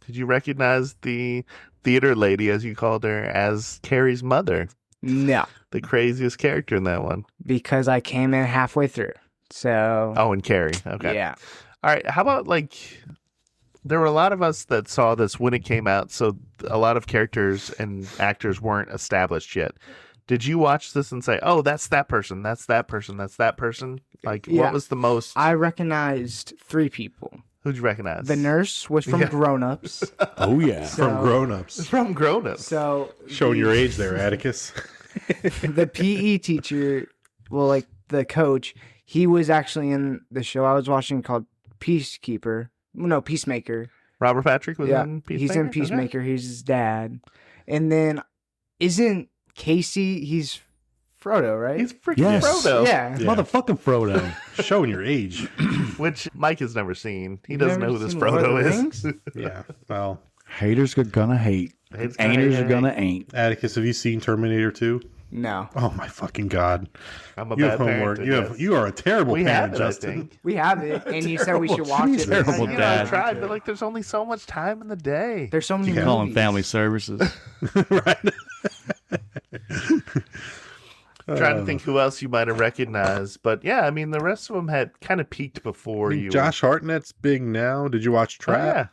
Did you recognize the theater lady, as you called her, as Carrie's mother? No. The craziest character in that one. Because I came in halfway through. So. Oh, and Carrie. Okay. Yeah. All right. How about, like, there were a lot of us that saw this when it came out, so a lot of characters and actors weren't established yet. Did you watch this and say, oh, that's that person, that's that person, that's that person? Like, Yeah. what was the most? I recognized 3 people. Who'd you recognize? The nurse was from Grown Ups. Oh, yeah. From Grown Ups. From Grown Ups. So. Showing your age there, Atticus. The PE teacher, well, like, the coach, he was actually in the show I was watching called Peacemaker. Robert Patrick was Yeah, in Peacemaker? he's in Peacemaker. He's his dad. And then, isn't Casey, he's Frodo, right? He's freaking Yes. Frodo. Yeah. Motherfucking Frodo. Showing your age. Which Mike has never seen. He You've doesn't never know who this seen Lord of Frodo the is. Rings? Yeah. Well, Haters are gonna hate. Haters gonna Ain'ters hate. are gonna ain't. Atticus, have you seen Terminator 2? No. Oh my fucking God. I'm a You bad have homework. parent. You are a terrible We parent, have it, I Justin. think. We have it, and you said we should watch it. Terrible You know, dad. I tried, but like, there's only so much time in the day. There's so many You call them movies. family services. Right. Trying to think who else you might have recognized, but yeah, I mean the rest of them had kind of peaked before you. Josh Hartnett's big now. Did you watch Trap?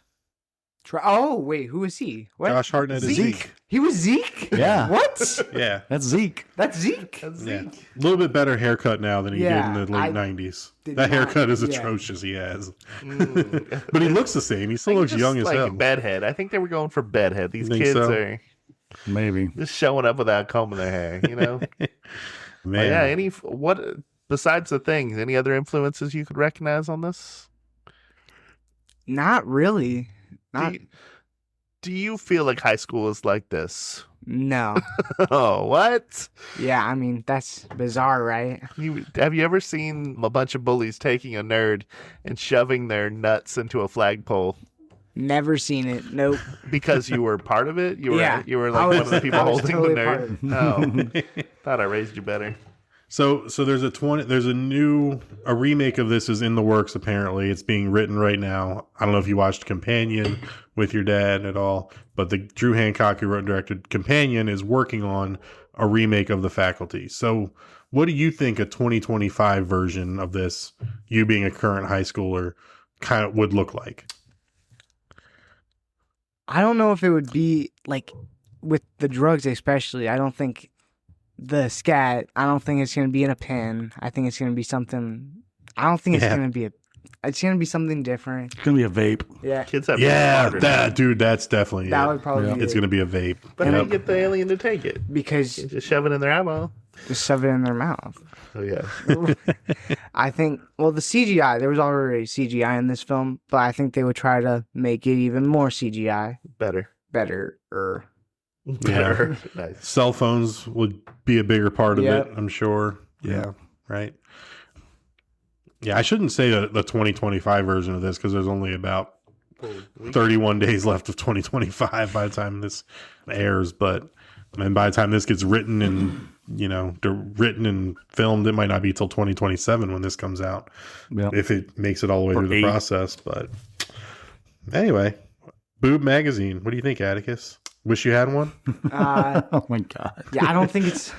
Oh wait, who is he? What? Josh Hartnett is Zeke. He was Zeke? Yeah. What? Yeah. That's Zeke. That's Zeke. Yeah. A little bit better haircut now than he did in the late 90s. That haircut is atrocious he has. But he looks the same. He still looks young as hell. Bedhead. I think they were going for bedhead. These kids are maybe just showing up without combing their hair, you know? Man. Yeah, besides the things, any other influences you could recognize on this? Not really. Do you feel like high school is like this? No. Oh, what? Yeah, I mean, that's bizarre, right? Have you ever seen a bunch of bullies taking a nerd and shoving their nuts into a flagpole? Never seen it. Nope. Because you were part of it? You were like one of the people holding totally the nerd? Oh, thought I raised you better. So there's a remake of this is in the works apparently. It's being written right now. I don't know if you watched Companion with your dad at all, but the Drew Hancock who wrote and directed Companion is working on a remake of The Faculty. So what do you think a 2025 version of this, you being a current high schooler, kind of would look like? I don't know if it would be like with the drugs especially. I don't think the scat, I don't think it's going to be in a pen. I think it's going to be something. I don't think it's going to be it's going to be something different. It's going to be a vape. Yeah. Kids have that's definitely that would probably be it's going to be a vape. But how do you get the alien to take it? Because you just shove it in their eyeball. Just shove it in their mouth. Oh yeah. I think the CGI, there was already CGI in this film, but I think they would try to make it even more CGI. Better. Yeah. Nice. Cell phones would be a bigger part of it, I'm sure. Yeah. Right. Yeah, I shouldn't say the 2025 version of this because there's only about 31 days left of 2025 by the time this airs. But by the time this gets written and written and filmed, it might not be till 2027 when this comes out. Yep. If it makes it all the way through the process. But anyway, Boob Magazine. What do you think, Atticus? Wish you had one? Oh my God. Yeah, I don't think it's.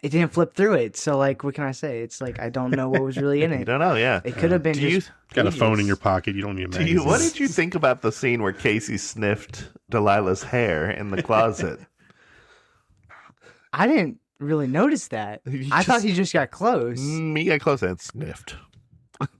It didn't flip through it, so like, what can I say? It's like I don't know what was really in it. You don't know, yeah. It could have been just got a phone in your pocket. You don't need a magazine. What did you think about the scene where Casey sniffed Delilah's hair in the closet? I didn't really notice that. I thought he just got close. He got close and sniffed.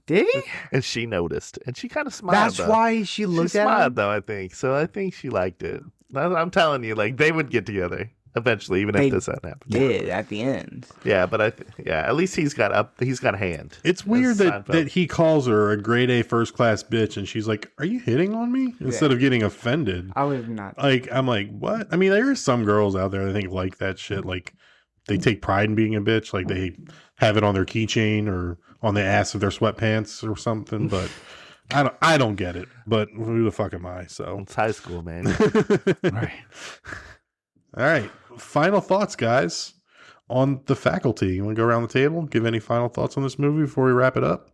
Did he? And she noticed, and she kind of smiled. That's why she looked at him? Smiled, though, I think. So I think she liked it. I'm telling you, like, they would get together eventually, even if this hadn't happened. Did at the end. Yeah, but at least he's got a hand. It's weird that he calls her a grade A first class bitch, and she's like, "Are you hitting on me?" Instead of getting offended. I would not. I'm like, what? I mean, there are some girls out there that think like that shit. Like, they take pride in being a bitch. Like, they have it on their keychain or on the ass of their sweatpants or something. But I don't get it. But who the fuck am I? So it's high school, man. All right. Final thoughts, guys, on The Faculty. You want to go around the table? Give any final thoughts on this movie before we wrap it up?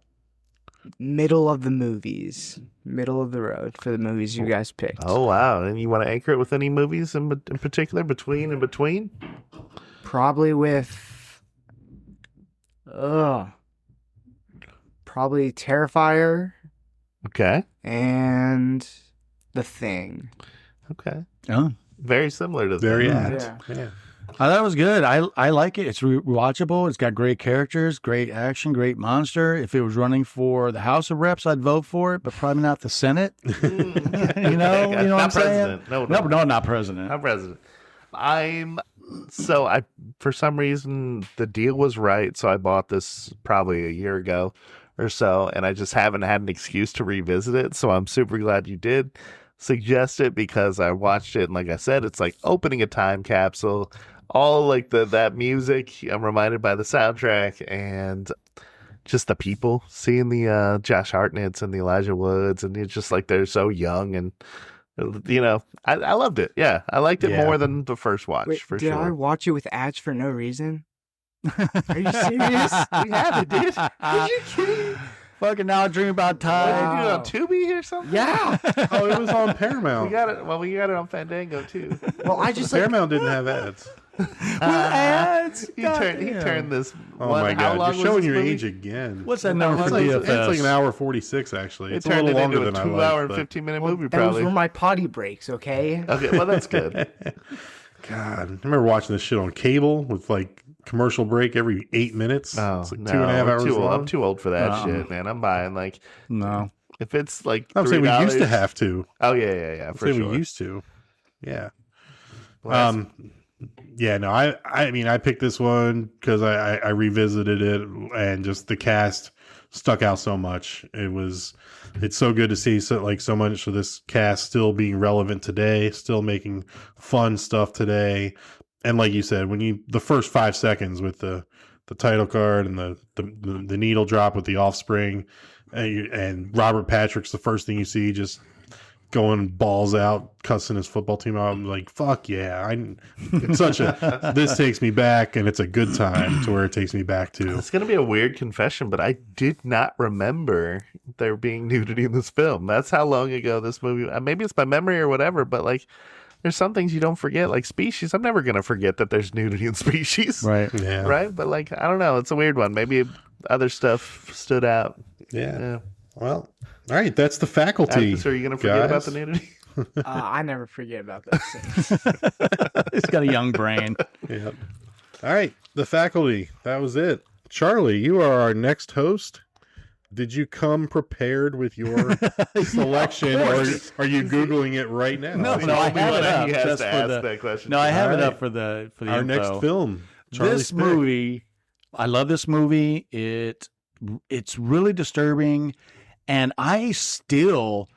Middle of the movies. Middle of the road for the movies you guys picked. Oh, wow. And you want to anchor it with any movies in particular, between and between? Probably with... probably Terrifier. Okay. And The Thing. Okay. Oh. Very similar to Very apt. Yeah. I thought it was good. I like it. It's rewatchable. It's got great characters, great action, great monster. If it was running for the House of Reps, I'd vote for it, but probably not the Senate. you know what I'm saying? No, not president. Not president. For some reason, the deal was right, so I bought this probably a year ago or so, and I just haven't had an excuse to revisit it, so I'm super glad you did suggest it, because I watched it, and like I said, it's like opening a time capsule. All like that music, I'm reminded by the soundtrack, and just the people, seeing the Josh Hartnetts and the Elijah Woods, and it's just like they're so young, and I loved it. Yeah, I liked it more than the first watch. Wait, for did sure. I watch it with ads for no reason? Are you serious? We have it, dude. Are you kidding? Fucking now I dream about time. What did you do on Tubi or something? Yeah. Oh, it was on Paramount. We got it. Well, we got it on Fandango too. Well, I just Paramount didn't have ads. Ads. He turned this. Oh one, my how God, long you're was showing this your movie? age again. What's that number It's for like, DFS? it's like an hour 46, actually. It It's a little turned it longer into a than I 2 like. hour and but- 15-minute movie, those probably. were my potty breaks, okay? Okay, well that's good. God, I remember watching this shit on cable with like commercial break every 8 minutes. Oh, It's like no, 2.5 hours long. I'm too old for that Uh-uh. shit, man. I'm buying like No. if it's like I'm saying we used to $3. have to. Oh yeah, I'm for saying sure. we used to. Yeah. Well, Yeah, no, I mean, I picked this one because I revisited it and just the cast stuck out so much. It's so good to see so much of this cast still being relevant today, still making fun stuff today. And like you said, the first 5 seconds with the title card and the needle drop with the Offspring and Robert Patrick's the first thing you see, just going balls out, cussing his football team out. I'm like, fuck yeah. It's such this takes me back, and it's a good time to where it takes me back to. it's gonna be a weird confession, but I did not remember there being nudity in this film. That's how long ago this movie. Maybe it's my memory or whatever, but like, there's some things you don't forget, like Species. I'm never gonna forget that there's nudity in Species, Right. Yeah. right? But like, I don't know. It's a weird one. Maybe other stuff stood out. Yeah. Well, all right. That's the faculty. So are you gonna forget about guys. the nudity? I never forget about those things. He's got a young brain. Yep. All right. The faculty. That was it. Charlie, you are our next host. Did you come prepared with your selection, or are you Googling it right now? No, The I only have one it up he has just to for ask the. that question. No, I have it All up for the Our info. next film. Charlie's This pick. movie, I love this movie. It's really disturbing, and I still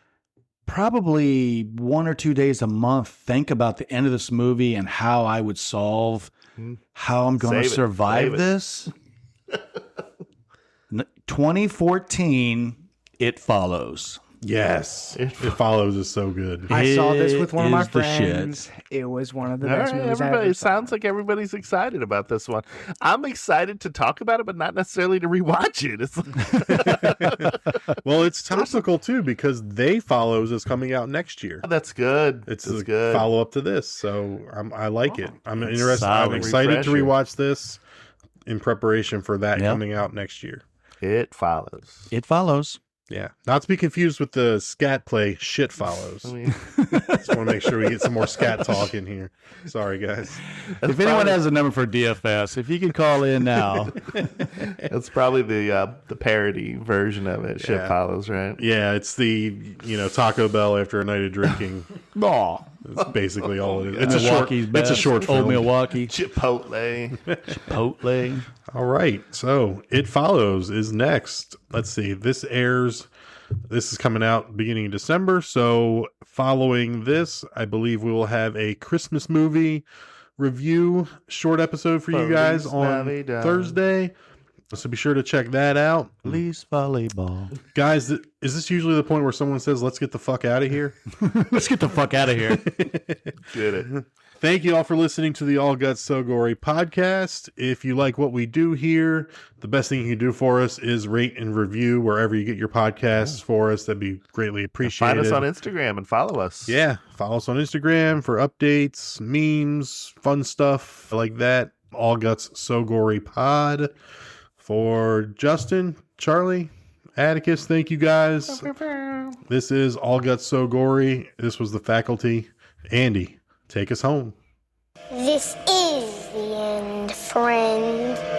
probably 1 or 2 days a month think about the end of this movie and how I would solve how I'm going to Save it. survive Save it. this. 2014, It Follows. Yes. It Follows is so good. I saw this with one of my It is the shit. friends. It was one of the All best right, movies I everybody. ever It saw. sounds like everybody's excited about this one. I'm excited to talk about it, but not necessarily to rewatch it. It's Well, it's topical too because They Follows is coming out next year. that's good. It's that's a good. follow up to this, so I like it. I'm interested. I'm solid. excited to Refresher. rewatch this in preparation for that Yep. coming out next year. It follows. It Follows. Yeah, not to be confused with the scat play Shit Follows. I mean, Just want to make sure we get some more scat talk in here. Sorry, guys. If anyone has a number for DFS, if you could call in now. that's probably the parody version of it. Shit Yeah. follows, right? Yeah, it's the Taco Bell after a night of drinking. Aw. It's basically all it is. It's a short. Milwaukee's It's a best. short Old film. Milwaukee. Chipotle. Chipotle. All right. So It Follows is next. Let's see. This is coming out beginning of December. So following this, I believe we will have a Christmas movie review short episode for you guys Feliz on Navidad. Thursday. So be sure to check that out. Police volleyball. Guys, is this usually the point where someone says, let's get the fuck out of here? Let's get the fuck out of here. Did it. Thank you all for listening to the All Guts So Gory podcast. If you like what we do here, the best thing you can do for us is rate and review wherever you get your podcasts for us. That'd be greatly appreciated. Find us on Instagram and follow us. Yeah, follow us on Instagram for updates, memes, fun stuff like that. All Guts So Gory pod. For Justin, Charlie, Atticus, thank you guys. This is All Guts So Gory. This was the faculty. Andy, take us home. This is the end, friend.